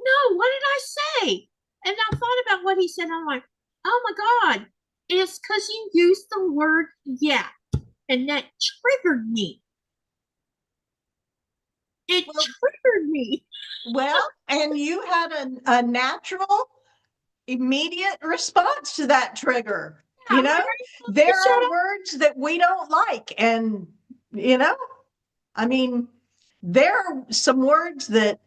no, what did I say? And I thought about what he said. I'm like, oh my God, it's because you used the word yap. And that triggered me. It triggered me. Well, and you had a natural, immediate response to that trigger. You know, there are words that we don't like. And, I mean, there are some words that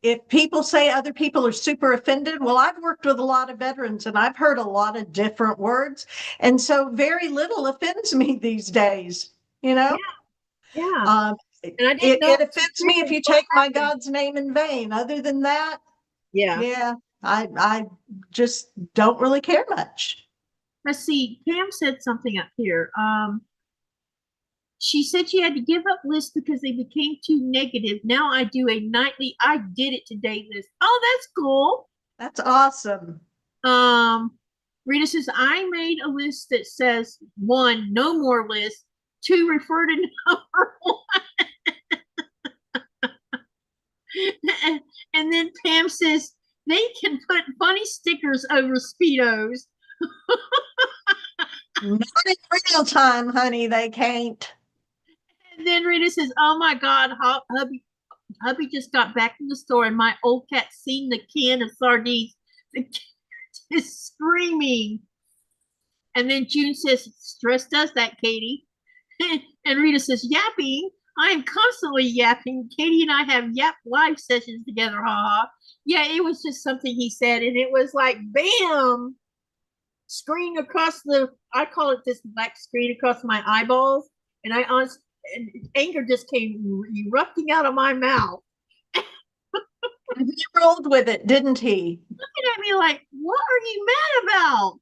if people say other people are super offended, well, I've worked with a lot of veterans and I've heard a lot of different words. And so very little offends me these days, Yeah. And it offends me if you take my God's name in vain. Other than that, I just don't really care much. Let's see. Pam said something up here. She said she had to give up lists because they became too negative. Now I do a nightly I did it today list. Oh, that's cool. That's awesome. Rita says, I made a list that says 1, no more list, 2, refer to number 1. And then Pam says, they can put funny stickers over Speedos. Not in real time, honey, they can't. And then Rita says, oh my God, hubby just got back from the store and my old cat seen the can of sardines. The cat is screaming. And then June says, stress does that, Katie. And Rita says, yapping. I am constantly yapping. Katie and I have yap live sessions together, haha. Yeah, it was just something he said, and it was like, bam, screen across I call it this black screen across my eyeballs, and and anger just came erupting out of my mouth. He rolled with it, didn't he? Looking at me like, what are you mad about?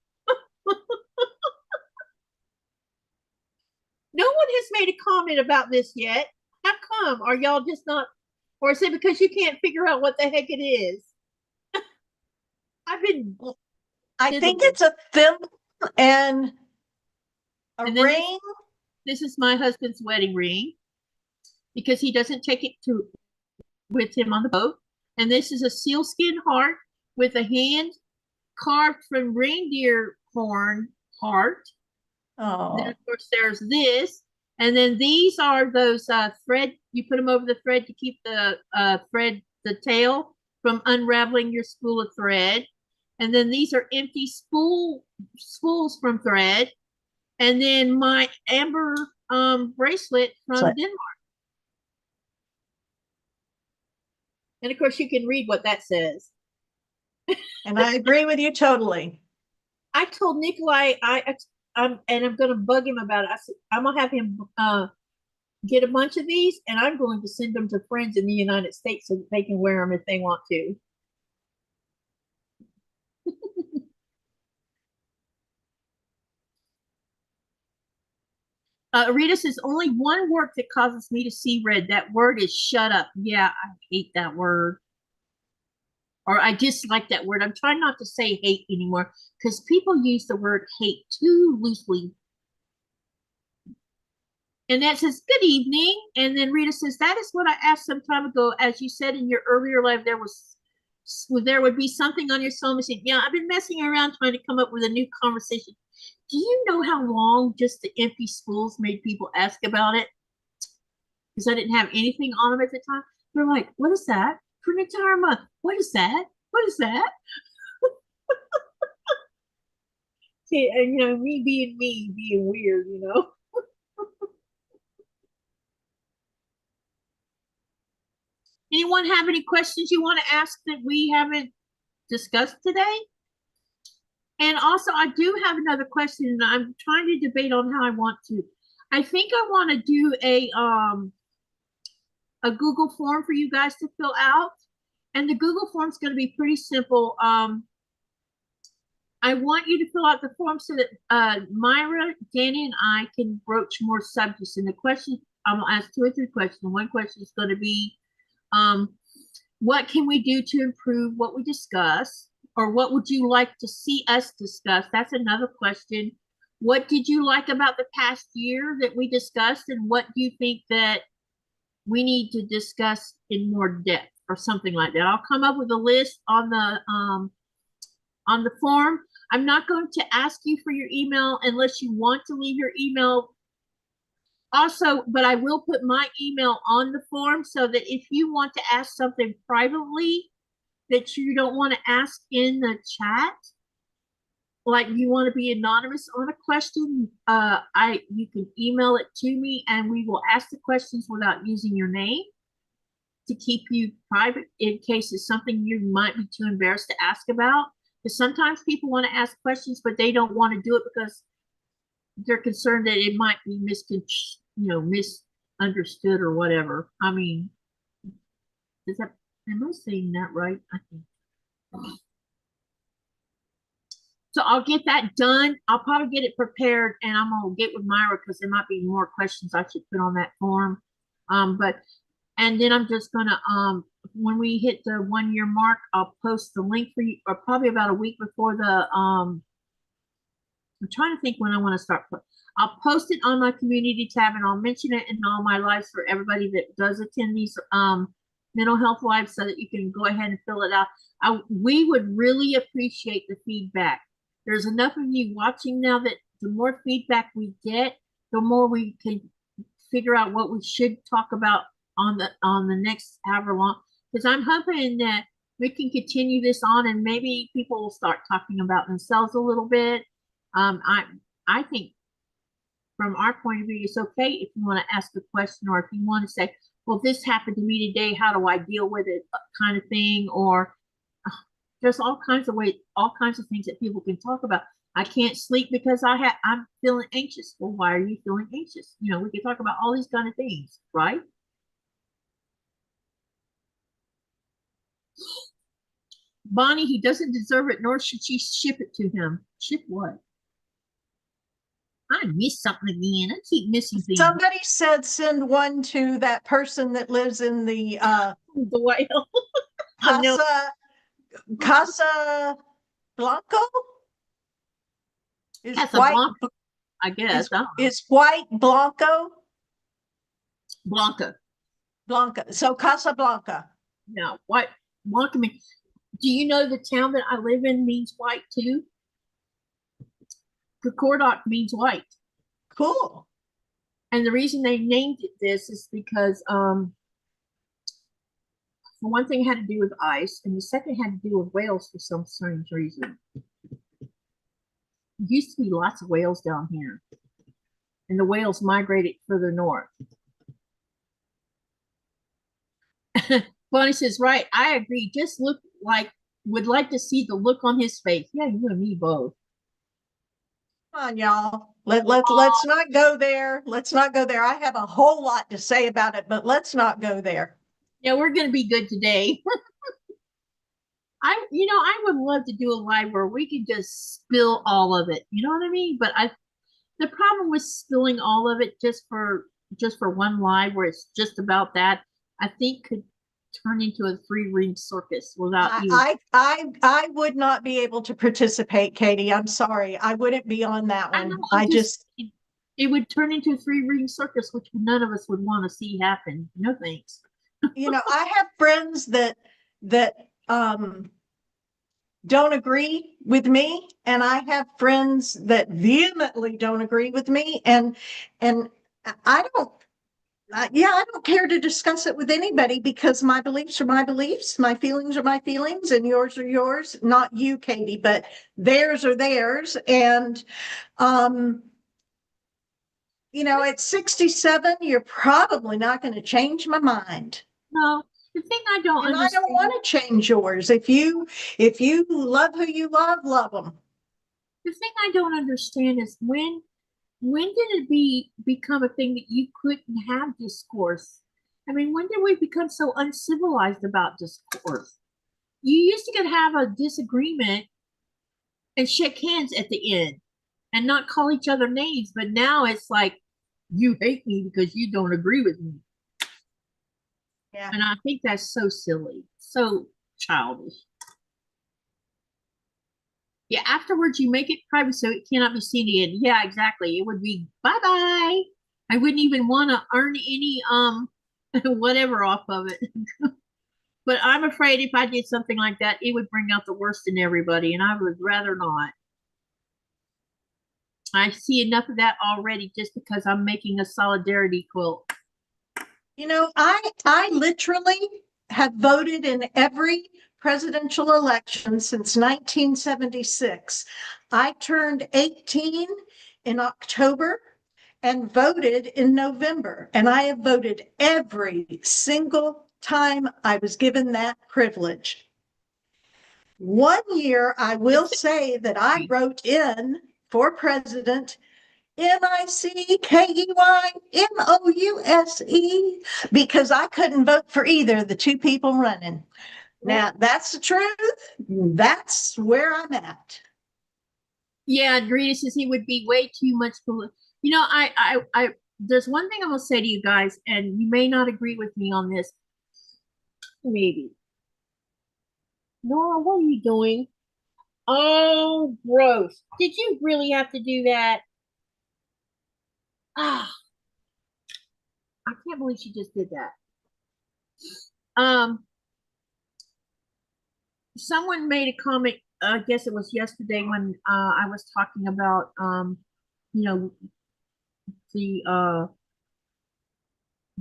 No one has made a comment about this yet. How come? Are y'all just not, or is it because you can't figure out what the heck it is? I think it's a thimble and a ring. This is my husband's wedding ring because he doesn't take it with him on the boat. And this is a sealskin heart with a hand carved from reindeer horn heart. Oh. Then of course there's this, and then these are those thread. You put them over the thread to keep the thread the tail from Unraveling Your Spool of Thread. And then these are empty spools from thread. And then my amber bracelet from Denmark. And of course, you can read what that says. And I agree with you totally. I told Nikolai, and I'm going to bug him about it. I said, I'm going to have him get a bunch of these, and I'm going to send them to friends in the United States so that they can wear them if they want to. Rita says, only one word that causes me to see red. That word is shut up. Yeah, I hate that word. Or I dislike that word. I'm trying not to say hate anymore because people use the word hate too loosely. And that says, good evening. And then Rita says, that is what I asked some time ago. As you said in your earlier life, there would be something on your sewing machine. Yeah, I've been messing around trying to come up with a new conversation. Do you know how long just the empty spools made people ask about it? Because I didn't have anything on them at the time. They're like, what is that? For an entire month. What is that? What is that? See, and you know, me being weird, you know. Anyone have any questions you want to ask that we haven't discussed today? And also, I do have another question, and I'm trying to debate on how I want to. I think I want to do a Google form for you guys to fill out, and the Google form is going to be pretty simple. I want you to fill out the form so that Myra, Danny, and I can broach more subjects. And the question, I'm going to ask 2 or 3 questions. One question is going to be, what can we do to improve what we discuss? Or what would you like to see us discuss? That's another question. What did you like about the past year that we discussed? And what do you think that we need to discuss in more depth or something like that? I'll come up with a list on the form. I'm not going to ask you for your email unless you want to leave your email. Also, but I will put my email on the form so that if you want to ask something privately that you don't want to ask in the chat, like you want to be anonymous on a question, you can email it to me and we will ask the questions without using your name to keep you private in case it's something you might be too embarrassed to ask about. Because sometimes people want to ask questions, but they don't want to do it because they're concerned that it might be misunderstood or whatever. I mean, am I saying that right? I think. So I'll get that done. I'll probably get it prepared, and I'm gonna get with Myra because there might be more questions I should put on that form. And then I'm just gonna when we hit the 1 year mark, I'll post the link for you, or probably about a week before the I'm trying to think when I want to start. I'll post it on my community tab, and I'll mention it in all my lives for everybody that does attend these mental health lives, so that you can go ahead and fill it out. We would really appreciate the feedback. There's enough of you watching now that the more feedback we get, the more we can figure out what we should talk about on the next however long. Because I'm hoping that we can continue this on, and maybe people will start talking about themselves a little bit. I think from our point of view, it's okay if you want to ask a question, or if you want to say, well, this happened to me today, how do I deal with it, kind of thing. Or there's all kinds of ways, all kinds of things that people can talk about. I can't sleep because I'm feeling anxious. Well, why are you feeling anxious? You know, we can talk about all these kind of things, right? Bonnie, he doesn't deserve it, nor should she ship it to him. Ship what? I missed something again. I keep missing things. Somebody said send one to that person that lives in the whale. Casa Blanco? Is Casa white Blanca, I guess. Is white Blanco? Blanca. Blanca. So Casablanca. No, white Blanca means. Do you know the town that I live in means white too? Concordat means white. Cool. And the reason they named it this is because one thing, it had to do with ice, and the second had to do with whales for some strange reason. There used to be lots of whales down here, and the whales migrated further north. Bonnie says, right, I agree. Just look like, would like to see the look on his face. Yeah, you and me both. Come on, y'all. Let's not go there. Let's not go there. I have a whole lot to say about it, but let's not go there. Yeah, we're going to be good today. I would love to do a live where we could just spill all of it. You know what I mean? But the problem with spilling all of it just for one live where it's just about that, I think could turn into a 3-ring circus without you. I would not be able to participate, Katie. I'm sorry. I wouldn't be on that one. It would turn into a 3-ring circus, which none of us would want to see happen. No thanks. I have friends that don't agree with me, and I have friends that vehemently don't agree with me, and I don't. I don't care to discuss it with anybody because my beliefs are my beliefs, my feelings are my feelings, and yours are yours. Not you, Katie, but theirs are theirs. And at 67, you're probably not going to change my mind. No, the thing I don't understand. I don't want to change yours. If you love who you love them. The thing I don't understand is when did it become a thing that you couldn't have discourse? I mean, when did we become so uncivilized about discourse? You used to get have a disagreement and shake hands at the end and not call each other names, but now it's like, you hate me because you don't agree with me. Yeah. And I think that's so silly, so childish. Yeah, afterwards you make it private so it cannot be seen again. Yeah, exactly. It would be bye-bye. I wouldn't even want to earn any whatever off of it. But I'm afraid if I did something like that, it would bring out the worst in everybody, and I would rather not. I see enough of that already just because I'm making a solidarity quilt. I literally have voted in every presidential election since 1976. I turned 18 in October and voted in November, and I have voted every single time I was given that privilege. One year, I will say that I wrote in for president MICKEYMOUSE because I couldn't vote for either of the two people running. Now, that's the truth. That's where I'm at. Yeah, Drita says he would be way too much. There's one thing I'm going to say to you guys, and you may not agree with me on this. Maybe. Nora, what are you doing? Oh, gross. Did you really have to do that? Ah, I can't believe she just did that. Someone made a comment, I guess it was yesterday when I was talking about the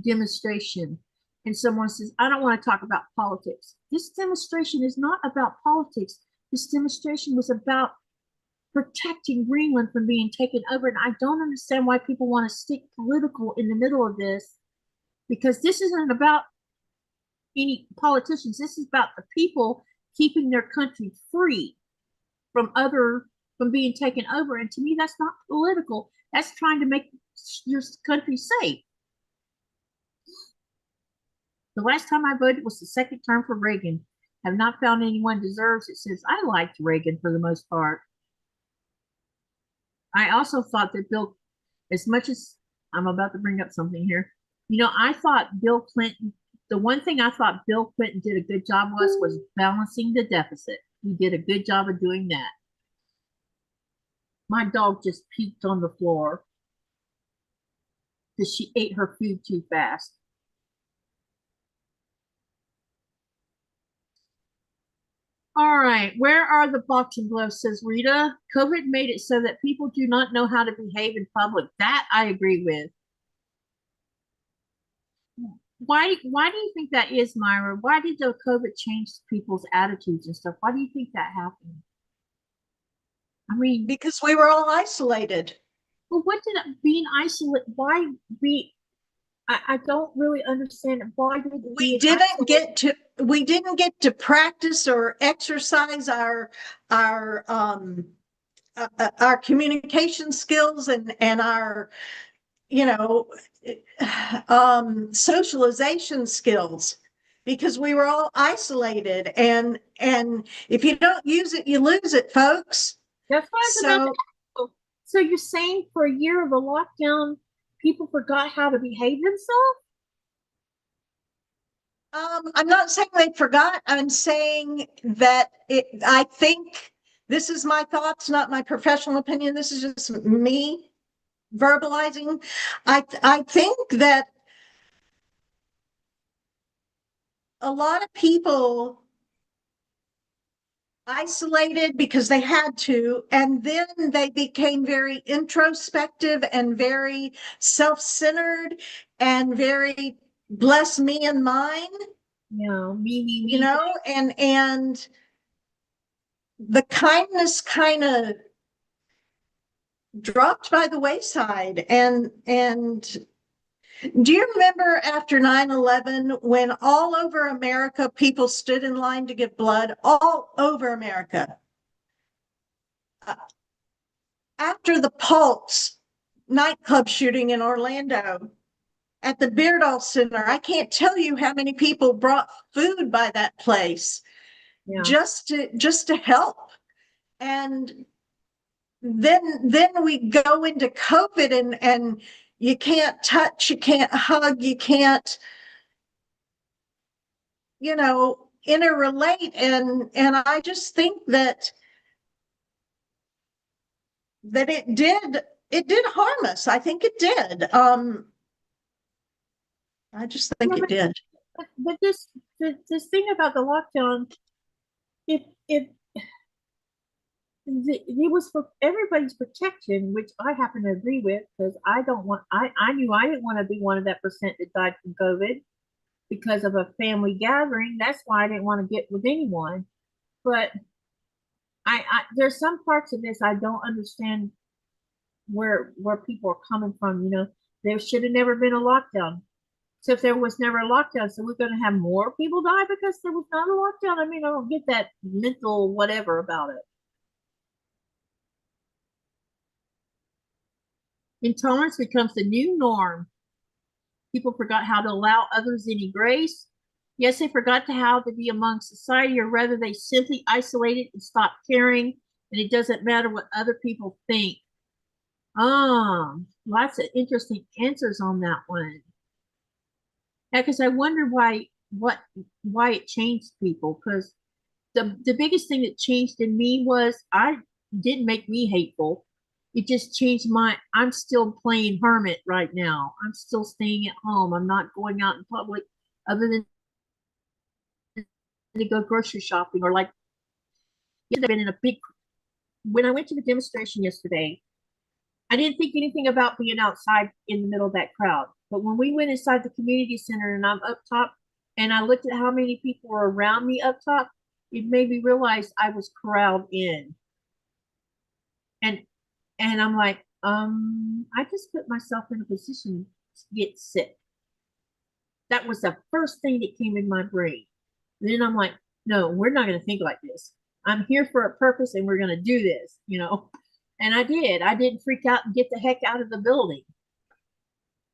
demonstration, and someone says, I don't want to talk about politics. This demonstration is not about politics. This demonstration was about protecting Greenland from being taken over, and I don't understand why people want to stick political in the middle of this, because this isn't about any politicians. This is about the people keeping their country free from being taken over. And to me, that's not political. That's trying to make your country safe. The last time I voted was the second term for Reagan. Have not found anyone deserves it since. I liked Reagan for the most part. I also thought that Bill, as much as I'm about to bring up something here, I thought Bill Clinton, the one thing I thought Bill Clinton did a good job was balancing the deficit. He did a good job of doing that. My dog just puked on the floor because she ate her food too fast. All right, where are the boxing gloves, says Rita. COVID made it so that people do not know how to behave in public. That I agree with. why do you think that is, Myra? Why did the COVID change people's attitudes and stuff? Why do you think that happened? I mean, Because we were all isolated. well, what did being isolated? Why be? I don't really understand it. Why did We didn't get to practice or exercise our our communication skills and our, you know, socialization skills, because we were all isolated, and if you don't use it, you lose it, folks. That's why it's about to. So you're saying for a year of a lockdown, people forgot how to behave themselves? I'm not saying they forgot. I'm saying that I think this is my thoughts, not my professional opinion. This is just me verbalizing. I think that a lot of people isolated because they had to, and then they became very introspective and very self-centered and very bless me and mine. Yeah, me. You know, and the kindness kind of dropped by the wayside. And do you remember after 9/11 when all over America people stood in line to give blood? All over America. After the Pulse nightclub shooting in Orlando, at the Beardall Center, I can't tell you how many people brought food by that place. Yeah. just to help. And then we go into COVID, and you can't touch, you can't hug, you can't, you know, interrelate. And I just think that it did harm us. I think it did. I just think it did. But this thing about the lockdown, it was for everybody's protection, which I happen to agree with, because I knew I didn't want to be one of that percent that died from COVID because of a family gathering. That's why I didn't want to get with anyone. But I there's some parts of this I don't understand where people are coming from. You know, there should have never been a lockdown. So if there was never a lockdown, so we're going to have more people die because there was not a lockdown. I mean, I don't get that mental whatever about it. Intolerance becomes the new norm. People forgot how to allow others any grace. Yes, they forgot how to be among society, or rather they simply isolated and stopped caring, and it doesn't matter what other people think. Lots of interesting answers on that one. Yeah, because I wonder why it changed people, because the biggest thing that changed in me was I didn't make me hateful. It just changed I'm still playing hermit right now. I'm still staying at home. I'm not going out in public other than to go grocery shopping, or like been in a big, when I went to the demonstration yesterday, I didn't think anything about being outside in the middle of that crowd. But when we went inside the community center and I'm up top and I looked at how many people were around me up top, it made me realize I was corralled in. And I'm like, I just put myself in a position to get sick. That was the first thing that came in my brain. And then I'm like, no, we're not going to think like this. I'm here for a purpose and we're going to do this, you know. And I did. I didn't freak out and get the heck out of the building.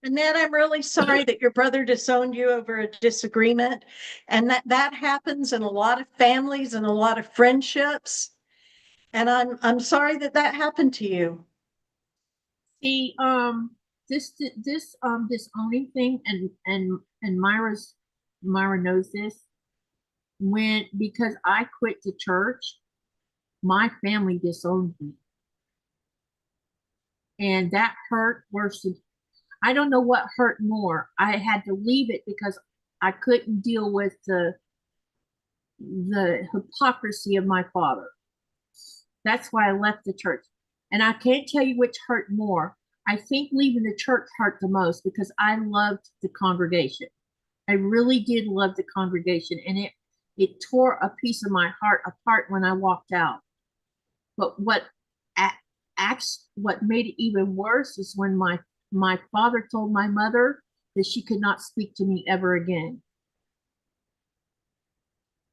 Annette, I'm really sorry that your brother disowned you over a disagreement. And that happens in a lot of families and a lot of friendships. And I'm sorry that happened to you. See, this disowning thing, and Myra knows this. Because I quit the church, my family disowned me. And that hurt worse than, I don't know what hurt more. I had to leave it because I couldn't deal with the hypocrisy of my father. That's why I left the church. And I can't tell you which hurt more. I think leaving the church hurt the most because I loved the congregation. I really did love the congregation, and it tore a piece of my heart apart when I walked out. But what made it even worse is when my father told my mother that she could not speak to me ever again.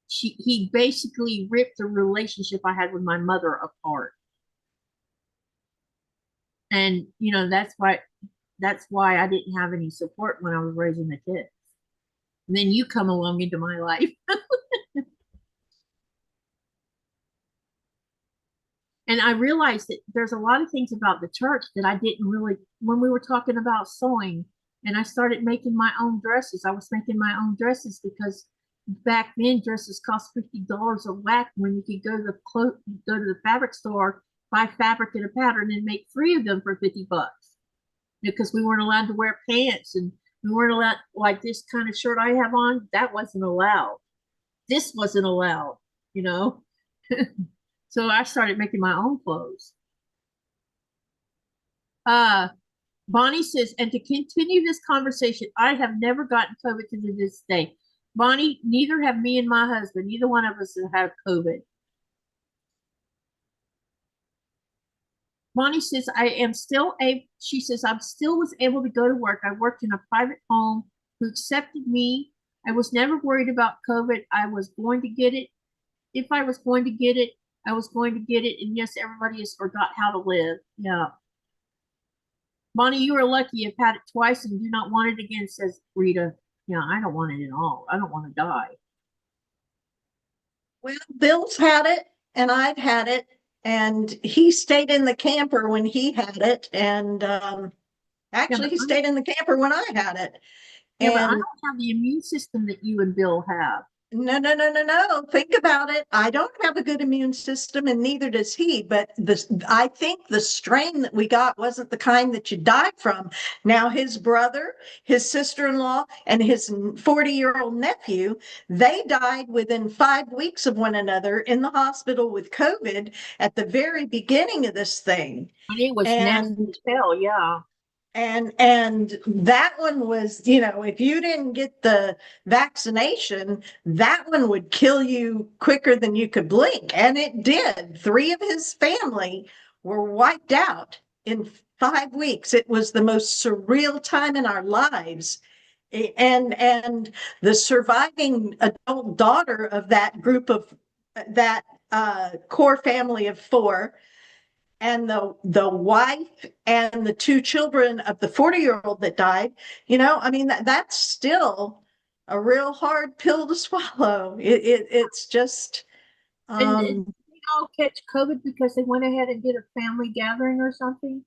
He basically ripped the relationship I had with my mother apart. And you know, that's why I didn't have any support when I was raising the kids. And then you come along into my life. And I realized that there's a lot of things about the church that I didn't really, when we were talking about sewing, and I started making my own dresses. I was making my own dresses because back then dresses cost $50 a whack, when you could go to the fabric store, buy fabric in a pattern, and make 3 of them for $50. Because we weren't allowed to wear pants, and we weren't allowed, like this kind of shirt I have on, that wasn't allowed. This wasn't allowed, you know. So I started making my own clothes. Bonnie says, and to continue this conversation, I have never gotten COVID to this day. Bonnie, neither have me and my husband. Neither one of us have had COVID. Bonnie says, she says, I'm still was able to go to work. I worked in a private home who accepted me. I was never worried about COVID. I was going to get it. If I was going to get it, I was going to get it. And yes, everybody has forgot how to live. Yeah. Bonnie, you are lucky. You've had it twice and do not want it again, says Rita. Yeah, I don't want it at all. I don't want to die. Well, Bill's had it and I've had it, and he stayed in the camper when he had it. And actually, he stayed in the camper when I had it. Yeah, but I don't have the immune system that you and Bill have. No. Think about it. I don't have a good immune system, and neither does he. But I think the strain that we got wasn't the kind that you died from. Now, his brother, his sister-in-law, and his 40-year-old nephew, they died within 5 weeks of one another in the hospital with COVID at the very beginning of this thing. And it was nasty as hell, yeah. And that one was, you know, if you didn't get the vaccination, that one would kill you quicker than you could blink. And it did. 3 of his family were wiped out in 5 weeks. It was the most surreal time in our lives. And the surviving adult daughter of that group of that core family of 4, and the wife and the 2 children of the 40-year-old that died, you know, I mean, that's still a real hard pill to swallow. It's just and did they all catch COVID because they went ahead and did a family gathering or something?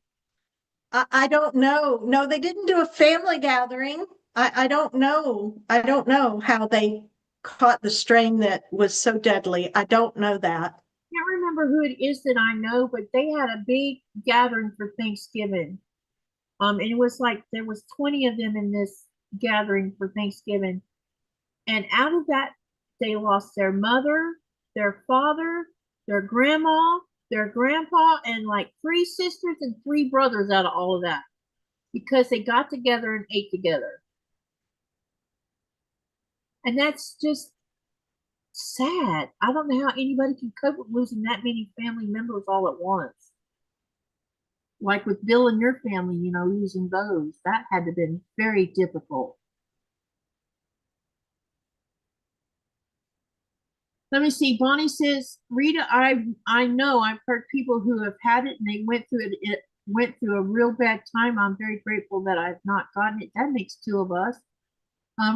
I don't know. No, they didn't do a family gathering. I don't know. I don't know how they caught the strain that was so deadly. I don't know that. I can't remember who it is that I know, but they had a big gathering for Thanksgiving. And it was like there was 20 of them in this gathering for Thanksgiving. And out of that, they lost their mother, their father, their grandma, their grandpa, and like 3 sisters and 3 brothers out of all of that, because they got together and ate together. And that's just sad. I don't know how anybody can cope with losing that many family members all at once. Like with Bill and your family, you know, losing those, that had to have been very difficult. Let me see. Bonnie says, Rita, I know I've heard people who have had it and they went through a real bad time. I'm very grateful that I've not gotten it. That makes 2 of us.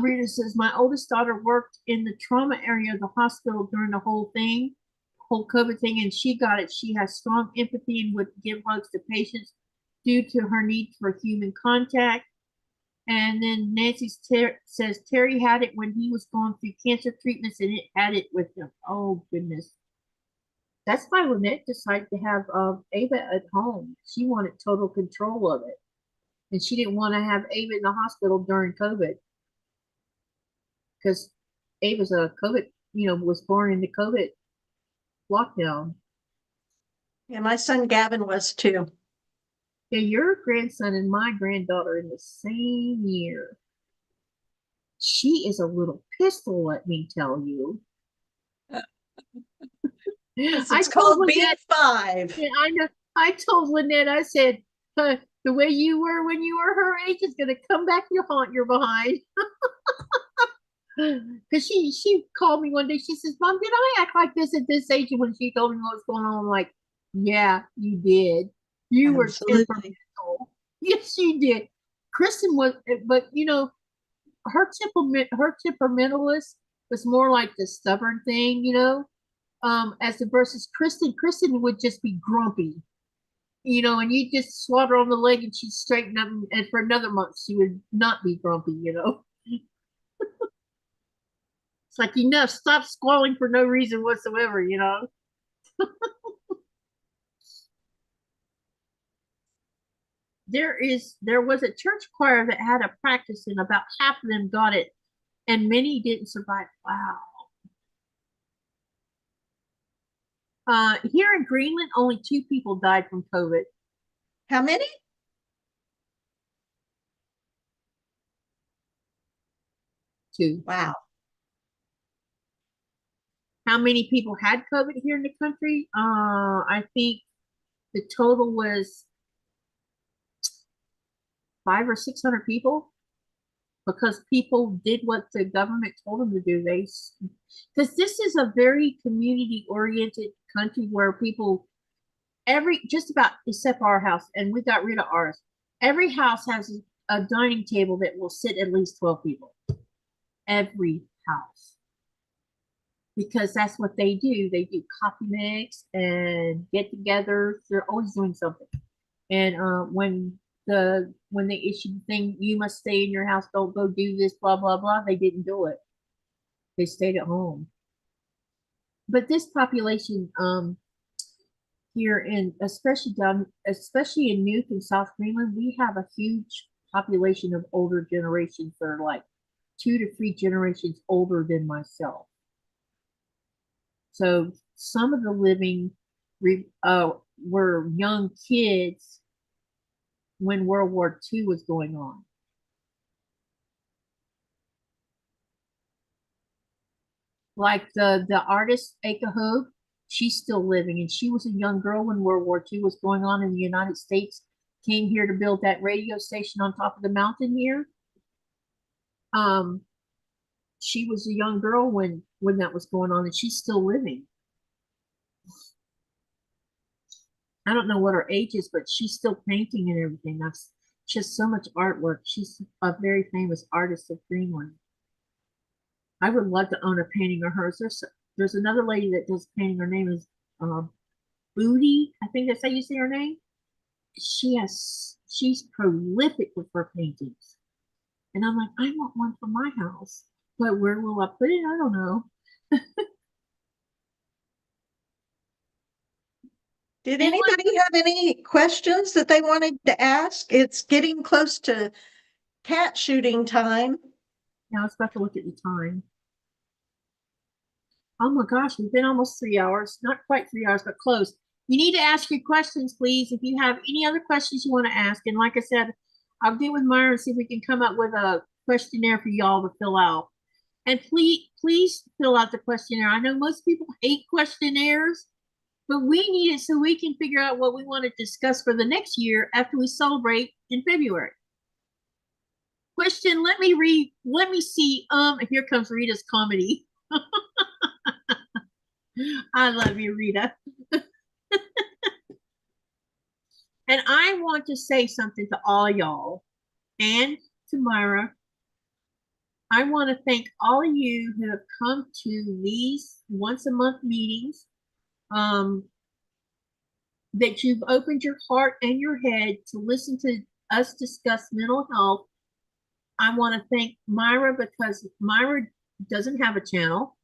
Rita says, my oldest daughter worked in the trauma area of the hospital during the whole COVID thing, and she got it. She has strong empathy and would give hugs to patients due to her need for human contact. And then Nancy says, Terry had it when he was going through cancer treatments, and it had it with him. Oh, goodness. That's why Lynette decided to have Ava at home. She wanted total control of it. And she didn't want to have Ava in the hospital during COVID, because Ava's a COVID, you know, was born in the COVID lockdown. Yeah, my son Gavin was too. Yeah, your grandson and my granddaughter in the same year. She is a little pistol, let me tell you. It's called B5. Yeah, I know. I told Lynette, I said, the way you were when you were her age is going to come back to haunt your behind. Because she called me one day. She says, Mom, did I act like this at this age? And when she told me what was going on, I'm like, yeah, you did. You were temperamental. Yes, you did. Kristen was, but you know, her temperamentalist was more like the stubborn thing, you know, as the versus Kristen would just be grumpy, you know, and you just swat her on the leg and she'd straighten up, and for another month she would not be grumpy, you know. It's like, enough, stop squalling for no reason whatsoever, you know. There was a church choir that had a practice and about half of them got it and many didn't survive. Wow. Here in Greenland, only 2 people died from COVID. How many? 2. Wow. How many people had COVID here in the country? I think the total was 500 or 600 people, because people did what the government told them to do. Because this is a very community oriented country where people, just about, except our house, and we got rid of ours, every house has a dining table that will sit at least 12 people. Every house. Because that's what they do. They do coffee mix and get-togethers. They're always doing something. And when they issued the thing, you must stay in your house, don't go do this, blah blah blah, they didn't do it. They stayed at home. But this population here in, especially in Nuuk and South Greenland, we have a huge population of older generations that are like 2 to 3 generations older than myself. So some of the living were young kids when World War II was going on. Like the artist Aka Hogue, she's still living, and she was a young girl when World War II was going on in the United States, came here to build that radio station on top of the mountain here. She was a young girl when that was going on, and she's still living. I don't know what her age is, but she's still painting and everything. That's just so much artwork. She's a very famous artist of Greenland. I would love to own a painting of hers. There's another lady that does painting. Her name is Booty. I think that's how you say her name. She's prolific with her paintings. And I'm like, I want one for my house. But where will I put it? I don't know. Did anybody have any questions that they wanted to ask? It's getting close to cat shooting time. Now I was about to look at the time. Oh my gosh, we've been almost 3 hours. Not quite 3 hours, but close. You need to ask your questions, please. If you have any other questions you want to ask, and like I said, I'll get with Myra and see if we can come up with a questionnaire for y'all to fill out. And please fill out the questionnaire. I know most people hate questionnaires, but we need it so we can figure out what we want to discuss for the next year after we celebrate in February. Question, let me see. Here comes Rita's comedy. I love you, Rita. And I want to say something to all y'all and to Myra. I want to thank all of you who have come to these once a month meetings, that you've opened your heart and your head to listen to us discuss mental health. I want to thank Myra, because Myra doesn't have a channel,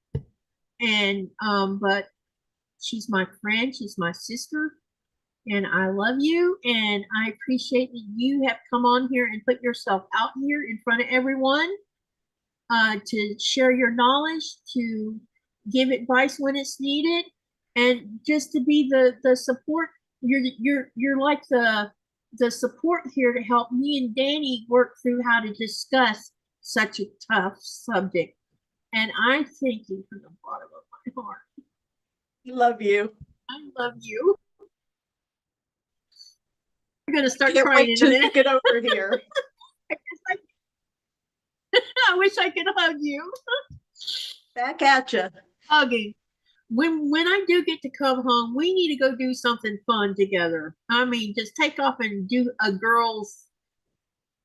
and but she's my friend, she's my sister, and I love you, and I appreciate that you have come on here and put yourself out here in front of everyone, to share your knowledge, to give advice when it's needed, and just to be the support. You're like the support here to help me and Danny work through how to discuss such a tough subject. And I thank you from the bottom of my heart. Love you. I love you. You're going to start Can't crying wait in a to minute. get over here. I wish I could hug you. Back at you. Hugging. When I do get to come home, we need to go do something fun together. I mean, just take off and do a girls'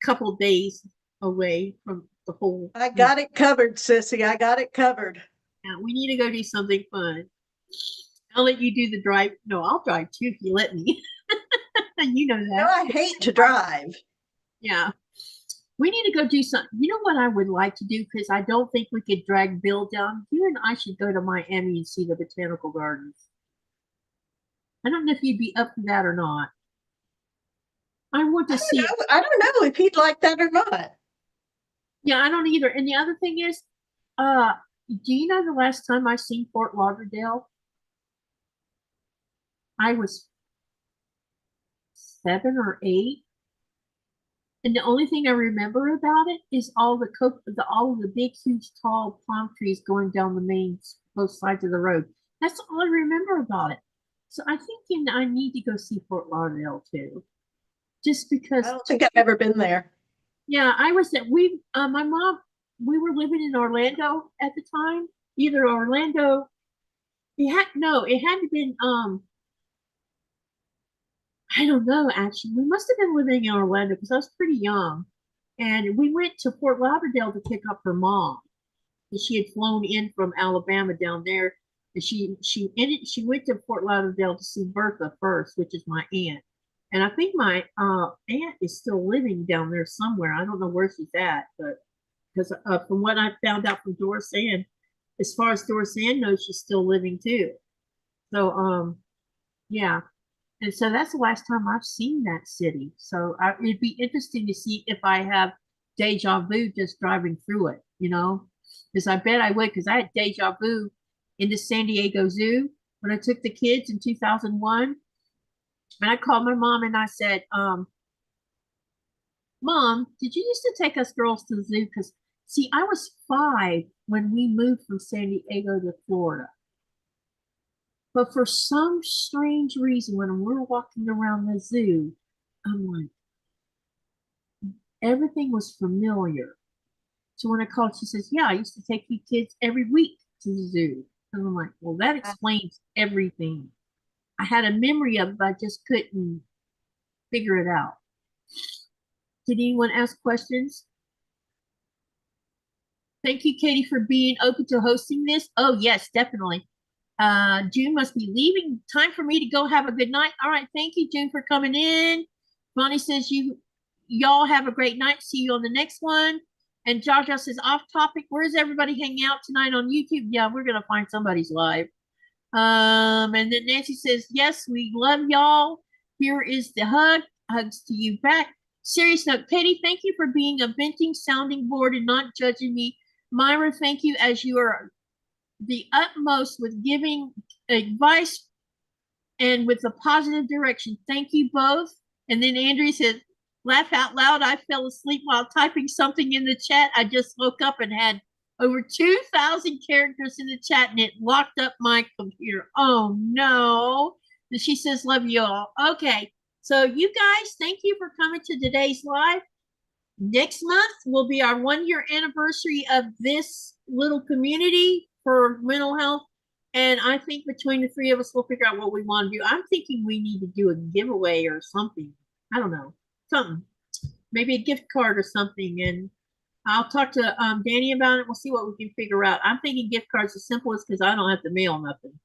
couple days away from the whole. I got it covered, sissy. I got it covered. Yeah, we need to go do something fun. I'll let you do the drive. No, I'll drive too if you let me. You know that. No, I hate to drive. Yeah. We need to go do something. You know what I would like to do? Because I don't think we could drag Bill down. You and I should go to Miami and see the botanical gardens. I don't know if you'd be up for that or not. I want to see it. I don't know if he'd like that or not. Yeah, I don't either. And the other thing is, do you know the last time I seen Fort Lauderdale? I was 7 or 8. And the only thing I remember about it is all of the big, huge, tall palm trees going down the main both sides of the road. That's all I remember about it. So I think I need to go see Fort Lauderdale too, just because. I don't think I've ever been there. Yeah, I was at my mom. We were living in Orlando at the time. Either Orlando. It had to been I don't know, actually. We must have been living in Orlando because I was pretty young. And we went to Fort Lauderdale to pick up her mom. And she had flown in from Alabama down there. And she went to Fort Lauderdale to see Bertha first, which is my aunt. And I think my aunt is still living down there somewhere. I don't know where she's at, but because from what I found out from Doris Ann, as far as Doris Ann knows, she's still living too. So yeah. And so that's the last time I've seen that city. So it'd be interesting to see if I have deja vu just driving through it, because I bet I would, because I had deja vu in the San Diego Zoo when I took the kids in 2001. And I called my mom and I said, Mom, did you used to take us girls to the zoo? Because, see, I was 5 when we moved from San Diego to Florida. But for some strange reason, when we're walking around the zoo, I'm like, everything was familiar. So when I called, she says, yeah, I used to take you kids every week to the zoo. And I'm like, well, that explains everything. I had a memory of it, but I just couldn't figure it out. Did anyone ask questions? Thank you, Katie, for being open to hosting this. Oh, yes, definitely. June must be leaving. Time for me to go. Have a good night. All right. Thank you, June, for coming in. Bonnie says y'all have a great night. See you on the next one. And Jaja says off topic. Where's everybody hanging out tonight on YouTube? Yeah, we're going to find somebody's live. And then Nancy says, yes, we love y'all. Here is the hug. Hugs to you back. Serious note, Katie, thank you for being a venting sounding board and not judging me. Myra, thank you, as you are the utmost with giving advice and with a positive direction. Thank you both. And then Andrea said, laugh out loud. I fell asleep while typing something in the chat. I just woke up and had over 2,000 characters in the chat and it locked up my computer. Oh no. And she says, love you all. Okay. So you guys, thank you for coming to today's live. Next month will be our 1-year anniversary of this little community for mental health. And I think between the 3 of us, we'll figure out what we want to do. I'm thinking we need to do a giveaway or something. I don't know. Something. Maybe a gift card or something. And I'll talk to Danny about it. We'll see what we can figure out. I'm thinking gift cards are simplest because I don't have to mail nothing.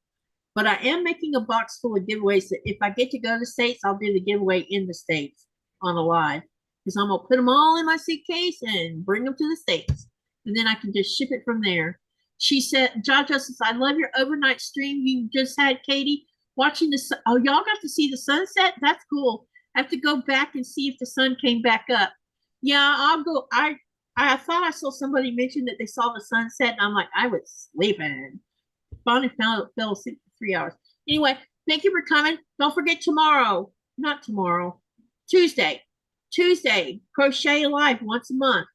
But I am making a box full of giveaways that if I get to go to the States, I'll do the giveaway in the States on a live. Because I'm going to put them all in my suitcase and bring them to the States. And then I can just ship it from there. She said, Jaja says, I love your overnight stream you just had, Katie. Watching the sun. Oh, y'all got to see the sunset? That's cool. I have to go back and see if the sun came back up. Yeah, I'll go. I thought I saw somebody mention that they saw the sunset. And I'm like, I was sleeping. Bonnie fell asleep for 3 hours. Anyway, thank you for coming. Don't forget Tuesday, crochet live once a month,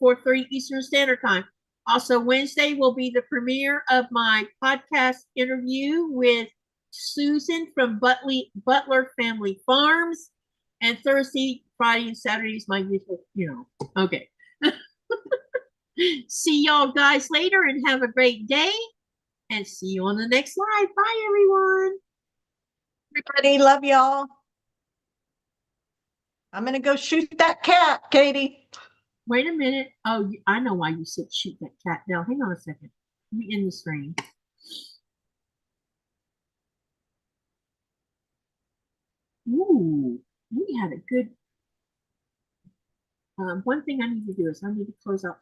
4:30 Eastern Standard Time. Also, Wednesday will be the premiere of my podcast interview with Susan from Butler Family Farms. And Thursday, Friday, and Saturday is my usual, Okay. See y'all guys later and have a great day. And see you on the next live. Bye, everyone. Everybody, love y'all. I'm going to go shoot that cat, Katie. Wait a minute. Oh, I know why you said shoot that cat. Now, hang on a second. Let me end the stream. Ooh, we had a good. One thing I need to do is I need to close out.